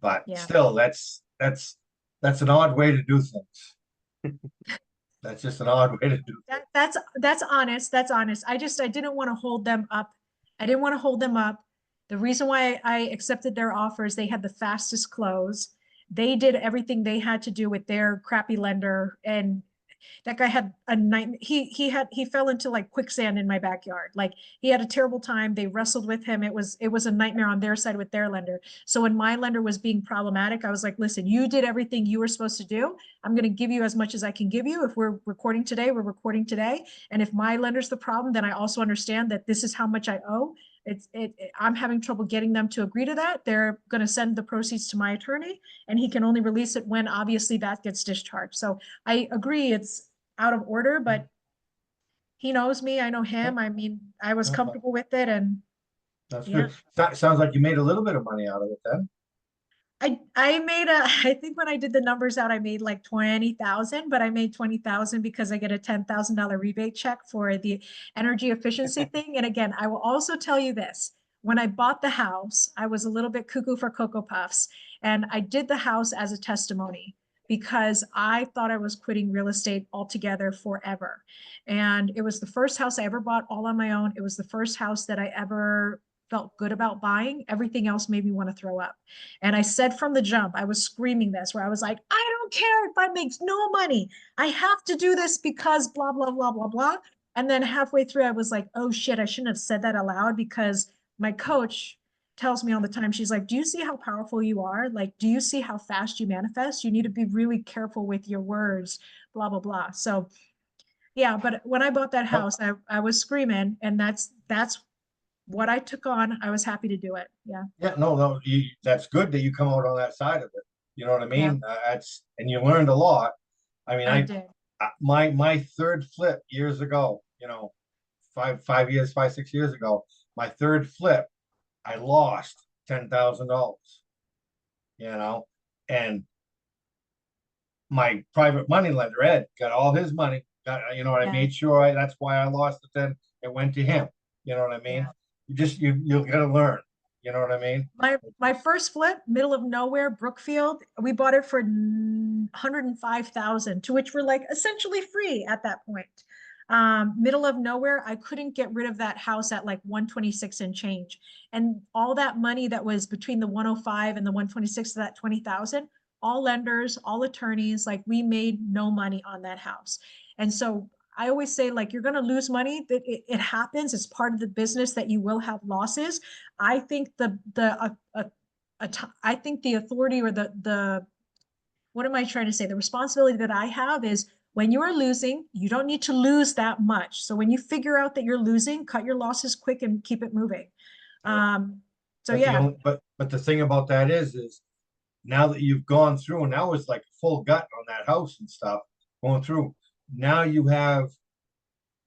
But Yeah. still, that's an odd way to do things. That's just an odd way to do things. That's honest. That's honest. I didn't want to hold them up. I didn't want to hold them up. The reason why I accepted their offers, they had the fastest close. They did everything they had to do with their crappy lender, and that guy had a nightmare. He fell into like quicksand in my backyard. Like he had a terrible time. They wrestled with him. It was a nightmare on their side with their lender. So when my lender was being problematic, I was like, listen, you did everything you were supposed to do. I'm going to give you as much as I can give you. If we're recording today, we're recording today. And if my lender's the problem, then I also understand that this is how much I owe. I'm having trouble getting them to agree to that. They're going to send the proceeds to my attorney, and he can only release it when obviously that gets discharged. So I agree it's out of order, but he knows me. I know him. I mean, I was comfortable with it, and That's Yeah. good. That sounds like you made a little bit of money out of it then. I made I think when I did the numbers out, I made like 20,000, but I made 20,000 because I get a $10,000 rebate check for the energy efficiency thing. And again, I will also tell you this. When I bought the house, I was a little bit cuckoo for Cocoa Puffs, and I did the house as a testimony because I thought I was quitting real estate altogether forever. And it was the first house I ever bought all on my own. It was the first house that I ever felt good about buying. Everything else made me want to throw up. And I said from the jump, I was screaming this, where I was like, I don't care if I make no money. I have to do this because blah, blah, blah, blah, blah. And then halfway through, I was like, oh shit, I shouldn't have said that aloud, because my coach tells me all the time, she's like, do you see how powerful you are? Like, do you see how fast you manifest? You need to be really careful with your words, blah, blah, blah. So yeah, but when I bought that house, I was screaming, and that's what I took on. I was happy to do it. Yeah. Yeah, no, that's good that you come out on that side of it. You know what I Yeah. mean? And you learned a lot. I mean, I did. my third flip years ago, 6 years ago, my third flip, I lost $10,000, and my private money lender, Ed, got all his money, I Yeah. made sure that's why I lost the 10, it went to him, you know what I mean? Yeah. You gotta learn, you know what I mean? My first flip, middle of nowhere, Brookfield, we bought it for 105,000, to which we're like essentially free at that point. Middle of nowhere, I couldn't get rid of that house at like 126 and change. And all that money that was between the 105 and the 126 of that 20,000, all lenders, all attorneys, like we made no money on that house. And so I always say, like, you're going to lose money. It happens. It's part of the business that you will have losses. I think I think the authority or what am I trying to say? The responsibility that I have is when you are losing, you don't need to lose that much. So when you figure out that you're losing, cut your losses quick and keep it moving. So yeah, But the thing about that is now that you've gone through, and now it's like full gut on that house and stuff, going through, now you have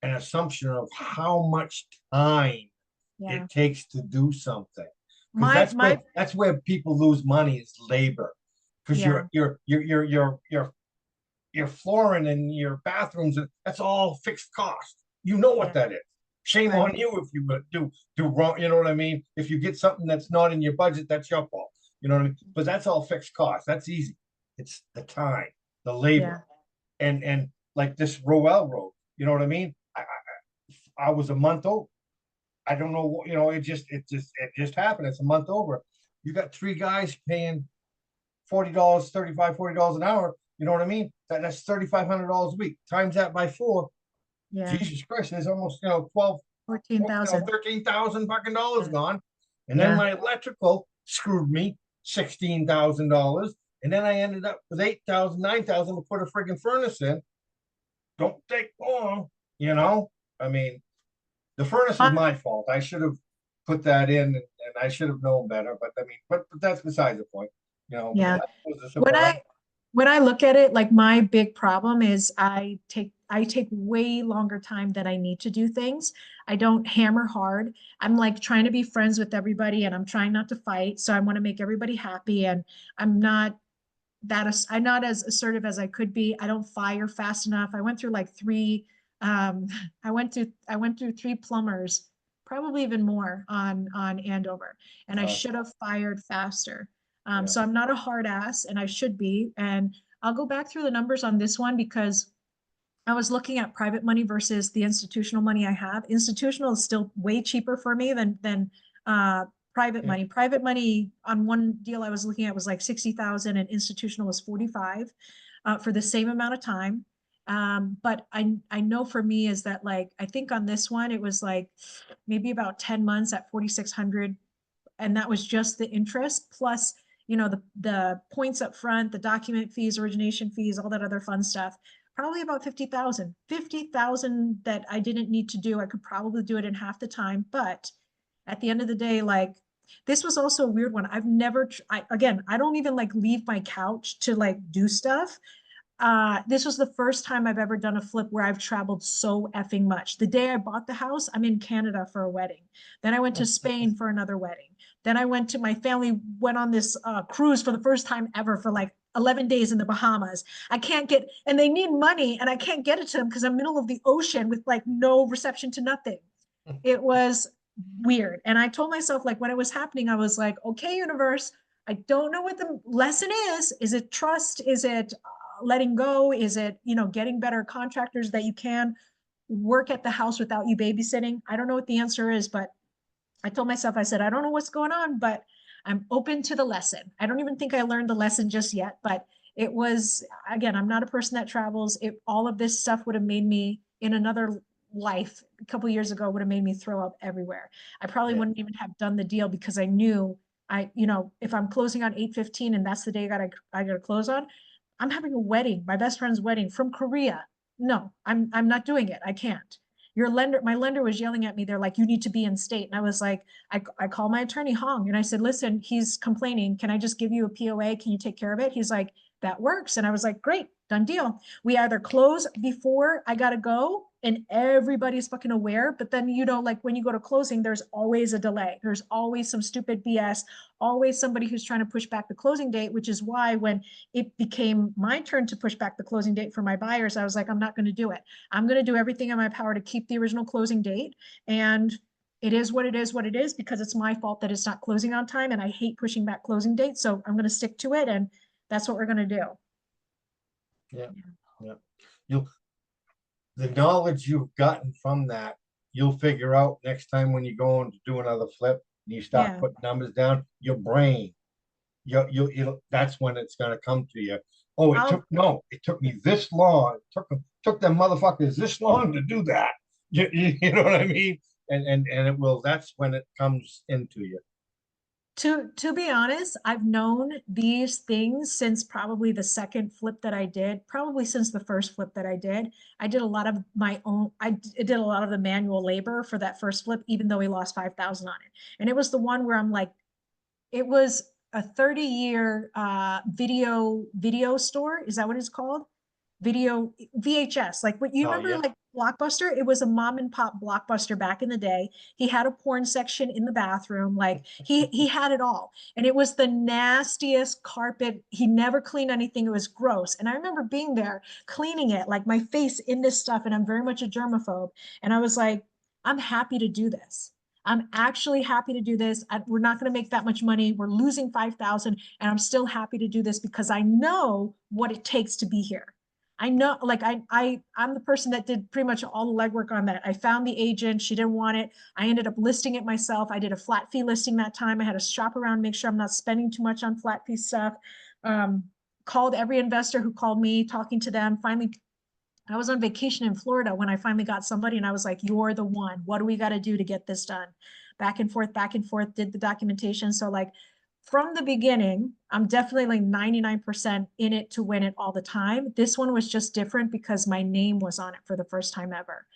an assumption of how much time yeah. it takes to do something. My That's where people lose money is labor. Because Yeah. your flooring and your bathrooms, that's all fixed cost. You know what that is. Shame Right. on you if you do wrong, you know what I mean? If you get something that's not in your budget, that's your fault. You know what I mean? But that's all fixed cost. That's easy. It's the time, the labor. And like this Rowell Road, you know what I mean? I was a month over. I don't know, it just happened. It's a month over. You got three guys paying $40, $40 an hour. You know what I mean? That's $3,500 a week. Times that by 4. Yeah. Jesus Christ, there's almost 12, 14,000. 13,000 fucking dollars gone. And then my electrical screwed me $16,000. And then I ended up with 8,000, 9,000 to put a friggin' furnace in. Don't take long, I mean, the furnace was my fault. I should have put that in, and I should have known better. But I mean, but that's besides the point. Yeah. That was a When surprise. when I look at it, like my big problem is I take way longer time than I need to do things. I don't hammer hard. I'm like trying to be friends with everybody and I'm trying not to fight. So I want to make everybody happy, and I'm not I'm not as assertive as I could be. I don't fire fast enough. I went through like three I went through three plumbers, probably even more on Andover, and I should have fired faster. So I'm not a hard ass, and I should be. And I'll go back through the numbers on this one because I was looking at private money versus the institutional money I have. Institutional is still way cheaper for me than private money. Private money on one deal I was looking at was like 60,000, and institutional was 45 for the same amount of time. But I know for me is that, like, I think on this one it was like maybe about 10 months at 4,600, and that was just the interest plus the points up front, the document fees, origination fees, all that other fun stuff. Probably about 50,000 that I didn't need to do. I could probably do it in half the time, but at the end of the day, like, this was also a weird one. I've never again, I don't even like leave my couch to like do stuff. This was the first time I've ever done a flip where I've traveled so effing much. The day I bought the house, I'm in Canada for a wedding. Then I went to Spain for another wedding. Then my family went on this cruise for the first time ever for like 11 days in the Bahamas. And they need money and I can't get it to them because I'm middle of the ocean with like no reception to nothing. It was weird. And I told myself, like, when it was happening, I was like, okay, universe, I don't know what the lesson is. Is it trust? Is it letting go? Is it, getting better contractors that you can work at the house without you babysitting? I don't know what the answer is, but I told myself, I said, I don't know what's going on, but I'm open to the lesson. I don't even think I learned the lesson just yet, but it was, again, I'm not a person that travels. All of this stuff would have made me, in another life a couple years ago, would have made me throw up everywhere. I probably wouldn't even have done the deal because I knew if I'm closing on 8/15 and that's the day I got to close on, I'm having a wedding, my best friend's wedding from Korea. No, I'm not doing it. I can't. my lender was yelling at me. They're like, you need to be in state. And I was like, I called my attorney Hong and I said, listen, he's complaining. Can I just give you a POA? Can you take care of it? He's like, that works. And I was like, great, done deal. We either close before I gotta go and everybody's fucking aware, but then, you know, like when you go to closing, there's always a delay. There's always some stupid BS, always somebody who's trying to push back the closing date, which is why when it became my turn to push back the closing date for my buyers, I was like, I'm not going to do it. I'm going to do everything in my power to keep the original closing date. And it is what it is, because it's my fault that it's not closing on time. And I hate pushing back closing dates. So I'm going to stick to it. And that's what we're going to do. Yeah, yeah. The knowledge you've gotten from that, you'll figure out next time when you go on to do another flip, and you start Yeah. putting numbers down, your brain, that's when it's gonna come to you. Oh, it took me this long. It took them motherfuckers this long to do that. You know what I mean? And it will, that's when it comes into you. To be honest, I've known these things since probably the second flip that I did, probably since the first flip that I did. I did a lot of my own, did a lot of the manual labor for that first flip, even though we lost 5,000 on it. And it was the one where I'm like, it was a 30-year video store. Is that what it's called? Video VHS, like what you Oh, remember, yeah. like Blockbuster. It was a mom and pop Blockbuster back in the day. He had a porn section in the bathroom. Like he had it all, and it was the nastiest carpet. He never cleaned anything. It was gross. And I remember being there cleaning it, like my face in this stuff, and I'm very much a germaphobe. And I was like, I'm happy to do this. I'm actually happy to do this. We're not going to make that much money. We're losing 5,000, and I'm still happy to do this because I know what it takes to be here. I know, like I'm the person that did pretty much all the legwork on that. I found the agent, she didn't want it. I ended up listing it myself. I did a flat fee listing that time. I had to shop around, make sure I'm not spending too much on flat fee stuff. Called every investor who called me, talking to them. Finally, I was on vacation in Florida when I finally got somebody, and I was like, you're the one. What do we got to do to get this done? Back and forth, did the documentation. So like from the beginning, I'm definitely like 99% in it to win it all the time. This one was just different because my name was on it for the first time ever.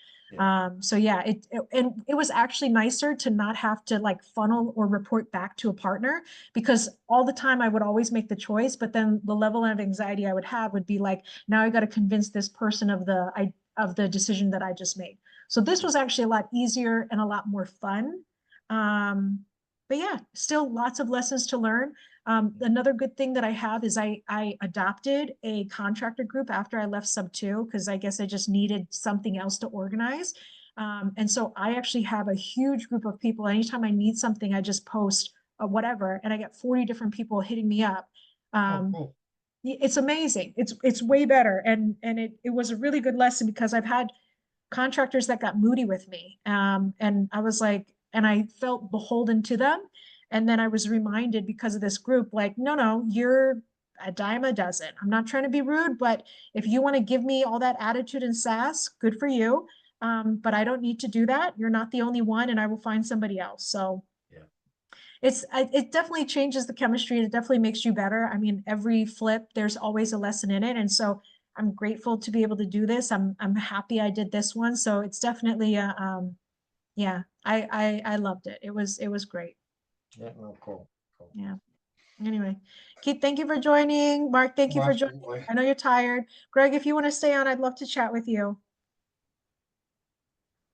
So yeah, and it was actually nicer to not have to like funnel or report back to a partner, because all the time I would always make the choice, but then the level of anxiety I would have would be like, now I got to convince this person of the decision that I just made. So this was actually a lot easier and a lot more fun. But yeah, still lots of lessons to learn. Another good thing that I have is I adopted a contractor group after I left sub 2, because I guess I just needed something else to organize. And so I actually have a huge group of people. Anytime I need something, I just post whatever, and I get 40 different people hitting me up. Cool. It's amazing. It's way better. And it was a really good lesson, because I've had contractors that got moody with me. And I was like, and I felt beholden to them. And then I was reminded because of this group, like, no, you're a dime a dozen. I'm not trying to be rude, but if you want to give me all that attitude and sass, good for you. But I don't need to do that. You're not the only one, and I will find somebody else. So it definitely changes the chemistry. It definitely makes you better. I mean, every flip, there's always a lesson in it. And so I'm grateful to be able to do this. I'm happy I did this one. So it's definitely yeah, I loved it. It was great. Yeah, no, cool. Yeah. Anyway, Keith, thank you for joining. Mark, thank you for joining. Absolutely. I know you're tired. Greg, if you want to stay on, I'd love to chat with you.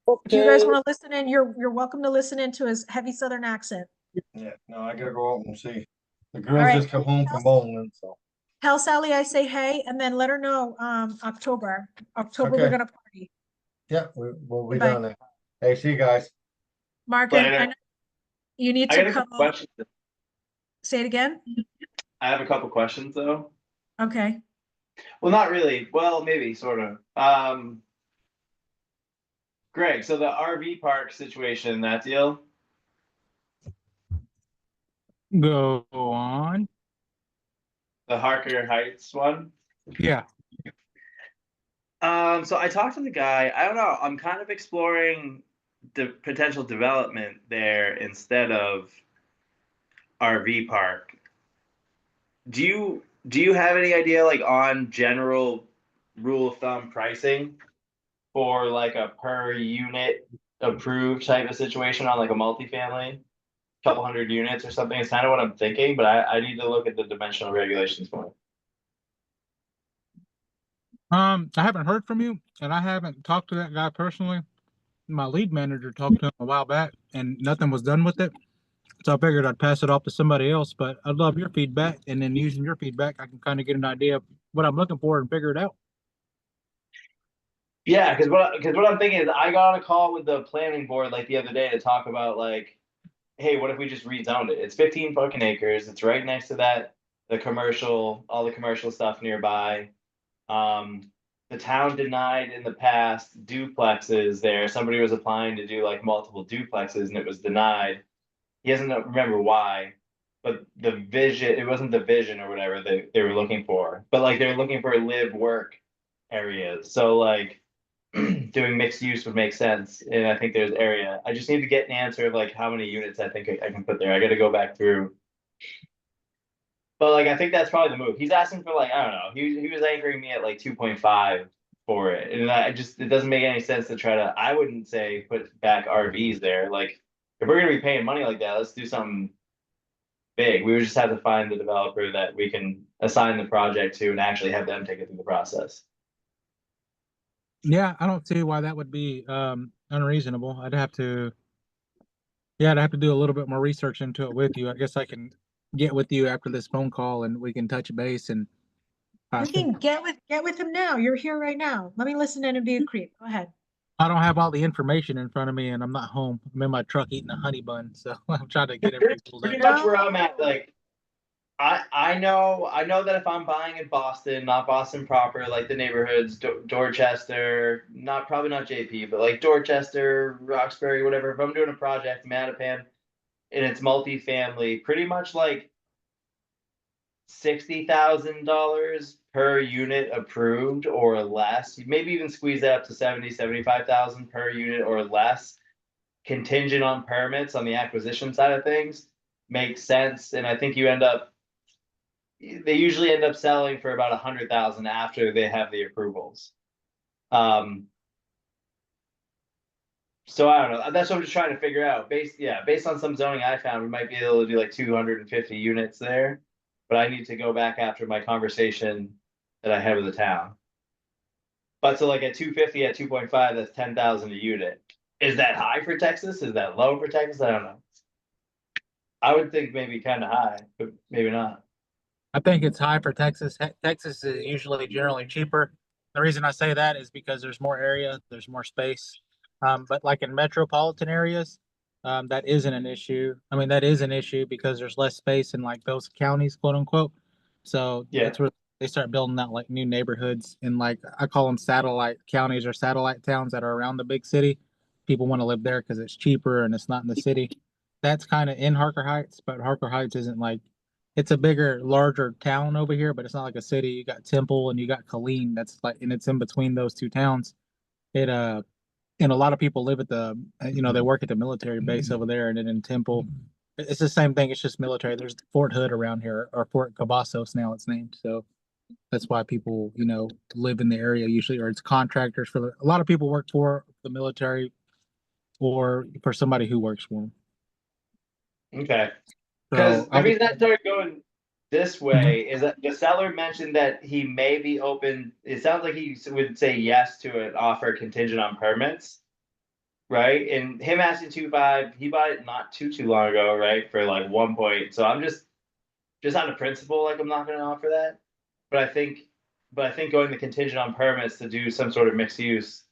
If you guys want to listen in, you're welcome to listen into his heavy Southern accent. Yeah, no, I gotta go out and see. The girls right. just come home from bowling, so. Tell Sally I say hey, and then let her know October we're Okay. gonna party. Yeah, we'll be Goodbye. down there. Hey, see you guys. Mark, Later. I know you need I to got a come. couple questions. Say it again. I have a couple questions though. Okay. Well, not really. Well, maybe sort of. Greg, so the RV park situation, that deal. Go on. The Harker Heights one. Yeah. So I talked to the guy. I don't know. I'm kind of exploring the potential development there instead of RV park. Do you have any idea, like, on general rule of thumb pricing? for like a per unit approved type of situation on like a multifamily, couple hundred units or something. It's kind of what I'm thinking, but I need to look at the dimensional regulations more. I haven't heard from you, and I haven't talked to that guy personally. My lead manager talked to him a while back, and nothing was done with it. So I figured I'd pass it off to somebody else. But I'd love your feedback, and then using your feedback, I can kind of get an idea of what I'm looking for and figure it out. Yeah, because what I'm thinking is I got on a call with the planning board like the other day to talk about like, hey, what if we just rezoned it? It's 15 fucking acres. It's right next to that the commercial, all the commercial stuff nearby. The town denied in the past duplexes there. Somebody was applying to do like multiple duplexes and it was denied. He doesn't remember why, but the vision, it wasn't the vision or whatever they were looking for, but like they were looking for live work areas. So like doing mixed use would make sense. And I think there's area. I just need to get an answer of like how many units I think I can put there. I got to go back through. But like I think that's probably the move. He's asking for like, I don't know. He was anchoring me at like 2.5 for it. And I just it doesn't make any sense to try to I wouldn't say put back RVs there. Like if we're gonna be paying money like that, let's do something big. We would just have to find the developer that we can assign the project to and actually have them take it through the process. Yeah, I don't see why that would be unreasonable. I'd have to do a little bit more research into it with you. I guess I can get with you after this phone call and we can touch base and We can get with him now. You're here right now. Let me listen to him be a creep. Go ahead. I don't have all the information in front of me and I'm not home. I'm in my truck eating a honey bun, so I'm trying to get everything pulled Pretty up. much where I'm at. Like I know that if I'm buying in Boston, not Boston proper, like the neighborhoods, Dorchester, probably not JP, but like Dorchester, Roxbury, whatever. If I'm doing a project, Mattapan, and it's multifamily, pretty much like $60,000 per unit approved or less. Maybe even squeeze that up to 75,000 per unit or less, contingent on permits on the acquisition side of things. Makes sense, and I think they usually end up selling for about 100,000 after they have the approvals. So I don't know. That's what I'm just trying to figure out. Based on some zoning I found, we might be able to do like 250 units there. But I need to go back after my conversation that I had with the town. But so like at 250 at 2.5, that's 10,000 a unit. Is that high for Texas? Is that low for Texas? I don't know. I would think maybe kind of high, but maybe not. I think it's high for Texas. Texas is usually generally cheaper. The reason I say that is because there's more area, there's more space. But like in metropolitan areas, that isn't an issue. I mean, that is an issue because there's less space in like those counties, quote unquote. So Yeah. that's where they start building out like new neighborhoods and like I call them satellite counties or satellite towns that are around the big city. People want to live there because it's cheaper and it's not in the city. That's kind of in Harker Heights, but Harker Heights isn't like it's a bigger, larger town over here, but it's not like a city. You got Temple and you got Killeen. That's like, and it's in between those two towns. It and a lot of people live at the, they work at the military base over there, and then in Temple, it's the same thing. It's just military. There's Fort Hood around here, or Fort Cavazos now it's named. So that's why people, live in the area usually, or it's contractors a lot of people work for the military, or for somebody who works for them. Okay. Because So the reason I started going this way is that the seller mentioned that he may be open. It sounds like he would say yes to an offer contingent on permits, right? And him asking 2.5, he bought it not too long ago, right? For like 1 point. So I'm just out of principle, like I'm not going to offer that. But I think going the contingent on permits to do some sort of mixed use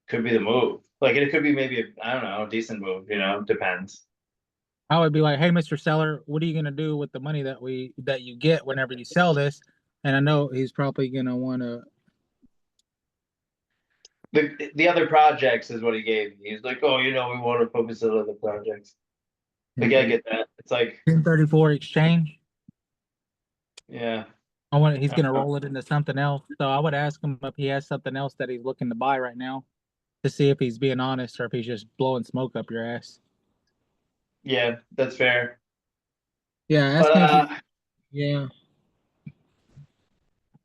could be the move. Like it could be maybe I don't know, a decent move. Depends. I would be like, "Hey, Mr. Seller, what are you gonna do with the money that you get whenever you sell this?" And I know he's probably gonna want to. The other projects is what he gave me. He's like, oh, we want to focus on other projects. Like I get that. It's like 1034 exchange. yeah. He's gonna roll it into something else. So I would ask him if he has something else that he's looking to buy right now, to see if he's being honest or if he's just blowing smoke up your ass. Yeah, that's fair. Yeah, ask him. Yeah,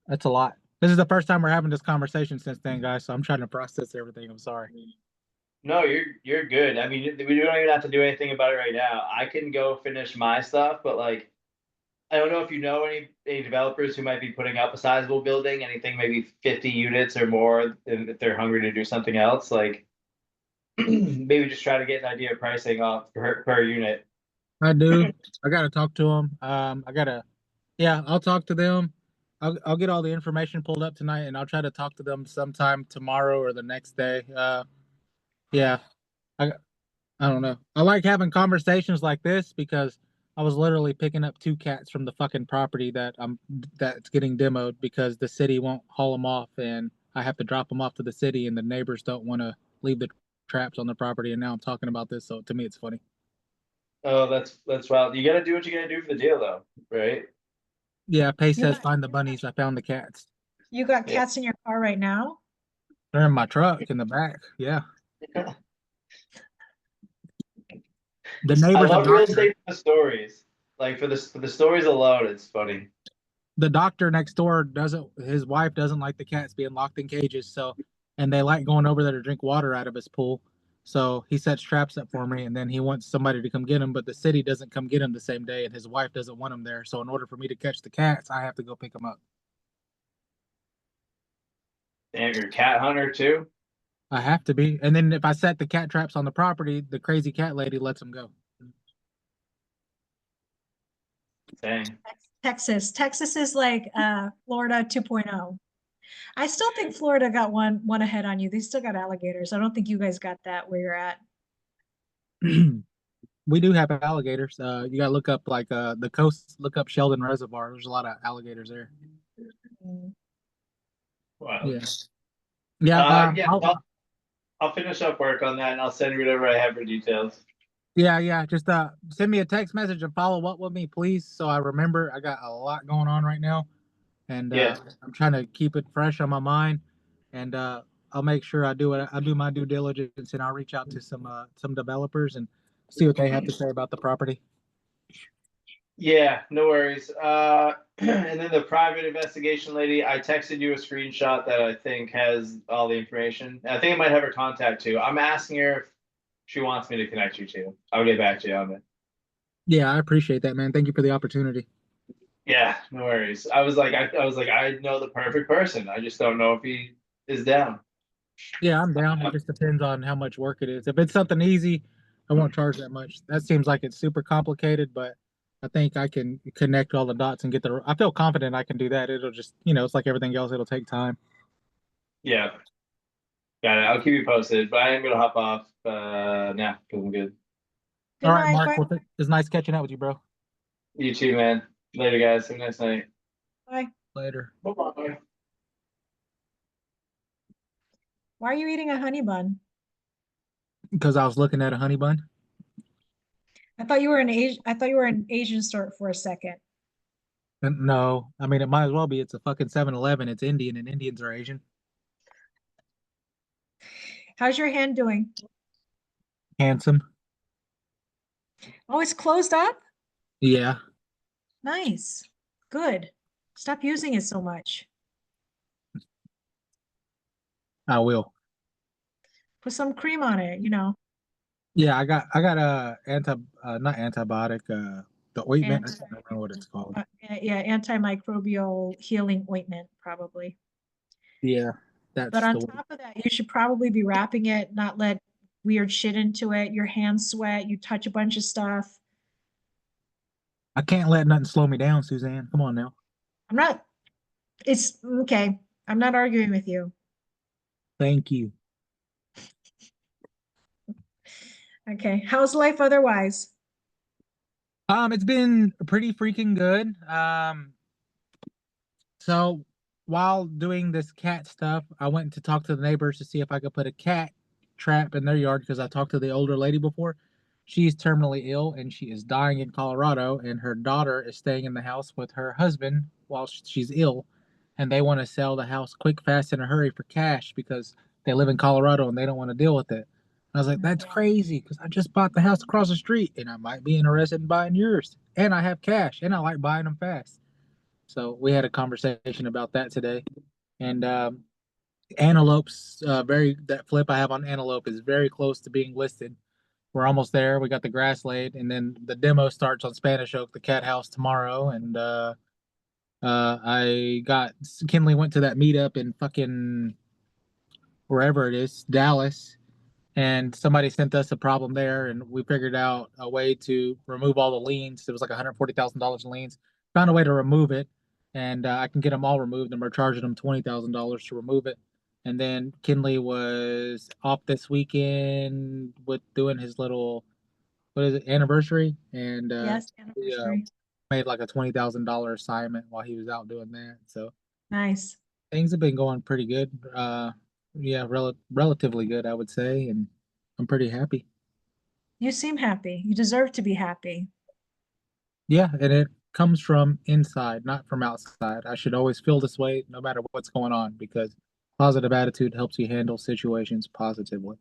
that's a lot. This is the first time we're having this conversation since then, guys. So I'm trying to process everything. I'm sorry. No, you're good. I mean, we don't even have to do anything about it right now. I can go finish my stuff, but like, I don't know if you know any developers who might be putting up a sizable building, anything maybe 50 units or more, if they're hungry to do something else, like maybe just try to get an idea of pricing off per unit. I do. I gotta talk to them. Yeah, I'll talk to them. I'll get all the information pulled up tonight, and I'll try to talk to them sometime tomorrow or the next day. Yeah, I I don't know. I like having conversations like this because I was literally picking up 2 cats from the fucking property that's getting demoed because the city won't haul them off, and I have to drop them off to the city, and the neighbors don't want to leave the traps on the property. And now I'm talking about this, so to me, it's funny. Oh, that's wild. You gotta do what you gotta do for the deal, though, right? Yeah, Pace You says got- find the bunnies. I found the cats. You got Yeah. cats in your car right now? They're in my truck in the back. Yeah. The I neighbor's a love real doctor. estate for the stories. Like for the stories alone, it's funny. The doctor next door his wife doesn't like the cats being locked in cages, so and they like going over there to drink water out of his pool. So he sets traps up for me, and then he wants somebody to come get him, but the city doesn't come get him the same day, and his wife doesn't want him there. So in order for me to catch the cats, I have to go pick them up. Damn, you're a cat hunter too. I have to be. And then if I set the cat traps on the property, the crazy cat lady lets them go. Dang. Texas is like Florida 2.0. I still think Florida got one ahead on you. They still got alligators. I don't think you guys got that where you're at. We do have alligators. You gotta look up like the coast, look up Sheldon Reservoir. There's a lot of alligators there. Mm. Wow. Yeah. Yeah. Yeah. I'll finish up work on that, and I'll send you whatever I have for details. Yeah. Just send me a text message and follow up with me, please, so I remember. I got a lot going on right now, and Yeah. I'm trying to keep it fresh on my mind. And I'll make sure I do my due diligence, and I'll reach out to some developers and see what they have to say about the property. Yeah, no worries. And then the private investigation lady, I texted you a screenshot that I think has all the information. I think it might have her contact too. I'm asking her if she wants me to connect you to. I'll get back to you on it. Yeah, I appreciate that, man. Thank you for the opportunity. Yeah, no worries. I was like, I know the perfect person. I just don't know if he is down. Yeah, I'm down. It just depends on how much work it is. If it's something easy, I won't charge that much. That seems like it's super complicated, but I think I can connect all the dots and I feel confident I can do that. It'll just, it's like everything else. It'll take time. Yeah. Got it. I'll keep you posted, but I am gonna hop off now because I'm good. All right, night, Mark. bye. Well, it's nice catching up with you, bro. You too, man. Later, guys. Have a nice night. Bye. Later. Bye-bye. Why are you eating a honey bun? Because I was looking at a honey bun. I thought you were an Asian store for a second. And no, I mean, it might as well be. It's a fucking 7-Eleven. It's Indian, and Indians are Asian. How's your hand doing? Handsome. Oh, it's closed up? Yeah. Nice. Good. Stop using it so much. I will. Put some cream on it, Yeah, I got not antibiotic, the ointment. I can't remember what it's called. Yeah, antimicrobial healing ointment, probably. Yeah, that's But on the top of that, you should probably be wrapping it, not let weird shit into it. Your hands sweat, you touch a bunch of stuff. I can't let nothing slow me down, Suzanne. Come on now. It's okay. I'm not arguing with you. Thank you. Okay. How's life otherwise? It's been pretty freaking good. So while doing this cat stuff, I went to talk to the neighbors to see if I could put a cat trap in their yard because I talked to the older lady before. She's terminally ill and she is dying in Colorado, and her daughter is staying in the house with her husband while she's ill, and they want to sell the house quick, fast, in a hurry for cash because they live in Colorado and they don't want to deal with it. I was like, that's crazy because I just bought the house across the street and I might be interested in buying yours. And I have cash and I like buying them fast. So we had a conversation about that today. And antelopes, that flip I have on antelope is very close to being listed. We're almost there. We got the grass laid, and then the demo starts on Spanish Oak, the cat house, tomorrow. And Kinley went to that meetup in fucking wherever it is, Dallas, and somebody sent us a problem there, and we figured out a way to remove all the liens. It was like $140,000 in liens. Found a way to remove it, and I can get them all removed, and we're charging them $20,000 to remove it. And then Kinley was off this weekend with doing his little, what is it, anniversary, and Yes, we, anniversary. made like a $20,000 assignment while he was out doing that. So Nice. things have been going pretty good. Yeah, relatively good, I would say, and I'm pretty happy. You seem happy. You deserve to be happy. Yeah, and it comes from inside, not from outside. I should always feel this way no matter what's going on, because positive attitude helps you handle situations positively.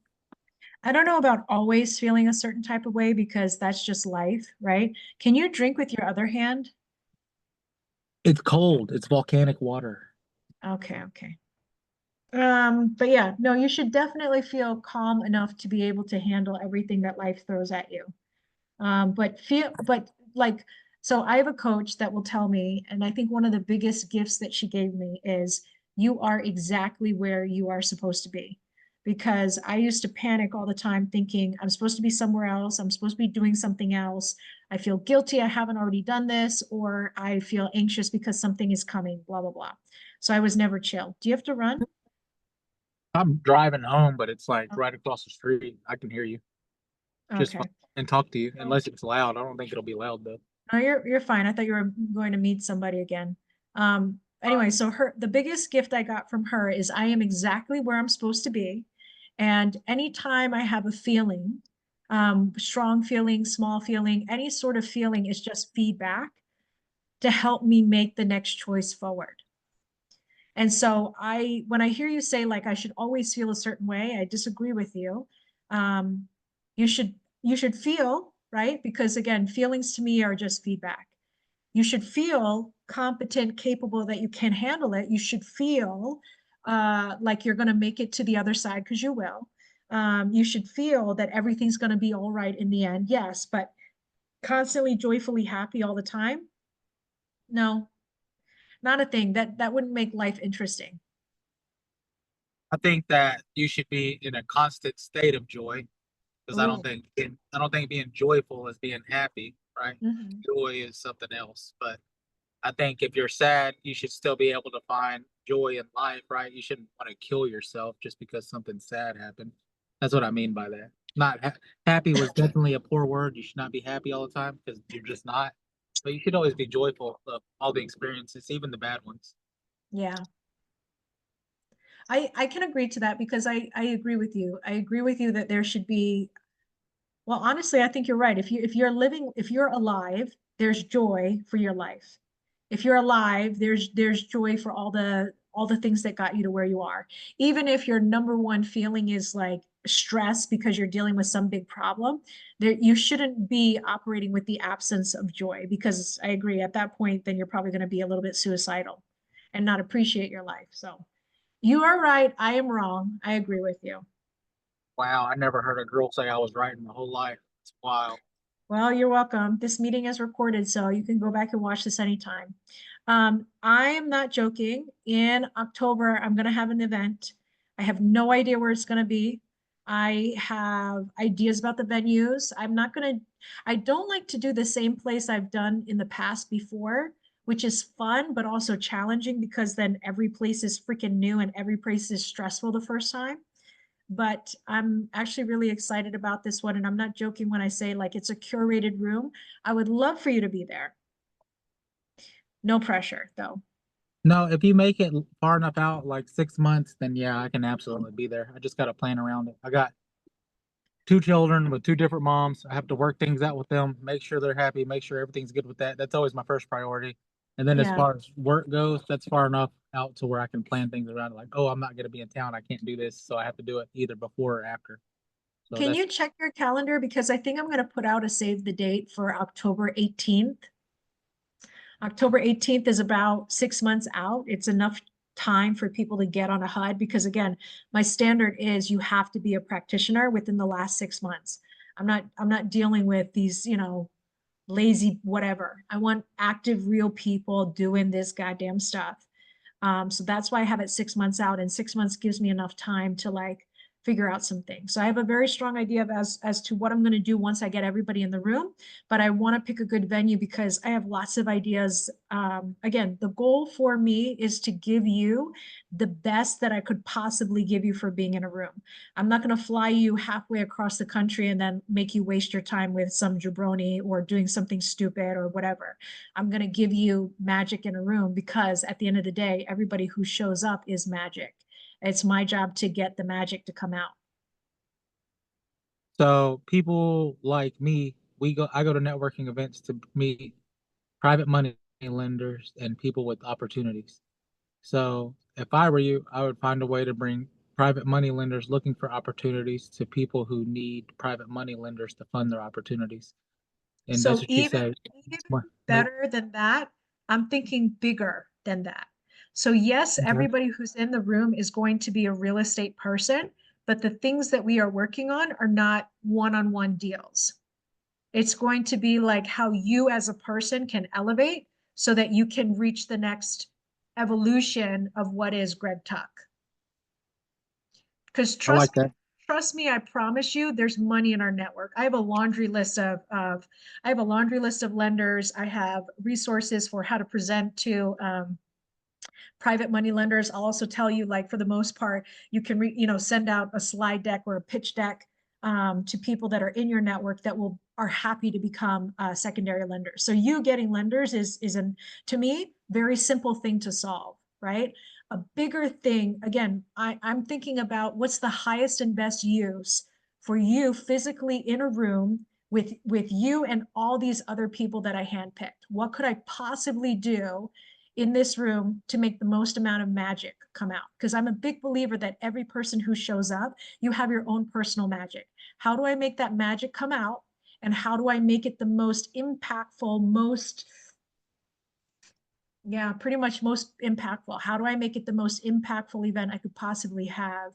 I don't know about always feeling a certain type of way because that's just life, right? Can you drink with your other hand? It's cold. It's volcanic water. Okay, okay. But yeah, no, you should definitely feel calm enough to be able to handle everything that life throws at you. But like, so I have a coach that will tell me, and I think one of the biggest gifts that she gave me is you are exactly where you are supposed to be. Because I used to panic all the time thinking I'm supposed to be somewhere else. I'm supposed to be doing something else. I feel guilty. I haven't already done this, or I feel anxious because something is coming, blah, blah, blah. So I was never chill. Do you have to run? I'm driving home, but it's like right across the street. I can hear you just Okay. fine and talk to you, unless it's loud. I don't think it'll be loud though. No, you're fine. I thought you were going to meet somebody again. Anyway, so the biggest gift I got from her is I am exactly where I'm supposed to be. And anytime I have a feeling, strong feeling, small feeling, any sort of feeling is just feedback to help me make the next choice forward. And so when I hear you say like I should always feel a certain way, I disagree with you. Um, you should feel, right? Because again, feelings to me are just feedback. You should feel competent, capable, that you can handle it. You should feel like you're going to make it to the other side, because you will. You should feel that everything's going to be all right in the end. Yes, but constantly joyfully happy all the time? No, not a thing. That wouldn't make life interesting. I think that you should be in a constant state of joy, because I Ooh. don't think being joyful is being happy, right? Mhm. Joy is something else. But I think if you're sad, you should still be able to find joy in life, right? You shouldn't want to kill yourself just because something sad happened. That's what I mean by that. Not happy was definitely a poor word. You should not be happy all the time, because you're just not. But you should always be joyful of all the experiences, even the bad ones. Yeah. I can agree to that because I agree with you. I agree with you that there should be, well, honestly, I think you're right. If you're alive, there's joy for your life. If you're alive, there's joy for all the things that got you to where you are. Even if your number one feeling is like stress because you're dealing with some big problem, there you shouldn't be operating with the absence of joy, because I agree at that point, then you're probably going to be a little bit suicidal and not appreciate your life. So you are right. I am wrong. I agree with you. Wow, I never heard a girl say I was right in my whole life. It's wild. Well, you're welcome. This meeting is recorded, so you can go back and watch this anytime. I am not joking. In October, I'm going to have an event. I have no idea where it's going to be. I have ideas about the venues. I don't like to do the same place I've done in the past before, which is fun, but also challenging, because then every place is freaking new and every place is stressful the first time. But I'm actually really excited about this one. And I'm not joking when I say like it's a curated room. I would love for you to be there. No pressure though. No, if you make it far enough out, like 6 months, then yeah, I can absolutely be there. I just got to plan around it. I got 2 children with 2 different moms. I have to work things out with them, make sure they're happy, make sure everything's good with that. That's always my first priority. And then as Yeah. far as work goes, that's far enough out to where I can plan things around it. Like, oh, I'm not going to be in town. I can't do this. So I have to do it either before or after. So Can that's, you check your calendar? Because I think I'm going to put out a save the date for October 18th. October 18th is about 6 months out. It's enough time for people to get on a HUD, because again, my standard is you have to be a practitioner within the last 6 months. I'm not dealing with these, lazy whatever. I want active, real people doing this goddamn stuff. So that's why I have it 6 months out, and 6 months gives me enough time to like figure out some things. So I have a very strong idea of as to what I'm going to do once I get everybody in the room, but I want to pick a good venue because I have lots of ideas. Again, the goal for me is to give you the best that I could possibly give you for being in a room. I'm not going to fly you halfway across the country and then make you waste your time with some jabroni or doing something stupid or whatever. I'm going to give you magic in a room because at the end of the day, everybody who shows up is magic. It's my job to get the magic to come out. So people like me, I go to networking events to meet private money lenders and people with opportunities. So if I were you, I would find a way to bring private money lenders looking for opportunities to people who need private money lenders to fund their opportunities. And that's So what you said. even better than that, I'm thinking bigger than that. So yes, Okay. everybody who's in the room is going to be a real estate person, but the things that we are working on are not one-on-one deals. It's going to be like how you as a person can elevate so that you can reach the next evolution of what is Gregg Tuck. Because I like that. trust me, I promise you, there's money in our network. I have a laundry list of lenders. I have resources for how to present to private money lenders. I'll also tell you, like, for the most part, you can send out a slide deck or a pitch deck to people that are in your network that are happy to become secondary lenders. So you getting lenders is to me, very simple thing to solve, right? A bigger thing, again, I'm thinking about what's the highest and best use for you physically in a room with you and all these other people that I handpicked. What could I possibly do in this room to make the most amount of magic come out? Because I'm a big believer that every person who shows up, you have your own personal magic. How do I make that magic come out? And how do I make it the most impactful, pretty much most impactful? How do I make it the most impactful event I could possibly have?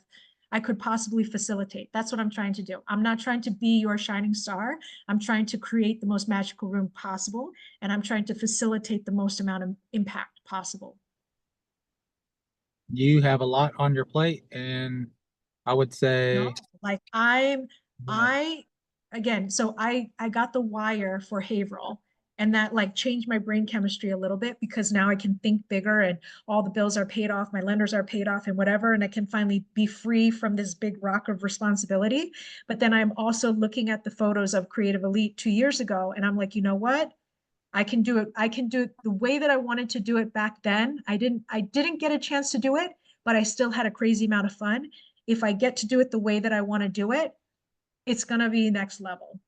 I could possibly facilitate. That's what I'm trying to do. I'm not trying to be your shining star. I'm trying to create the most magical room possible, and I'm trying to facilitate the most amount of impact possible. You have a lot on your plate, and I would say, No, like so I got the wire for Haverhill, and that like changed my brain chemistry a little bit because now I can think bigger and all the bills are paid off, my lenders are paid off and whatever, and I can finally be free from this big rock of responsibility. But then I'm also looking at the photos of Creative Elite 2 years ago, and I'm like, you know what? I can do it. I can do it the way that I wanted to do it back then. I didn't get a chance to do it, but I still had a crazy amount of fun. If I get to do it the way that I want to do it, it's going to be next level.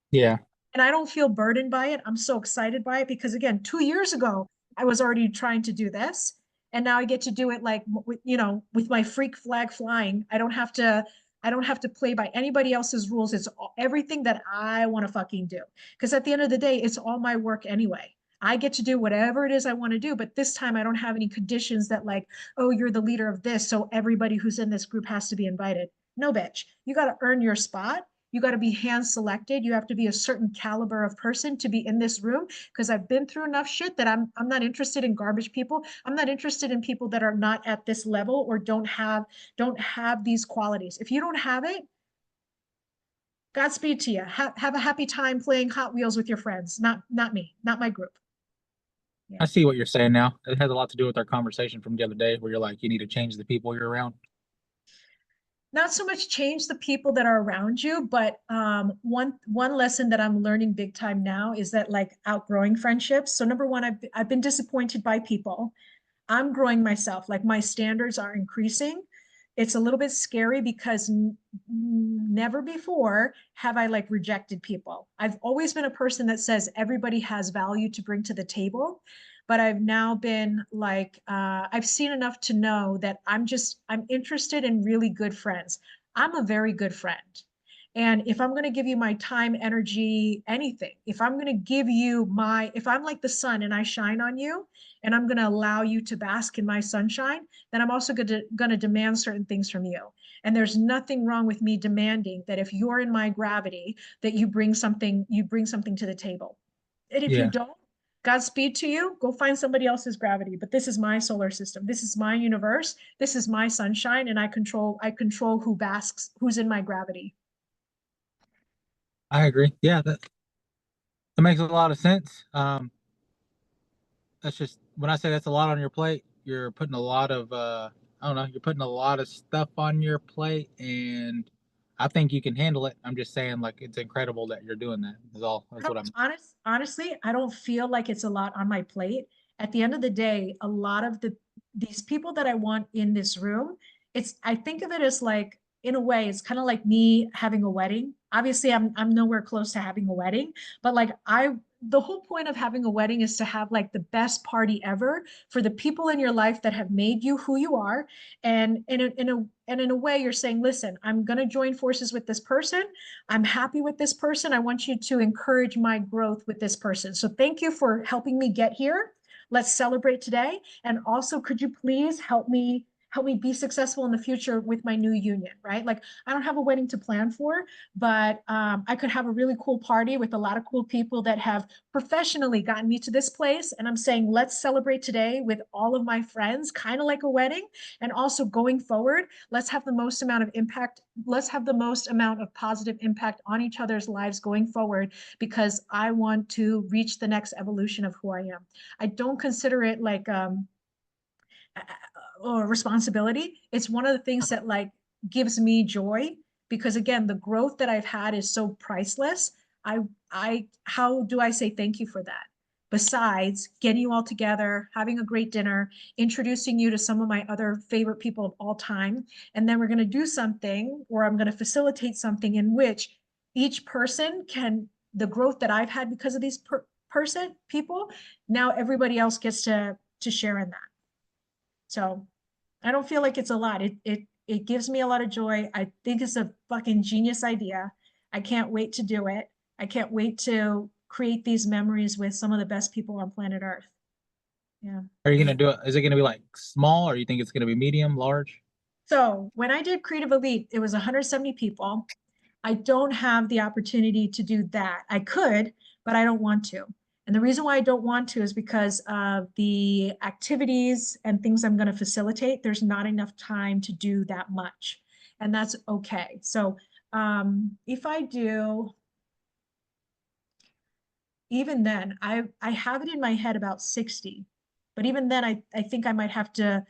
yeah, And I don't feel burdened by it. I'm so excited by it because again, 2 years ago, I was already trying to do this. And now I get to do it like, with my freak flag flying. I don't have to play by anybody else's rules. It's everything that I want to fucking do. Because at the end of the day, it's all my work anyway. I get to do whatever it is I want to do, but this time I don't have any conditions that like, oh, you're the leader of this, so everybody who's in this group has to be invited. No, bitch. You got to earn your spot. You got to be hand selected. You have to be a certain caliber of person to be in this room because I've been through enough shit that I'm not interested in garbage people. I'm not interested in people that are not at this level or don't have these qualities. If you don't have it, Godspeed to you. Have a happy time playing Hot Wheels with your friends. Not me, not my group. Yeah. I see what you're saying now. It has a lot to do with our conversation from the other day where you're like, you need to change the people you're around. Not so much change the people that are around you, but one lesson that I'm learning big time now is that like outgrowing friendships. So number one, I've been disappointed by people. I'm growing myself. Like my standards are increasing. It's a little bit scary because never before have I like rejected people. I've always been a person that says everybody has value to bring to the table. But I've now been like, I've seen enough to know that I'm interested in really good friends. I'm a very good friend. And if I'm going to give you my time, energy, anything, if I'm going to give you if I'm like the sun and I shine on you and I'm going to allow you to bask in my sunshine, then I'm also going to demand certain things from you. And there's nothing wrong with me demanding that if you're in my gravity, that you bring something to the table. And if you Yeah. don't, Godspeed to you, go find somebody else's gravity. But this is my solar system. This is my universe. This is my sunshine, and I control who basks, who's in my gravity. I agree. Yeah, that makes a lot of sense. That's just when I say that's a lot on your plate, you're putting a lot of I don't know, you're putting a lot of stuff on your plate, and I think you can handle it. I'm just saying, like, it's incredible that you're doing that. Is all. That's what I'm. Honestly, I don't feel like it's a lot on my plate. At the end of the day, a lot of these people that I want in this room, I think of it as like, in a way, it's kind of like me having a wedding. Obviously, I'm nowhere close to having a wedding, but like the whole point of having a wedding is to have like the best party ever for the people in your life that have made you who you are. And in a way, you're saying, listen, I'm going to join forces with this person. I'm happy with this person. I want you to encourage my growth with this person. So thank you for helping me get here. Let's celebrate today. And also, could you please help me be successful in the future with my new union, right? Like, I don't have a wedding to plan for, but I could have a really cool party with a lot of cool people that have professionally gotten me to this place. And I'm saying, let's celebrate today with all of my friends, kind of like a wedding. And also going forward, let's have the most amount of impact. Let's have the most amount of positive impact on each other's lives going forward, because I want to reach the next evolution of who I am. I don't consider it like, or responsibility. It's one of the things that like gives me joy, because again, the growth that I've had is so priceless. How do I say thank you for that? Besides getting you all together, having a great dinner, introducing you to some of my other favorite people of all time. And then we're going to do something, or I'm going to facilitate something in which each person can, the growth that I've had because of these people, now everybody else gets to share in that. So I don't feel like it's a lot. It gives me a lot of joy. I think it's a fucking genius idea. I can't wait to do it. I can't wait to create these memories with some of the best people on planet Earth. Yeah. Are you gonna do it? Is it gonna be like small, or you think it's gonna be medium, large? So when I did Creative Elite, it was 170 people. I don't have the opportunity to do that. I could, but I don't want to. And the reason why I don't want to is because of the activities and things I'm going to facilitate. There's not enough time to do that much. And that's okay. So if I do, even then, I have it in my head about 60. But even then, I think I might have to,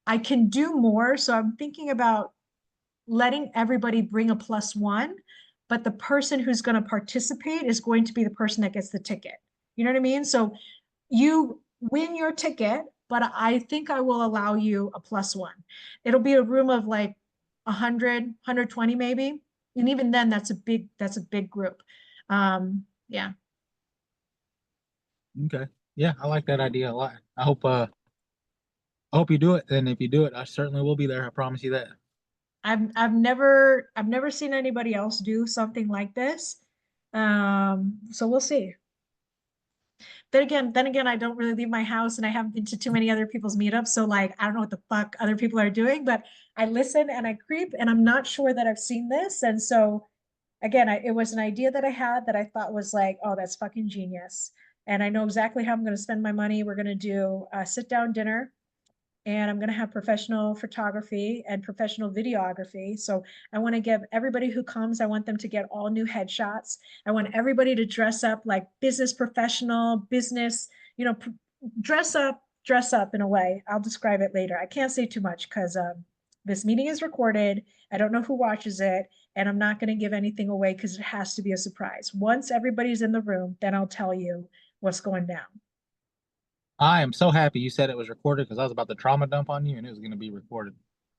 I can do more. So I'm thinking about letting everybody bring a +1, but the person who's going to participate is going to be the person that gets the ticket. You know what I mean? So you win your ticket, but I think I will allow you a +1. It'll be a room of like 100, 120 maybe. And even then, that's a big group. Yeah. Okay. Yeah, I like that idea a lot. I hope you do it. And if you do it, I certainly will be there. I promise you that. I've never seen anybody else do something like this. So we'll see. Then again, I don't really leave my house, and I haven't been to too many other people's meetups. So like, I don't know what the fuck other people are doing, but I listen and I creep, and I'm not sure that I've seen this. And so again, it was an idea that I had that I thought was like, oh, that's fucking genius. And I know exactly how I'm going to spend my money. We're going to do a sit down dinner, and I'm going to have professional photography and professional videography. So I want to give everybody who comes, I want them to get all new headshots. I want everybody to dress up like business professional, business, dress up in a way. I'll describe it later. I can't say too much because this meeting is recorded. I don't know who watches it, and I'm not going to give anything away because it has to be a surprise. Once everybody's in the room, then I'll tell you what's going down. I am so happy you said it was recorded, because I was about to trauma dump on you, and it was going to be recorded.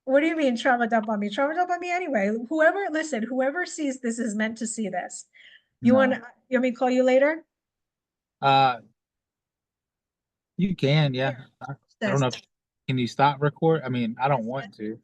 What do you mean trauma dump on me? Trauma dump on me anyway. Whoever sees this is meant to see this. You No. want me to call you later? You can, yeah. I don't know. Can you stop record? I mean, I don't want to.